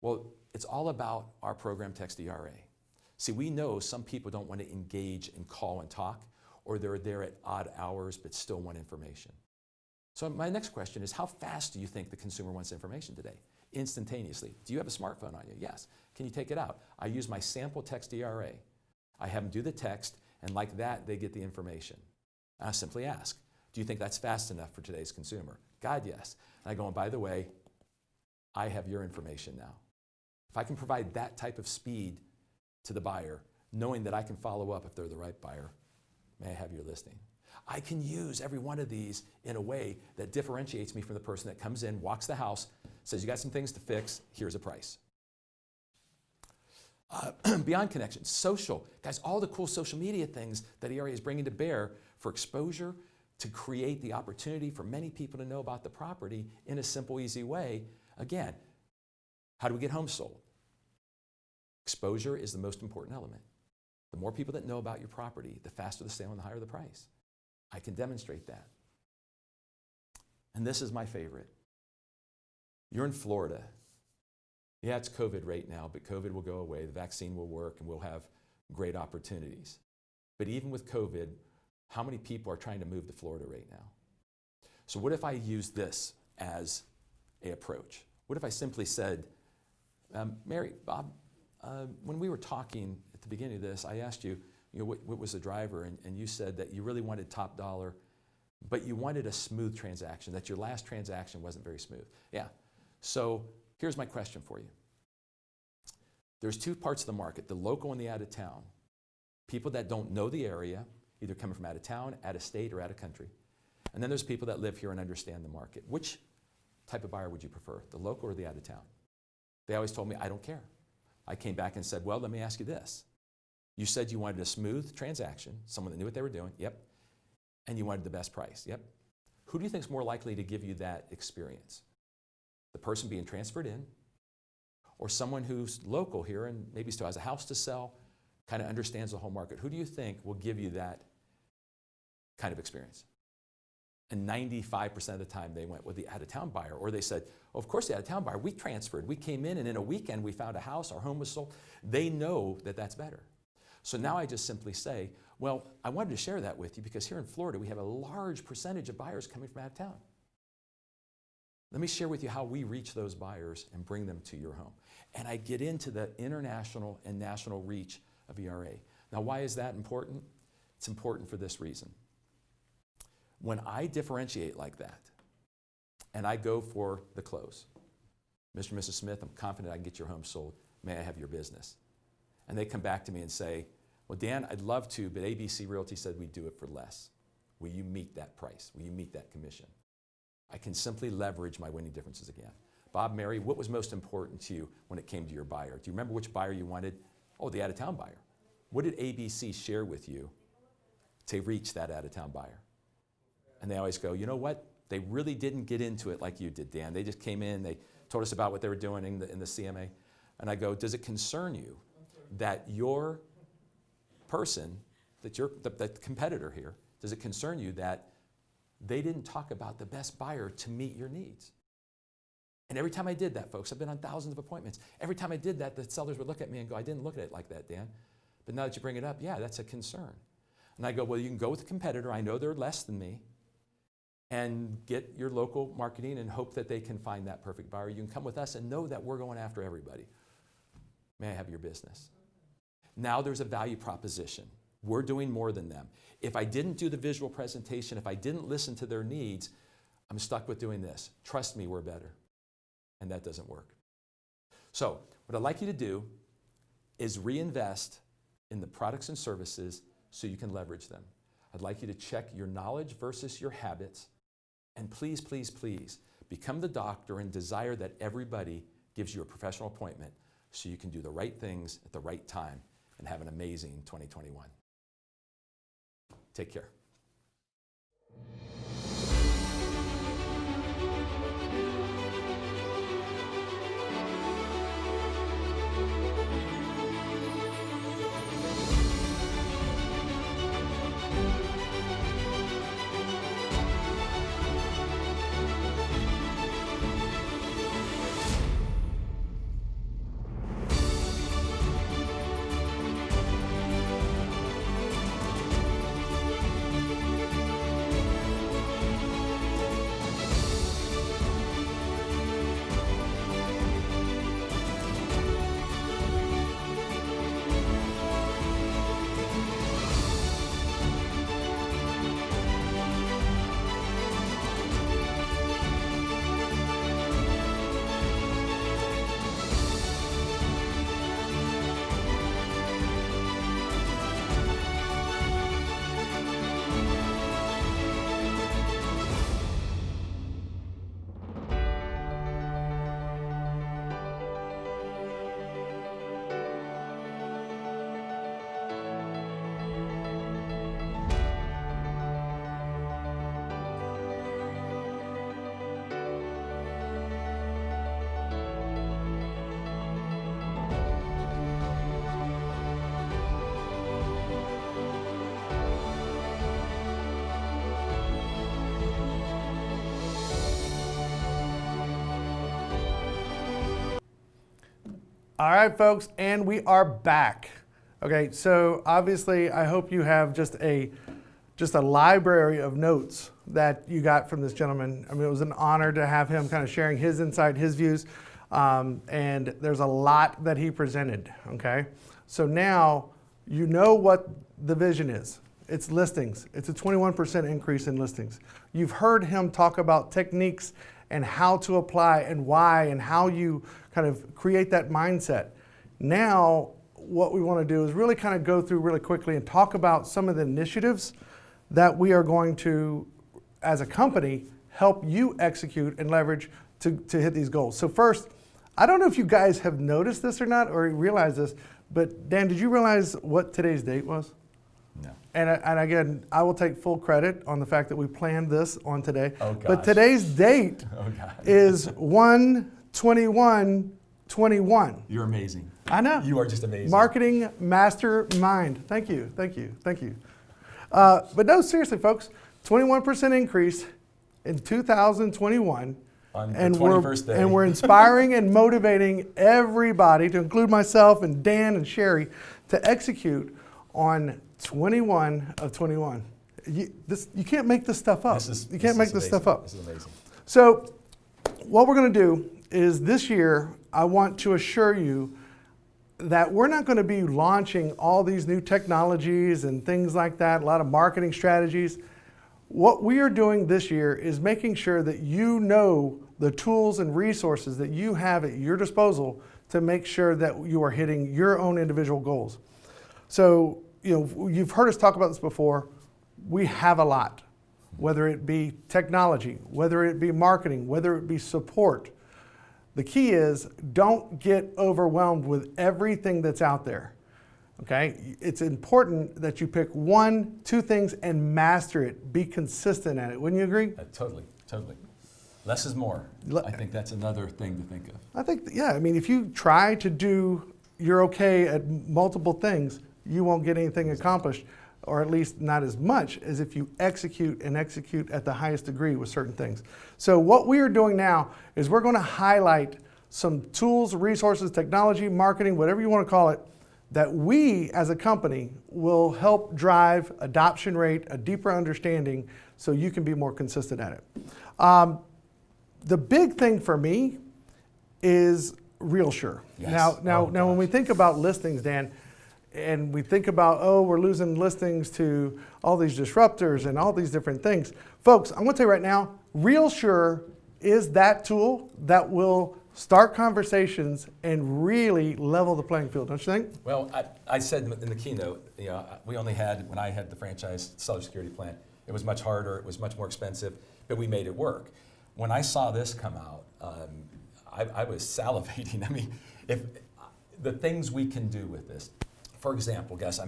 Well, it's all about our program Text ERA. See, we know some people don't want to engage and call and talk, or they're there at odd hours but still want information. So my next question is, how fast do you think the consumer wants information today? Instantaneously. Do you have a smartphone on you? Yes. Can you take it out? I use my sample Text ERA. I have them do the text, and like that, they get the information. I simply ask, do you think that's fast enough for today's consumer? God, yes. And I go, and by the way, I have your information now. If I can provide that type of speed to the buyer, knowing that I can follow up if they're the right buyer, may I have your listing? I can use every one of these in a way that differentiates me from the person that comes in, walks the house, says, you got some things to fix, here's a price. Beyond connections, social. Guys, all the cool social media things that ERA is bringing to bear for exposure, to create the opportunity for many people to know about the property in a simple, easy way. Again, how do we get homes sold? Exposure is the most important element. The more people that know about your property, the faster the sale and the higher the price. I can demonstrate that. And this is my favorite. You're in Florida. Yeah, it's COVID right now, but COVID will go away. The vaccine will work, and we'll have great opportunities. But even with COVID, how many people are trying to move to Florida right now? So what if I use this as an approach? What if I simply said, Mary, Bob, when we were talking at the beginning of this, I asked you, what was the driver? And you said that you really wanted top dollar, but you wanted a smooth transaction, that your last transaction wasn't very smooth. Yeah. So here's my question for you. There's two parts of the market, the local and the out of town. People that don't know the area, either coming from out of town, out of state, or out of country. And then there's people that live here and understand the market. Which type of buyer would you prefer, the local or the out of town? They always told me, I don't care. I came back and said, well, let me ask you this. You said you wanted a smooth transaction, someone that knew what they were doing, yep. And you wanted the best price, yep. Who do you think is more likely to give you that experience? The person being transferred in, or someone who's local here and maybe still has a house to sell, kind of understands the whole market? Who do you think will give you that kind of experience? And 95% of the time they went with the out-of-town buyer, or they said, oh, of course the out-of-town buyer, we transferred. We came in and in a weekend we found a house, our home was sold. They know that that's better. So now I just simply say, well, I wanted to share that with you because here in Florida we have a large percentage of buyers coming from out of town. Let me share with you how we reach those buyers and bring them to your home. And I get into the international and national reach of ERA. Now, why is that important? It's important for this reason. When I differentiate like that, and I go for the close, Mr. and Mrs. Smith, I'm confident I can get your home sold. May I have your business? And they come back to me and say, well, Dan, I'd love to, but ABC Realty said we'd do it for less. Will you meet that price? Will you meet that commission? I can simply leverage my winning differences again. Bob, Mary, what was most important to you when it came to your buyer? Do you remember which buyer you wanted? Oh, the out-of-town buyer. What did ABC share with you to reach that out-of-town buyer? And they always go, you know what? They really didn't get into it like you did, Dan. They just came in, they told us about what they were doing in the CMA. And I go, does it concern you that your person, that you're the competitor here, does it concern you that they didn't talk about the best buyer to meet your needs? And every time I did that, folks, I've been on thousands of appointments. Every time I did that, the sellers would look at me and go, I didn't look at it like that, Dan. But now that you bring it up, yeah, that's a concern. And I go, well, you can go with a competitor. I know they're less than me. And get your local marketing and hope that they can find that perfect buyer. You can come with us and know that we're going after everybody. May I have your business? Now there's a value proposition. We're doing more than them. If I didn't do the visual presentation, if I didn't listen to their needs, I'm stuck with doing this. Trust me, we're better. And that doesn't work. So what I'd like you to do is reinvest in the products and services so you can leverage them. I'd like you to check your knowledge versus your habits. And please, please, please, become the doctor and desire that everybody gives you a professional appointment so you can do the right things at the right time and have an amazing 2021. Take care. All right, folks, and we are back. Okay, so obviously I hope you have just a library of notes that you got from this gentleman. I mean, it was an honor to have him kind of sharing his insight, his views, and there's a lot that he presented, okay? So now you know what the vision is. It's listings. It's a 21% increase in listings. You've heard him talk about techniques and how to apply and why and how you kind of create that mindset. Now, what we want to do is really kind of go through really quickly and talk about some of the initiatives that we are going to, as a company, help you execute and leverage to hit these goals. So first, I don't know if you guys have noticed this or not or realize this, but Dan, did you realize what today's date was? No. And again, I will take full credit on the fact that we planned this on today. Oh, gosh. But today's date is 1/21/21. You're amazing. I know. You are just amazing. Marketing mastermind. Thank you. But no, seriously, folks, 21% increase in 2021. On the 21st day. And we're inspiring and motivating everybody, to include myself and Dan and Sherry, to execute on 21/21. You can't make this stuff up. You can't make this stuff up. This is amazing. So what we're going to do is this year, I want to assure you that we're not going to be launching all these new technologies and things like that, a lot of marketing strategies. What we are doing this year is making sure that you know the tools and resources that you have at your disposal to make sure that you are hitting your own individual goals. So, you've heard us talk about this before. We have a lot, whether it be technology, whether it be marketing, whether it be support. The key is don't get overwhelmed with everything that's out there. Okay? It's important that you pick 1-2 things and master it. Be consistent at it. Wouldn't you agree? Totally. Less is more. I think that's another thing to think of. I think, yeah. I mean, if you try to do, you're okay at multiple things, you won't get anything accomplished. or at least not as much as if you execute and execute at the highest degree with certain things. So what we are doing now is we're going to highlight some tools, resources, technology, marketing, whatever you want to call it, that we as a company will help drive adoption rate, a deeper understanding, so you can be more consistent at it. The big thing for me is RealSure. Yes. Now, when we think about listings, Dan, and we think about, oh, we're losing listings to all these disruptors and all these different things. Folks, I'm going to tell you right now, RealSure is that tool that will start conversations and really level the playing field, don't you think? Well, I said in the keynote, we only had, when I had the franchise seller security plan, it was much harder, it was much more expensive, but we made it work. When I saw this come out, I was salivating. I mean, if the things we can do with this, for example, Gus,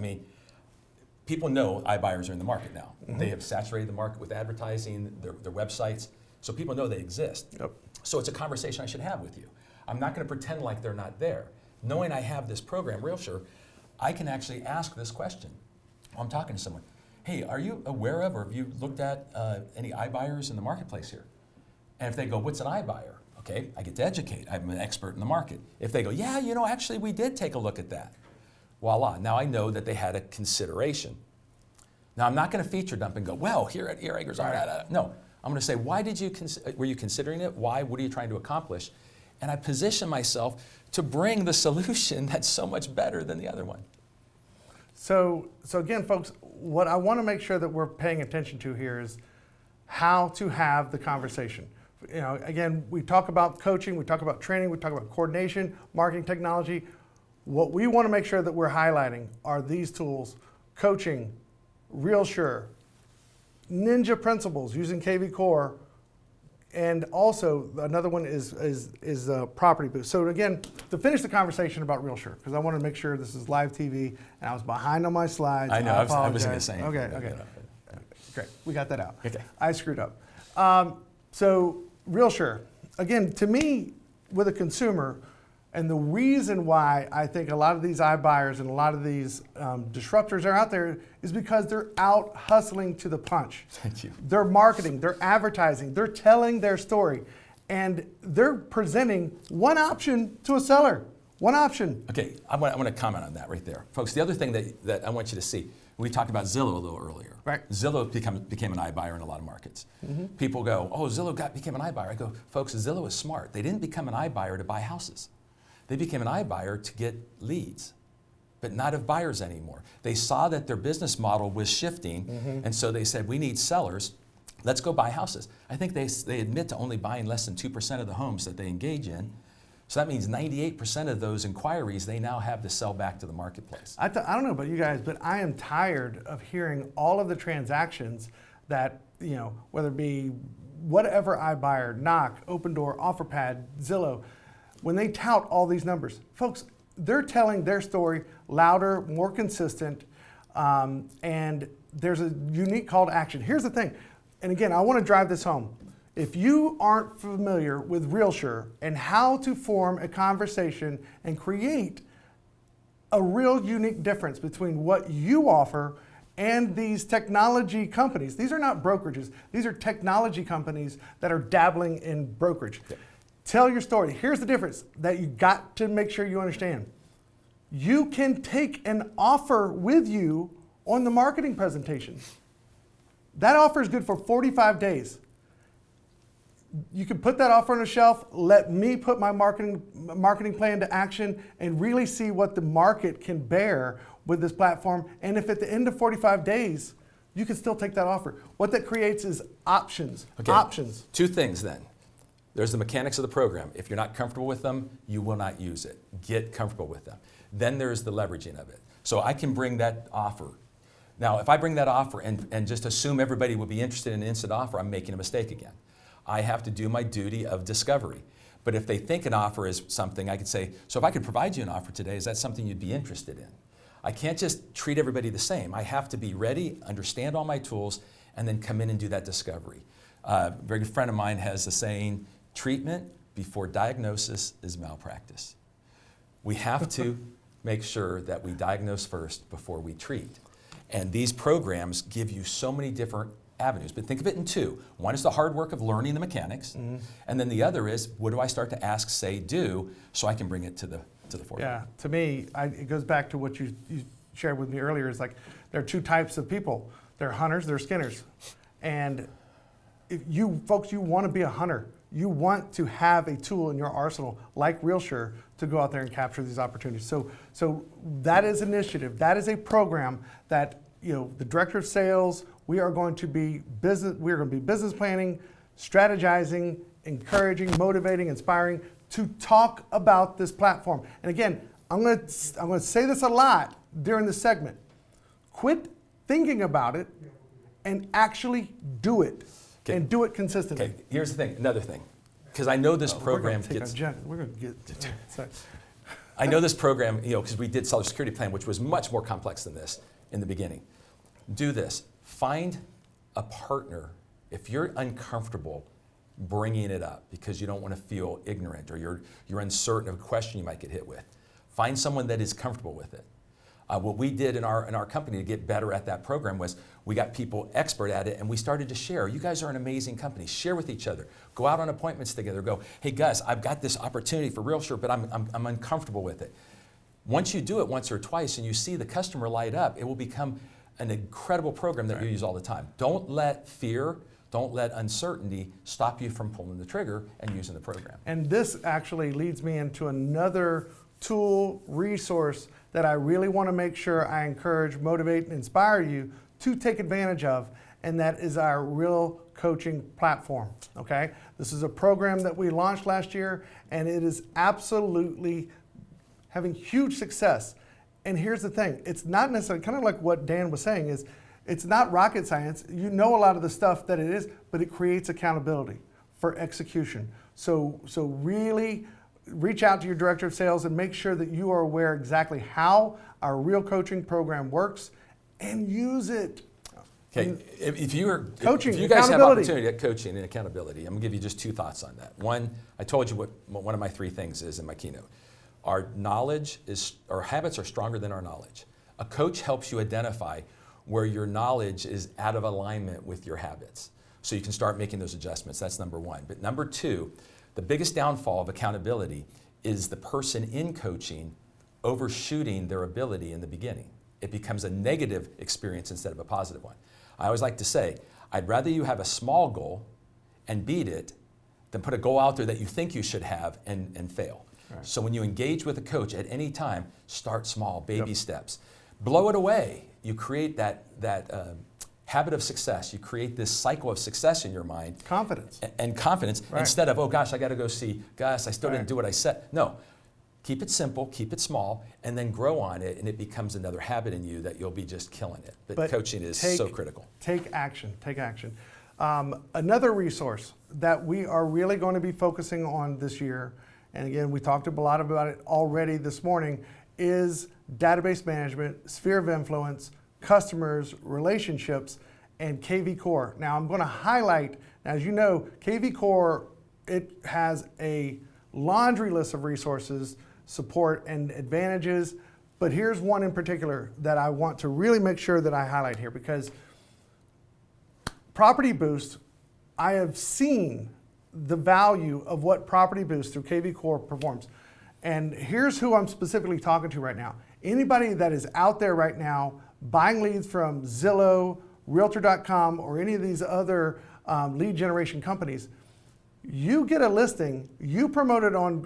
people know iBuyers are in the market now. Mm-hmm. They have saturated the market with advertising, their websites, so people know they exist. Yep. So it's a conversation I should have with you. I'm not going to pretend like they're not there. Knowing I have this program, RealSure, I can actually ask this question. I'm talking to someone. Hey, are you aware of or have you looked at any iBuyers in the marketplace here? And if they go, what's an iBuyer? Okay, I get to educate. I'm an expert in the market. If they go, yeah, actually we did take a look at that. Voila, now I know that they had a consideration. Now I'm not going to feature dump and go, well, here at Agers are. No, I'm going to say, why did you were you considering it? Why? What are you trying to accomplish? And I position myself to bring the solution that's so much better than the other one. So again, folks, what I want to make sure that we're paying attention to here is how to have the conversation. Again, we talk about coaching, we talk about training, we talk about coordination, marketing technology. What we want to make sure that we're highlighting are these tools: coaching, RealSure, Ninja Principles using KV Core, and also another one is Property Boost. So again, to finish the conversation about RealSure, because I want to make sure this is live TV, and I was behind on my slides. I know, I was going to say. Okay. Great, we got that out. Okay. I screwed up. So RealSure, again, to me, with a consumer, and the reason why I think a lot of these iBuyers and a lot of these disruptors are out there is because they're out hustling to the punch. Thank you. They're marketing, they're advertising, they're telling their story, and they're presenting one option to a seller. One option. Okay, I want to comment on that right there. Folks, the other thing that I want you to see, we talked about Zillow a little earlier. Right. Zillow became an iBuyer in a lot of markets. Mm-hmm. People go, oh, Zillow became an iBuyer. I go, folks, Zillow is smart. They didn't become an iBuyer to buy houses. They became an iBuyer to get leads, but not of buyers anymore. They saw that their business model was shifting, mm-hmm. and so they said, we need sellers. Let's go buy houses. I think they admit to only buying less than 2% of the homes that they engage in. So that means 98% of those inquiries they now have to sell back to the marketplace. I don't know about you guys, but I am tired of hearing all of the transactions that, whether it be whatever iBuyer, Knock, Open Door, OfferPad, Zillow, when they tout all these numbers, folks, they're telling their story louder, more consistent, and there's a unique call to action. Here's the thing, and again, I want to drive this home. If you aren't familiar with RealSure and how to form a conversation and create a real unique difference between what you offer and these technology companies, these are not brokerages, these are technology companies that are dabbling in brokerage. Okay. Tell your story. Here's the difference that you got to make sure you understand. You can take an offer with you on the marketing presentation. That offer is good for 45 days. You can put that offer on a shelf, let me put my marketing plan to action and really see what the market can bear with this platform. And if at the end of 45 days, you can still take that offer. What that creates is options. Okay. Options. Two things then. There's the mechanics of the program. If you're not comfortable with them, you will not use it. Get comfortable with them. Then there's the leveraging of it. So I can bring that offer. Now, if I bring that offer and just assume everybody will be interested in an instant offer, I'm making a mistake again. I have to do my duty of discovery. But if they think an offer is something, I could say, so if I could provide you an offer today, is that something you'd be interested in? I can't just treat everybody the same. I have to be ready, understand all my tools, and then come in and do that discovery. A very good friend of mine has the saying, treatment before diagnosis is malpractice. We have to make sure that we diagnose first before we treat. And these programs give you so many different avenues, but think of it in two. One is the hard work of learning the mechanics, and then the other is, what do I start to ask, say, do, so I can bring it to the forefront. Yeah, to me, it goes back to what you shared with me earlier. It's like there are two types of people. There are hunters, there are skinners. And if you folks, you want to be a hunter. You want to have a tool in your arsenal like RealSure to go out there and capture these opportunities. So that is an initiative. That is a program that, you know, the director of sales, we are going to be business planning, strategizing, encouraging, motivating, inspiring to talk about this platform. And again, I'm going to say this a lot during the segment. Quit thinking about it and actually do it. Okay. And do it consistently. Okay, here's the thing, another thing, because I know this program We're going to get. Sorry. I know this program, you know, because we did Social Security Plan, which was much more complex than this in the beginning. Do this. Find a partner if you're uncomfortable bringing it up because you don't want to feel ignorant or you're uncertain of a question you might get hit with. Find someone that is comfortable with it. What we did in our company to get better at that program was we got people expert at it and we started to share. You guys are an amazing company. Share with each other. Go out on appointments together. Go, hey Gus, I've got this opportunity for RealSure, but I'm uncomfortable with it. Once you do it once or twice and you see the customer light up, it will become an incredible program that you use all the time. Don't let fear, don't let uncertainty stop you from pulling the trigger and using the program. And this actually leads me into another tool, resource that I really want to make sure I encourage, motivate, and inspire you to take advantage of, and that is our Real Coaching platform, okay? This is a program that we launched last year, and it is absolutely having huge success. And here's the thing, it's not necessarily, kind of like what Dan was saying, is it's not rocket science. You know a lot of the stuff that it is, but it creates accountability for execution. So really reach out to your director of sales and make sure that you are aware exactly how our Real Coaching program works and use it. Okay, if you coaching, if you guys have opportunity at coaching and accountability, I'm gonna give you just two thoughts on that. One, I told you what one of my three things is in my keynote. Our habits are stronger than our knowledge. A coach helps you identify where your knowledge is out of alignment with your habits. So you can start making those adjustments, that's number one. But number two, the biggest downfall of accountability is the person in coaching overshooting their ability in the beginning. It becomes a negative experience instead of a positive one. I always like to say, I'd rather you have a small goal and beat it than put a goal out there that you think you should have and fail. Right. So when you engage with a coach at any time, start small, baby steps. Blow it away. You create that habit of success. You create this cycle of success in your mind. Confidence. And confidence, instead of, oh gosh, I got to go see Gus, I still didn't do what I said. No, keep it simple, keep it small, and then grow on it, and it becomes another habit in you that you'll be just killing it. But coaching is so critical. Take action, take action. Another resource that we are really going to be focusing on this year, and again, we talked a lot about it already this morning, is database management, sphere of influence, customers, relationships, and KV Core. Now I'm going to highlight, as you know, KV Core, it has a laundry list of resources, support, and advantages, but here's one in particular that I want to really make sure that I highlight here, because Property Boost, I have seen the value of what Property Boost through KV Core performs. And here's who I'm specifically talking to right now. Anybody that is out there right now buying leads from Zillow, Realtor.com, or any of these other lead generation companies, you get a listing, you promote it on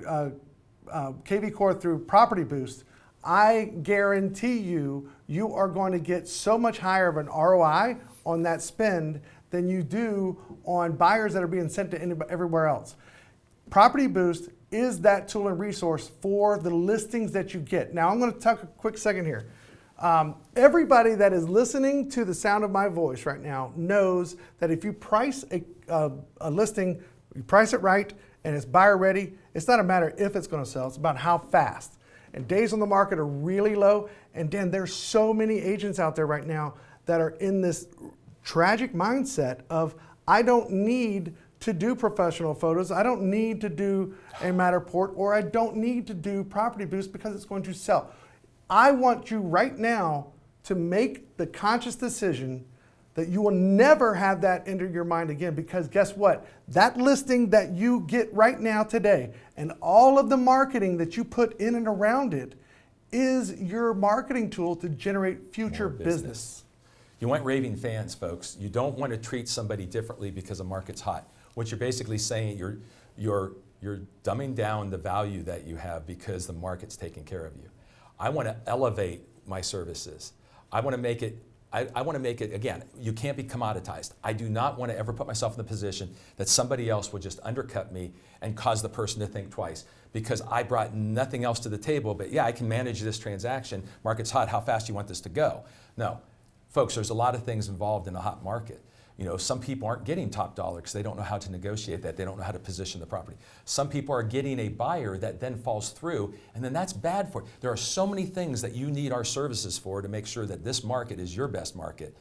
KV Core through Property Boost, I guarantee you, you are going to get so much higher of an ROI on that spend than you do on buyers that are being sent to everywhere else. Property Boost is that tool and resource for the listings that you get. Now I'm going to take a quick second here. Everybody that is listening to the sound of my voice right now knows that if you price a listing, you price it right and it's buyer ready, it's not a matter if it's going to sell, it's about how fast. And days on the market are really low. And Dan, there's so many agents out there right now that are in this tragic mindset of, I don't need to do professional photos, I don't need to do a Matterport, or I don't need to do Property Boost because it's going to sell. I want you right now to make the conscious decision that you will never have that enter your mind again, because guess what? That listing that you get right now today and all of the marketing that you put in and around it is your marketing tool to generate future More business. You want raving fans, folks. You don't want to treat somebody differently because the market's hot. What you're basically saying, you're dumbing down the value that you have because the market's taking care of you. I want to elevate my services. I want to make it, again, you can't be commoditized. I do not want to ever put myself in the position that somebody else will just undercut me and cause the person to think twice because I brought nothing else to the table, but yeah, I can manage this transaction. Market's hot, how fast do you want this to go? No. Folks, there's a lot of things involved in a hot market. You know, some people aren't getting top dollar because they don't know how to negotiate that. They don't know how to position the property. Some people are getting a buyer that then falls through, and then that's bad for you. There are so many things that you need our services for to make sure that this market is your best market.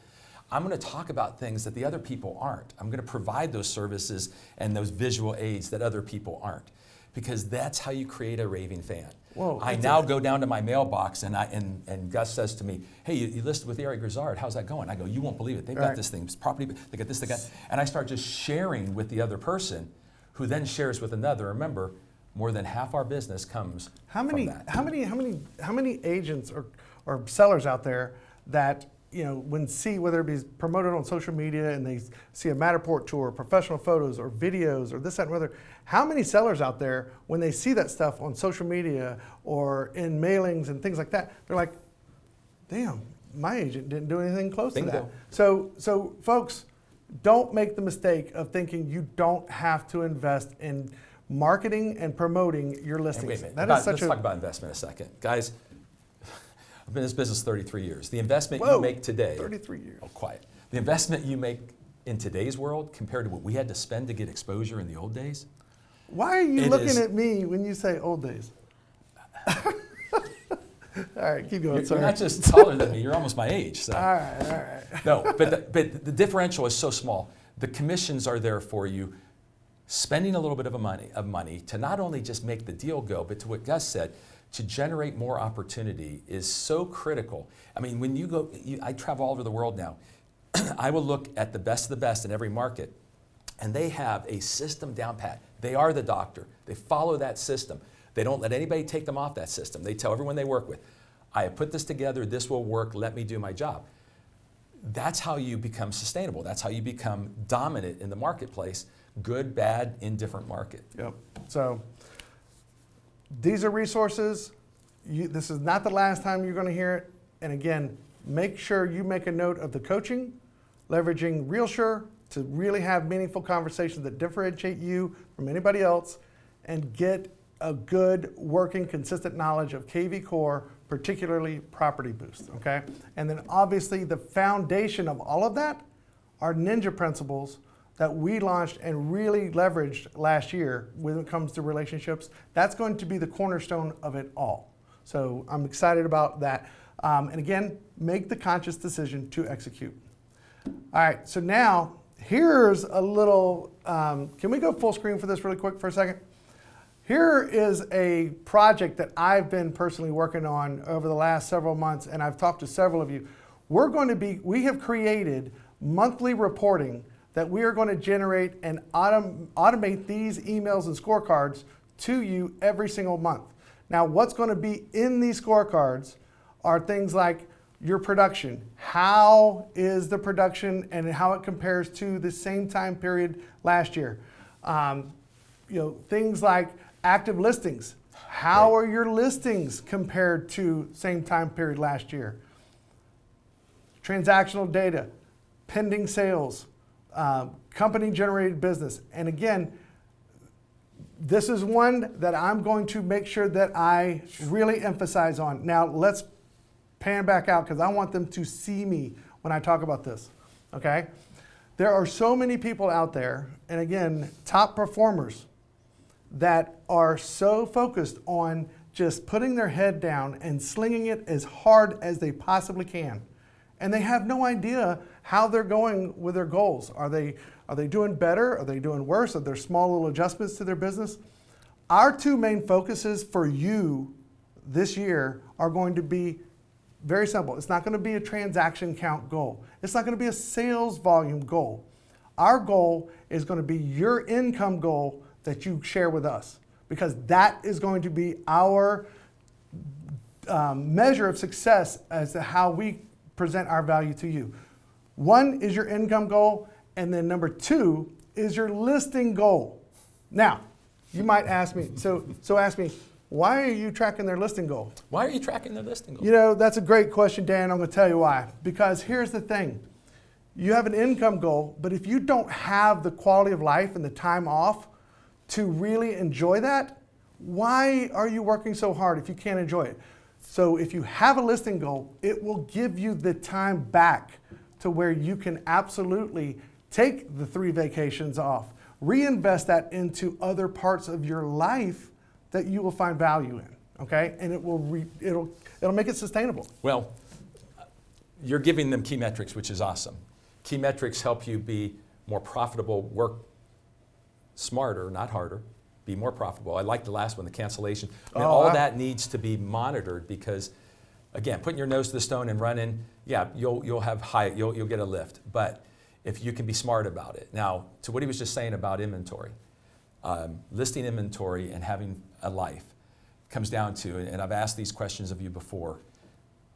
I'm going to talk about things that the other people aren't. I'm going to provide those services and those visual aids that other people aren't, because that's how you create a raving fan. Whoa, I now go down to my mailbox and Gus says to me, hey, you listed with Eric Grizzard, how's that going? I go, you won't believe it. They've got this thing, it's property, they got this, they got, and I start just sharing with the other person who then shares with another. Remember, more than half our business comes from that. How many agents or sellers out there that, you know, when see whether it be promoted on social media and they see a Matterport tour, professional photos or videos or this, that, and other, how many sellers out there, when they see that stuff on social media or in mailings and things like that, they're like, damn, my agent didn't do anything close to that. So folks, don't make the mistake of thinking you don't have to invest in marketing and promoting your listings. Let's talk about investment a second. Guys, I've been in this business 33 years. The investment you make today, 33 years. Oh, quiet. The investment you make in today's world compared to what we had to spend to get exposure in the old days. Why are you looking at me when you say old days? All right, keep going. You're not just taller than me, you're almost my age. So. All right. No, but the differential is so small. The commissions are there for you. Spending a little bit of money to not only just make the deal go, but to what Gus said, to generate more opportunity is so critical. I mean, when you go, I travel all over the world now. I will look at the best of the best in every market, and they have a system down pat. They are the doctor. They follow that system. They don't let anybody take them off that system. They tell everyone they work with, I have put this together, this will work, let me do my job. That's how you become sustainable. That's how you become dominant in the marketplace, good, bad, indifferent market. Yep. So these are resources. This is not the last time you're going to hear it. And again, make sure you make a note of the coaching, leveraging RealSure to really have meaningful conversations that differentiate you from anybody else, and get a good, working, consistent knowledge of KV Core, particularly Property Boost, okay? And then obviously the foundation of all of that are ninja principles that we launched and really leveraged last year when it comes to relationships. That's going to be the cornerstone of it all. So I'm excited about that. And again, make the conscious decision to execute. All right, so now here's a little, can we go full screen for this really quick for a second? Here is a project that I've been personally working on over the last several months, and I've talked to several of you. We have created monthly reporting that we are going to generate and automate these emails and scorecards to you every single month. Now, what's going to be in these scorecards are things like your production. How is the production and how it compares to the same time period last year? Things like active listings. How are your listings compared to same time period last year? Transactional data, pending sales, company generated business. And again, this is one that I'm going to make sure that I really emphasize on. Now let's pan back out because I want them to see me when I talk about this, okay? There are so many people out there, and again, top performers that are so focused on just putting their head down and slinging it as hard as they possibly can. And they have no idea how they're going with their goals. Are they doing better? Are they doing worse? Are there small little adjustments to their business? Our two main focuses for you this year are going to be Very simple. It's not going to be a transaction count goal. It's not going to be a sales volume goal. Our goal is going to be your income goal that you share with us, because that is going to be our measure of success as to how we present our value to you. One is your income goal, and then number two is your listing goal. Now, you might ask me, so ask me, why are you tracking their listing goal? Why are you tracking their listing goal? You know, that's a great question, Dan. I'm going to tell you why. Because here's the thing. You have an income goal, but if you don't have the quality of life and the time off to really enjoy that, why are you working so hard if you can't enjoy it? So if you have a listing goal, it will give you the time back to where you can absolutely take the 3 vacations off, reinvest that into other parts of your life that you will find value in, okay? And it'll make it sustainable. Well, you're giving them key metrics, which is awesome. Key metrics help you be more profitable, work smarter, not harder, be more profitable. I like the last one, the cancellation. I mean, all that needs to be monitored because, again, putting your nose to the stone and running, yeah, you'll get a lift. But if you can be smart about it. Now, to what he was just saying about inventory, listing inventory and having a life comes down to, and I've asked these questions of you before,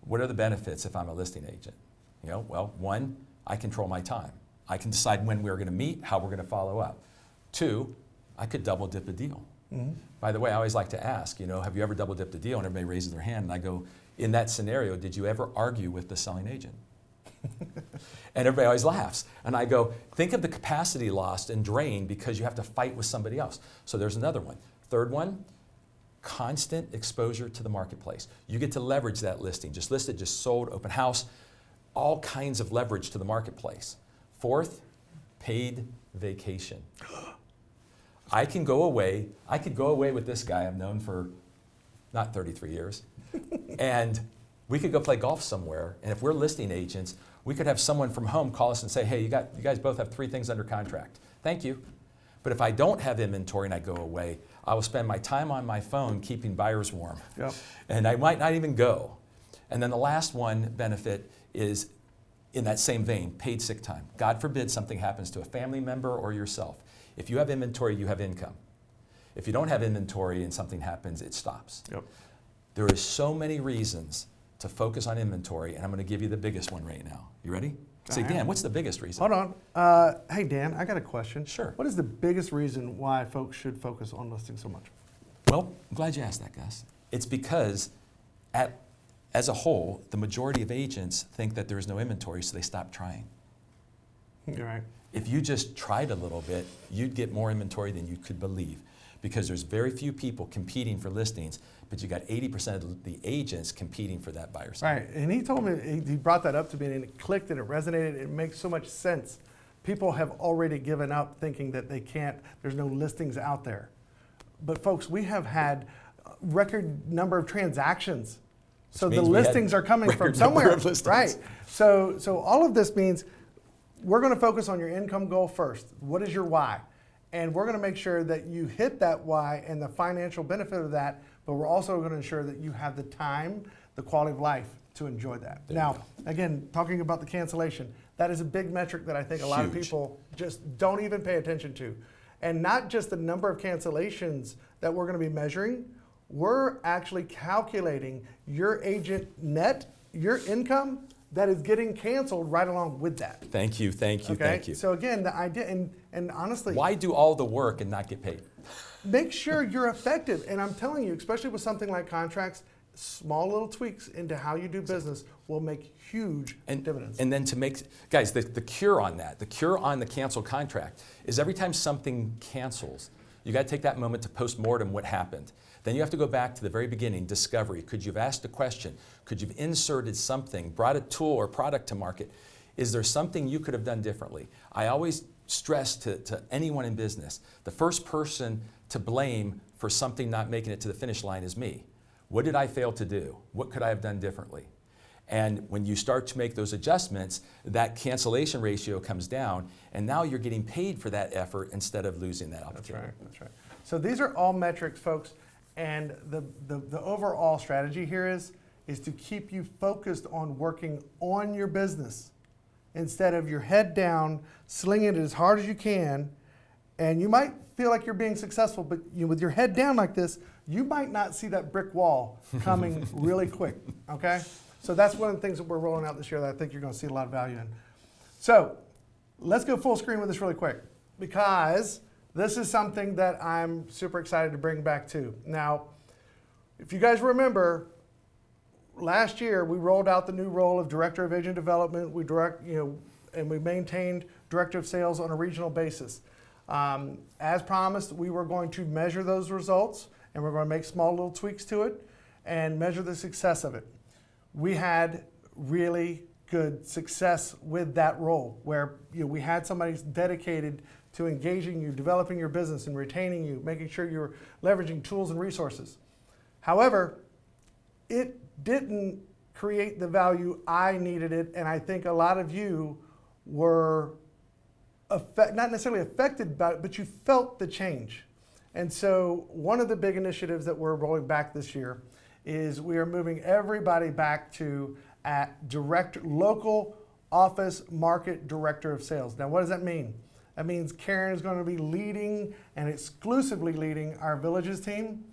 what are the benefits if I'm a listing agent? You know, well, 1, I control my time. I can decide when we're going to meet, how we're going to follow up. 2, I could double dip a deal. Mm-hmm. By the way, I always like to ask, you know, have you ever double dipped a deal? And everybody raises their hand, and I go, in that scenario, did you ever argue with the selling agent? And everybody always laughs. And I go, think of the capacity lost and drained because you have to fight with somebody else. So there's another one. Third one, constant exposure to the marketplace. You get to leverage that listing. Just listed, just sold, open house, all kinds of leverage to the marketplace. 4th, paid vacation. I could go away with this guy I've known for not 33 years, and we could go play golf somewhere, and if we're listing agents, we could have someone from home call us and say, hey, you guys both have 3 things under contract. Thank you. But if I don't have inventory and I go away, I will spend my time on my phone keeping buyers warm. Yep. And I might not even go. And then the last one benefit is, in that same vein, paid sick time. God forbid something happens to a family member or yourself. If you have inventory, you have income. If you don't have inventory and something happens, it stops. Yep. There are so many reasons to focus on inventory, and I'm going to give you the biggest one right now. You ready? Say, Dan, what's the biggest reason? Hold on. Hey, Dan, I got a question. Sure. What is the biggest reason why folks should focus on listing so much? Well, I'm glad you asked that, Gus. It's because as a whole, the majority of agents think that there is no inventory, so they stop trying. You're right. If you just tried a little bit, you'd get more inventory than you could believe, because there's very few people competing for listings, but you got 80% of the agents competing for that buyer side. Right, and he told me, he brought that up to me, and it clicked and it resonated. It makes so much sense. People have already given up thinking that there's no listings out there. But folks, we have had record number of transactions. So the listings are coming from somewhere, right? So all of this means we're going to focus on your income goal first. What is your why? And we're going to make sure that you hit that why and the financial benefit of that, but we're also going to ensure that you have the time, the quality of life to enjoy that. Now, again, talking about the cancellation, that is a big metric that I think a lot of people just don't even pay attention to. And not just the number of cancellations that we're going to be measuring, we're actually calculating your agent net, your income that is getting canceled right along with that. Thank you. So again, the idea, and honestly, why do all the work and not get paid? Make sure you're effective. And I'm telling you, especially with something like contracts, small little tweaks into how you do business will make huge dividends. And then guys, the cure on that, the cure on the canceled contract is every time something cancels, you got to take that moment to post-mortem what happened. Then you have to go back to the very beginning, discovery. Could you have asked a question? Could you have inserted something, brought a tool or product to market? Is there something you could have done differently? I always stress to anyone in business, the first person to blame for something not making it to the finish line is me. What did I fail to do? What could I have done differently? And when you start to make those adjustments, that cancellation ratio comes down, and now you're getting paid for that effort instead of losing that opportunity. That's right. So these are all metrics, folks. And the overall strategy here is is to keep you focused on working on your business instead of your head down, slinging it as hard as you can. And you might feel like you're being successful, but with your head down like this, you might not see that brick wall coming really quick, okay? So that's one of the things that we're rolling out this year that I think you're going to see a lot of value in. So let's go full screen with this really quick, because this is something that I'm super excited to bring back too. Now, if you guys remember, last year we rolled out the new role of Director of Agent Development. And we maintained Director of Sales on a regional basis. As promised, we were going to measure those results, and we're going to make small little tweaks to it and measure the success of it. We had really good success with that role, where we had somebody dedicated to engaging you, developing your business, and retaining you, making sure you're leveraging tools and resources. However, it didn't create the value I needed it, and I think a lot of you were not necessarily affected by it, but you felt the change. And so one of the big initiatives that we're rolling back this year is we are moving everybody back to local office market director of sales. Now, what does that mean? That means Karen is going to be leading and exclusively leading our Villages team.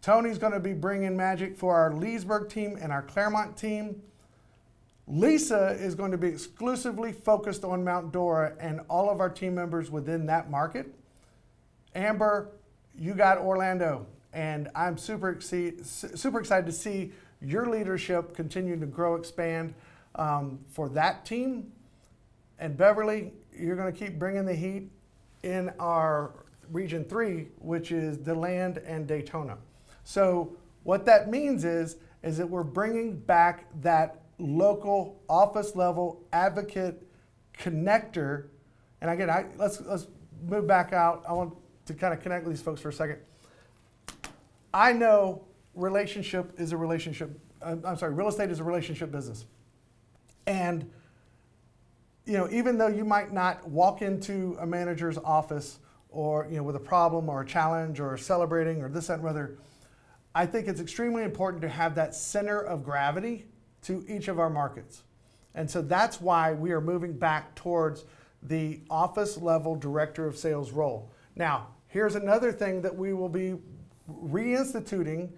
Tony's going to be bringing magic for our Leesburg team and our Claremont team. Lisa is going to be exclusively focused on Mount Dora and all of our team members within that market. Amber, you got Orlando, and I'm super excited to see your leadership continue to grow, expand for that team. And Beverly, you're going to keep bringing the heat in our Region 3, which is DeLand and Daytona. So what that means is that we're bringing back that local office level advocate connector. And again, let's move back out. I want to kind of connect with these folks for a second. I know real estate is a relationship business. And even though you might not walk into a manager's office or with a problem or a challenge or celebrating or this, that, and whether, I think it's extremely important to have that center of gravity to each of our markets. And so that's why we are moving back towards the office level director of sales role. Now, here's another thing that we will be reinstituting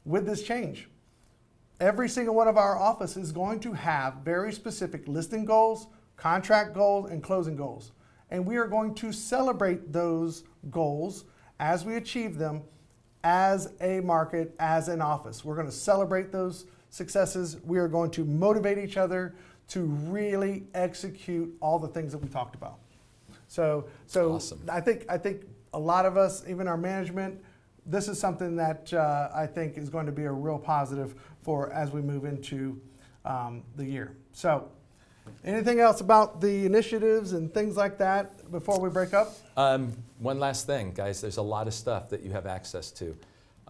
with this change. Every single one of our offices is going to have very specific listing goals, contract goals, and closing goals. And we are going to celebrate those goals as we achieve them as a market, as an office. We're going to celebrate those successes. We are going to motivate each other to really execute all the things that we talked about. So awesome. I think a lot of us, even our management, this is something that I think is going to be a real positive for as we move into the year. So anything else about the initiatives and things like that before we break up? One last thing, guys. There's a lot of stuff that you have access to.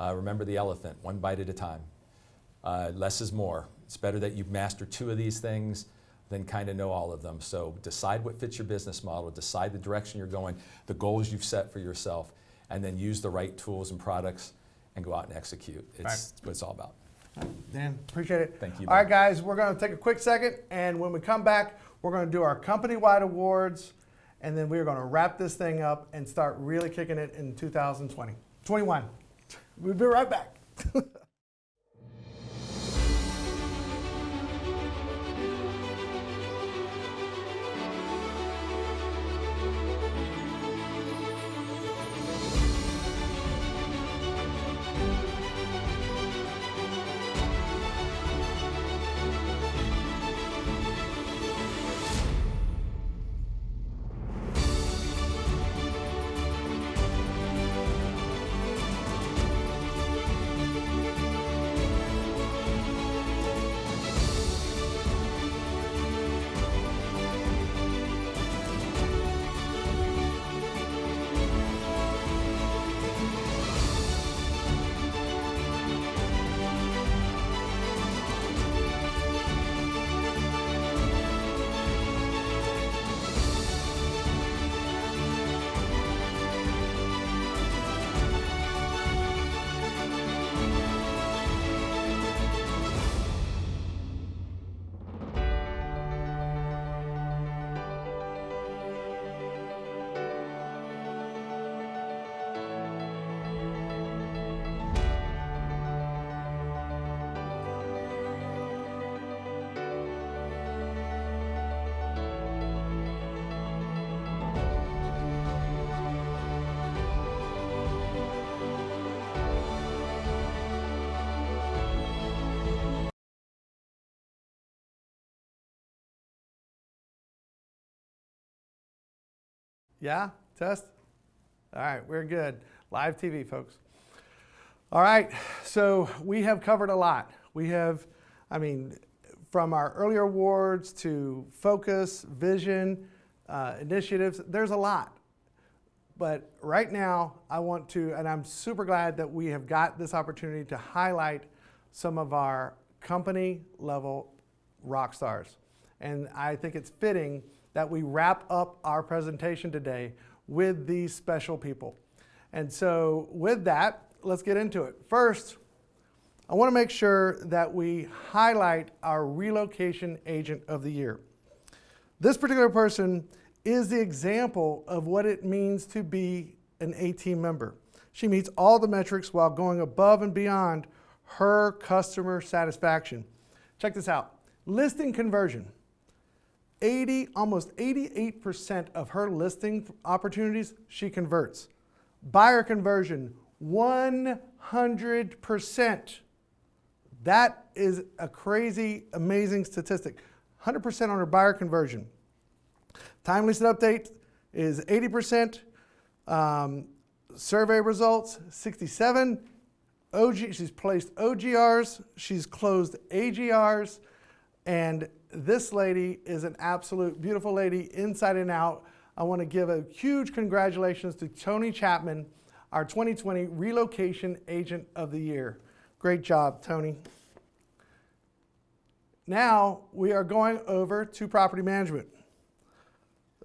Remember the elephant, one bite at a time. Less is more. It's better that you master 2 of these things than kind of know all of them. So decide what fits your business model, decide the direction you're going, the goals you've set for yourself, and then use the right tools and products and go out and execute. It's what it's all about. Dan, appreciate it. Thank you. All right, guys, we're going to take a quick second, and when we come back, we're going to do our company-wide awards, and then we're going to wrap this thing up and start really kicking it in 2021. We'll be right back. Yeah? Test? All right, we're good. Live TV, folks. All right, so we have covered a lot. We have, from our earlier awards to focus, vision, initiatives, there's a lot. But right now, I want to, and I'm super glad that we have got this opportunity to highlight some of our company level rock stars. And I think it's fitting that we wrap up our presentation today with these special people. And so with that, let's get into it. First, I want to make sure that we highlight our Relocation Agent of the Year. This particular person is the example of what it means to be an A-team member. She meets all the metrics while going above and beyond her customer satisfaction. Check this out. Listing conversion. Almost 88% of her listing opportunities she converts. Buyer conversion, 100%. That is a crazy, amazing statistic. 100% on her buyer conversion. Time listed update is 80%. Survey results, 67. She's placed OGRs, she's closed AGRs, and this lady is an absolute beautiful lady inside and out. I want to give a huge congratulations to Tony Chapman, our 2020 Relocation Agent of the Year. Great job, Tony. Now we are going over to property management.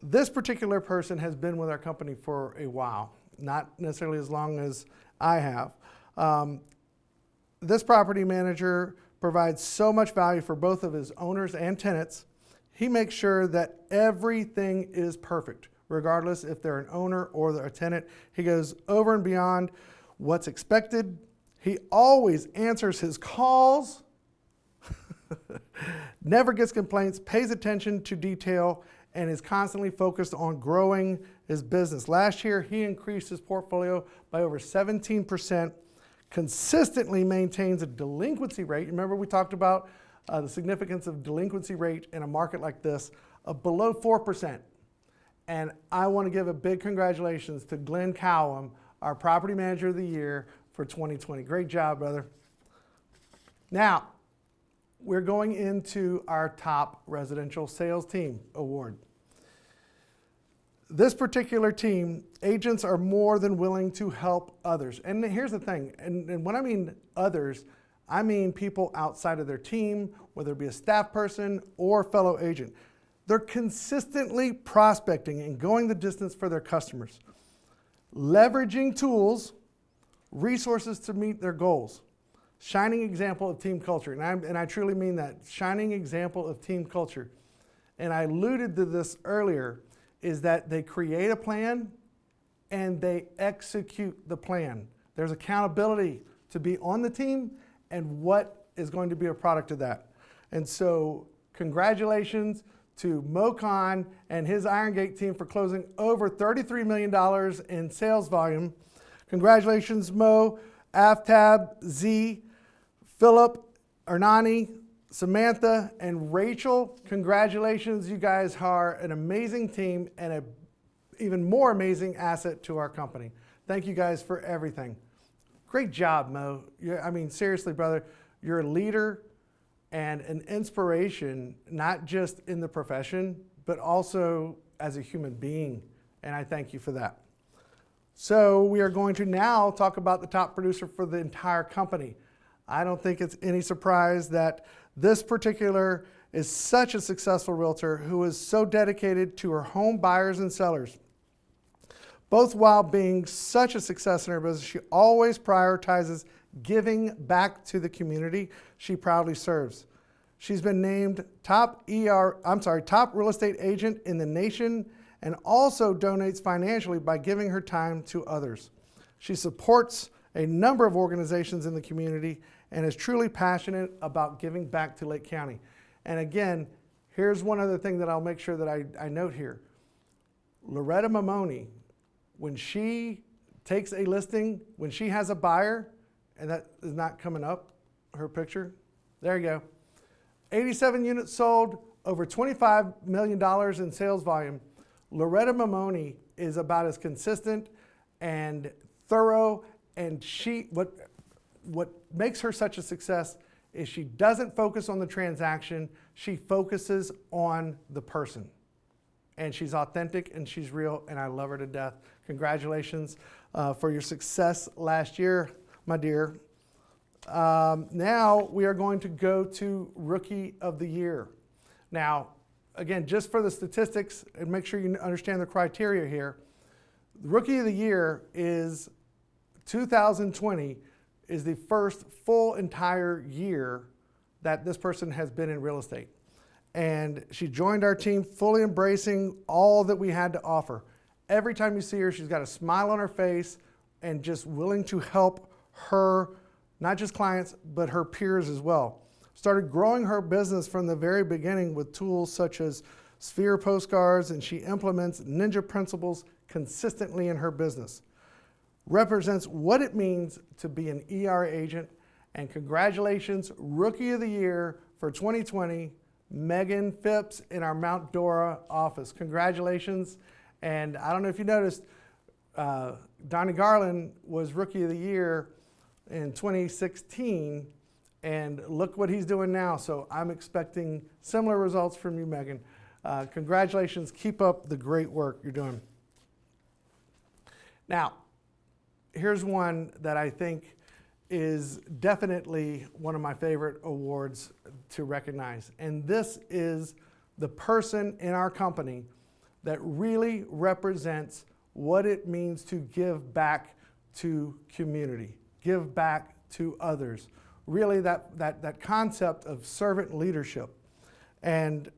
This particular person has been with our company for a while, not necessarily as long as I have. This property manager provides so much value for both of his owners and tenants. He makes sure that everything is perfect, regardless if they're an owner or they're a tenant. He goes over and beyond what's expected. He always answers his calls, never gets complaints, pays attention to detail, and is constantly focused on growing his business. Last year, he increased his portfolio by over 17%, consistently maintains a delinquency rate. Remember we talked about the significance of delinquency rate in a market like this of below 4%. And I want to give a big congratulations to Glenn Cowham, our Property Manager of the Year for 2020. Great job, brother. Now, we're going into our Top Residential Sales Team Award. This particular team, agents are more than willing to help others. And here's the thing, and when I mean others, I mean people outside of their team, whether it be a staff person or fellow agent. They're consistently prospecting and going the distance for their customers, leveraging tools, resources to meet their goals. Shining example of team culture, and I truly mean that, shining example of team culture. And I alluded to this earlier, is that they create a plan and they execute the plan. There's accountability to be on the team and what is going to be a product of that. And so congratulations to Mo Khan and his Iron Gate team for closing over $33 million in sales volume. Congratulations, Mo, Aftab, Z, Philip, Ernani, Samantha, and Rachel. Congratulations, you guys are an amazing team and an even more amazing asset to our company. Thank you guys for everything. Great job, Mo. Seriously, brother, you're a leader and an inspiration, not just in the profession, but also as a human being, and I thank you for that. So we are going to now talk about the top producer for the entire company. I don't think it's any surprise that this particular is such a successful realtor who is so dedicated to her home buyers and sellers. Both while being such a success in her business, she always prioritizes giving back to the community she proudly serves. She's been named top real estate agent in the nation and also donates financially by giving her time to others. She supports a number of organizations in the community and is truly passionate about giving back to Lake County. And again, here's one other thing that I'll make sure that I note here. Loretta Mamoni, when she takes a listing, when she has a buyer, and that is not coming up, her picture, there you go. 87 units sold, over $25 million in sales volume. Loretta Mamoni is about as consistent and thorough, and what makes her such a success is she doesn't focus on the transaction, she focuses on the person. And she's authentic and she's real, and I love her to death. Congratulations for your success last year, my dear. Now we are going to go to Rookie of the Year. Now, again, just for the statistics and make sure you understand the criteria here, the Rookie of the Year is 2020 is the first full entire year that this person has been in real estate. And she joined our team fully embracing all that we had to offer. Every time you see her, she's got a smile on her face and just willing to help her, not just clients, but her peers as well. Started growing her business from the very beginning with tools such as Sphere postcards, and she implements ninja principles consistently in her business. Represents what it means to be an ERA agent. And congratulations, Rookie of the Year for 2020, Megan Phipps in our Mount Dora office. Congratulations. And I don't know if you noticed, Donnie Garland was Rookie of the Year in 2016, and look what he's doing now. So I'm expecting similar results from you, Megan. Congratulations. Keep up the great work you're doing. Now, here's one that I think is definitely one of my favorite awards to recognize. And this is the person in our company that really represents what it means to give back to community, give back to others. Really that concept of servant leadership. And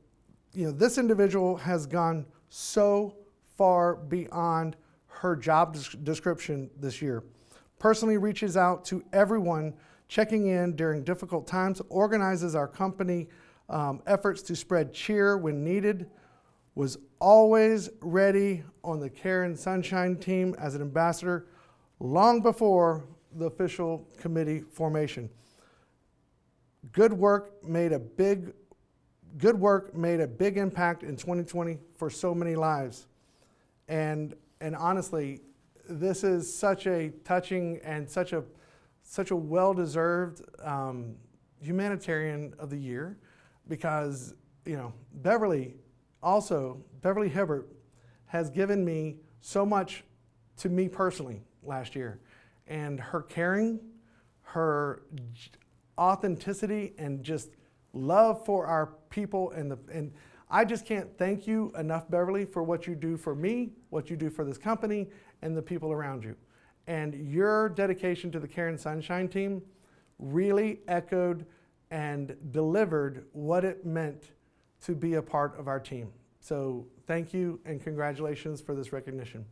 this individual has gone so far beyond her job description this year. Personally reaches out to everyone checking in during difficult times, organizes our company efforts to spread cheer when needed, was always ready on the Care and Sunshine team as an ambassador long before the official committee formation. Good work made a big impact in 2020 for so many lives. And honestly, this is such a touching and such a well-deserved humanitarian of the year, because Beverly Hibbert has given me so much to me personally last year, and her caring, her authenticity, and just love for our people, and I just can't thank you enough, Beverly, for what you do for me, what you do for this company, and the people around you. And your dedication to the Care and Sunshine team really echoed and delivered what it meant to be a part of our team. So thank you and congratulations for this recognition.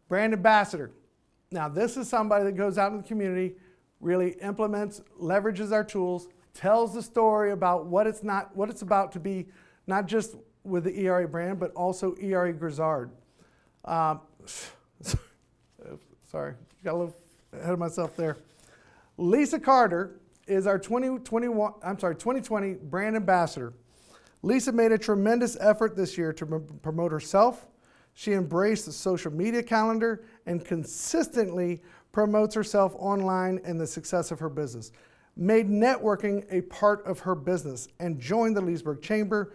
Brand Ambassador. Now this is somebody that goes out in the community, really implements, leverages our tools, tells the story about what it's about to be, not just with the ERA brand, but also ERA Grizzard. Sorry, got a little ahead of myself there. Lisa Carter is our 2020 brand ambassador. Lisa made a tremendous effort this year to promote herself. She embraced the social media calendar and consistently promotes herself online and the success of her business. Made networking a part of her business and joined the Leesburg Chamber.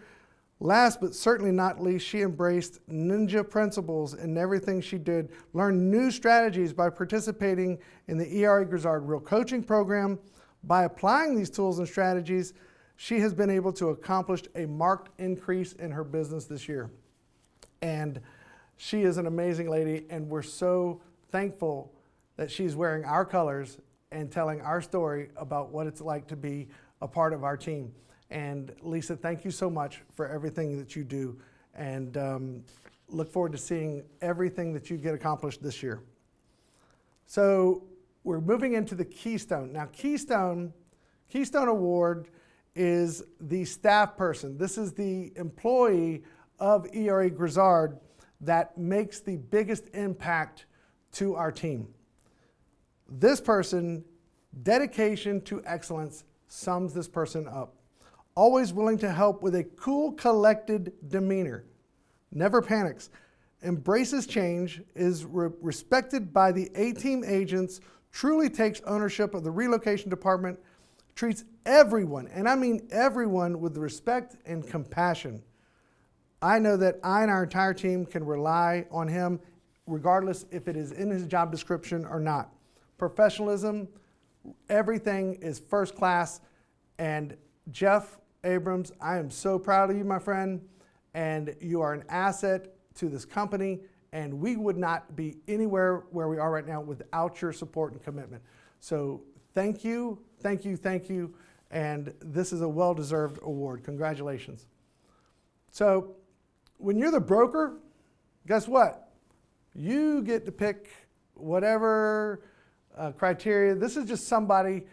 Last but certainly not least, she embraced ninja principles in everything she did, learned new strategies by participating in the ERA Grizzard Real Coaching Program. By applying these tools and strategies, she has been able to accomplish a marked increase in her business this year. And she is an amazing lady, and we're so thankful that she's wearing our colors and telling our story about what it's like to be a part of our team. And Lisa, thank you so much for everything that you do, and look forward to seeing everything that you get accomplished this year. So we're moving into the Keystone. Now Keystone Award is the staff person. This is the employee of ERA Grizzard that makes the biggest impact to our team. This person, dedication to excellence, sums this person up. Always willing to help with a cool, collected demeanor. never panics, embraces change, is respected by the A-team agents, truly takes ownership of the relocation department, treats everyone, and I mean everyone, with respect and compassion. I know that I and our entire team can rely on him regardless if it is in his job description or not. Professionalism, everything is first class. And Jeff Abrams, I am so proud of you, my friend, and you are an asset to this company, and we would not be anywhere where we are right now without your support and commitment. So thank you, thank you, thank you, and this is a well-deserved award. Congratulations. So when you're the broker, guess what? You get to pick whatever criteria. This is just somebody,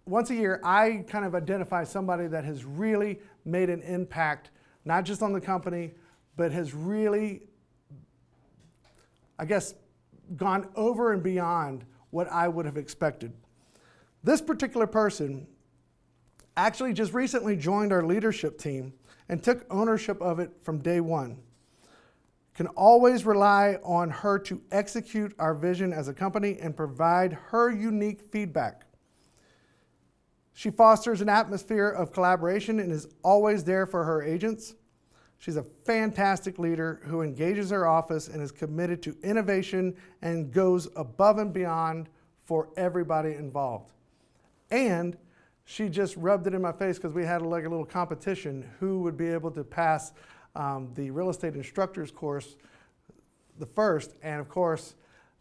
once a year, I kind of identify somebody that has really made an impact, not just on the company, but has really, I guess, gone over and beyond what I would have expected. This particular person actually just recently joined our leadership team and took ownership of it from day one. Can always rely on her to execute our vision as a company and provide her unique feedback. She fosters an atmosphere of collaboration and is always there for her agents. She's a fantastic leader who engages her office and is committed to innovation and goes above and beyond for everybody involved. And she just rubbed it in my face because we had like a little competition who would be able to pass the real estate instructors course the first. And of course,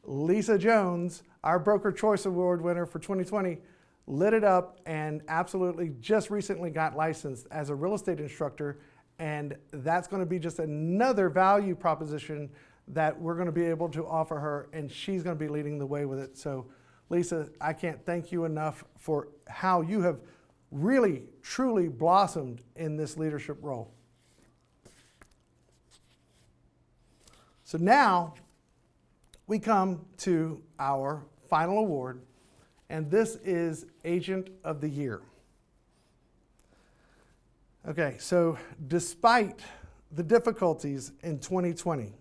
Lisa Jones, our Broker Choice Award winner for 2020, lit it up and absolutely just recently got licensed as a real estate instructor. And that's going to be just another value proposition that we're going to be able to offer her, and she's going to be leading the way with it. So Lisa, I can't thank you enough for how you have really, truly blossomed in this leadership role. So now we come to our final award, and this is Agent of the Year. Okay, so despite the difficulties in 2020,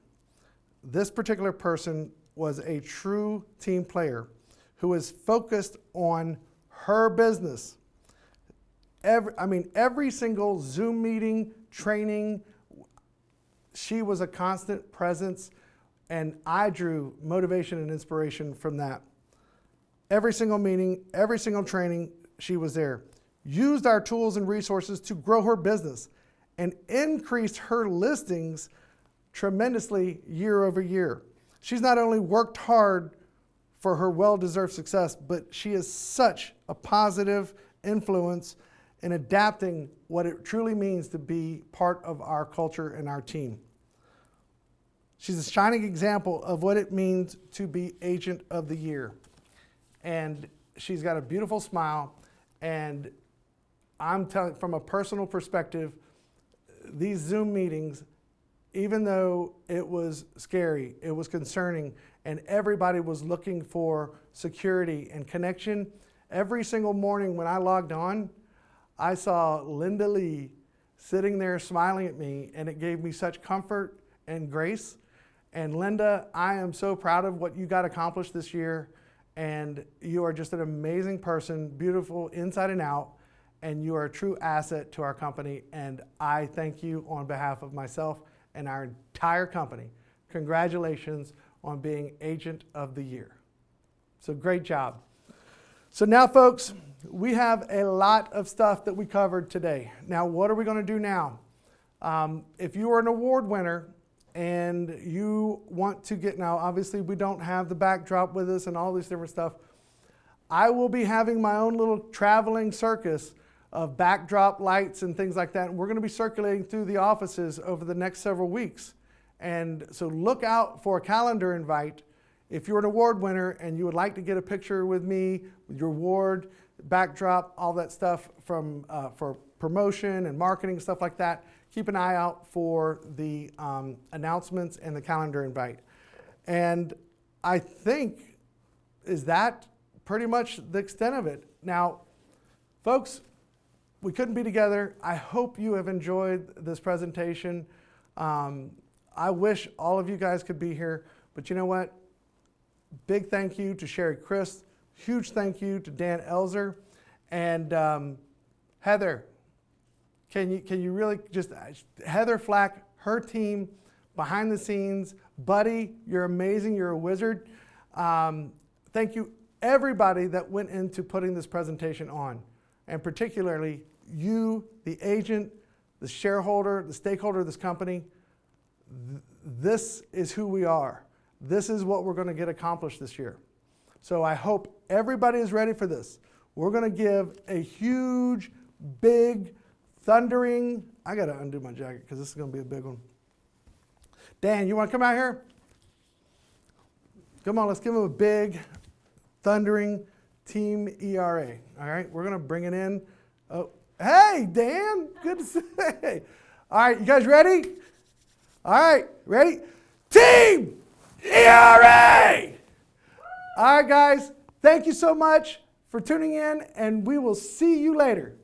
this particular person was a true team player who was focused on her business. Every single Zoom meeting, training, she was a constant presence, and I drew motivation and inspiration from that. Every single meeting, every single training, she was there. Used our tools and resources to grow her business and increased her listings tremendously year over year. She's not only worked hard for her well-deserved success, but she is such a positive influence in adapting what it truly means to be part of our culture and our team. She's a shining example of what it means to be Agent of the Year. And she's got a beautiful smile, and I'm telling, from a personal perspective, these Zoom meetings, even though it was scary, it was concerning, and everybody was looking for security and connection, every single morning when I logged on, I saw Linda Lee sitting there smiling at me, and it gave me such comfort and grace. And Linda, I am so proud of what you got accomplished this year, and you are just an amazing person, beautiful inside and out, and you are a true asset to our company, and I thank you on behalf of myself and our entire company. Congratulations on being Agent of the Year. So great job. So now, folks, we have a lot of stuff that we covered today. Now, what are we going to do now? If you are an award winner and you want to get, now obviously we don't have the backdrop with us and all this different stuff, I will be having my own little traveling circus of backdrop lights and things like that. And we're going to be circulating through the offices over the next several weeks. And so look out for a calendar invite. If you're an award winner and you would like to get a picture with me, with your award, backdrop, all that stuff from for promotion and marketing, stuff like that, keep an eye out for the announcements and the calendar invite. And I think, is that pretty much the extent of it? Now, folks, we couldn't be together. I hope you have enjoyed this presentation. I wish all of you guys could be here, but you know what? Big thank you to Sherry Chris. Huge thank you to Dan Elzer. And Heather, can you really just, Heather Flack, her team, behind the scenes. Buddy, you're amazing. You're a wizard. Thank you, everybody that went into putting this presentation on, and particularly you, the agent, the shareholder, the stakeholder of this company. This is who we are. This is what we're going to get accomplished this year. So I hope everybody is ready for this. We're going to give a huge, big, thundering, I got to undo my jacket because this is going to be a big one. Dan, you want to come out here? Come on, let's give him a big, thundering Team ERA. All right, we're going to bring it in. Oh, hey, Dan, good to see you. All right, you guys ready? All right, ready? Team ERA! All right, guys, thank you so much for tuning in, and we will see you later.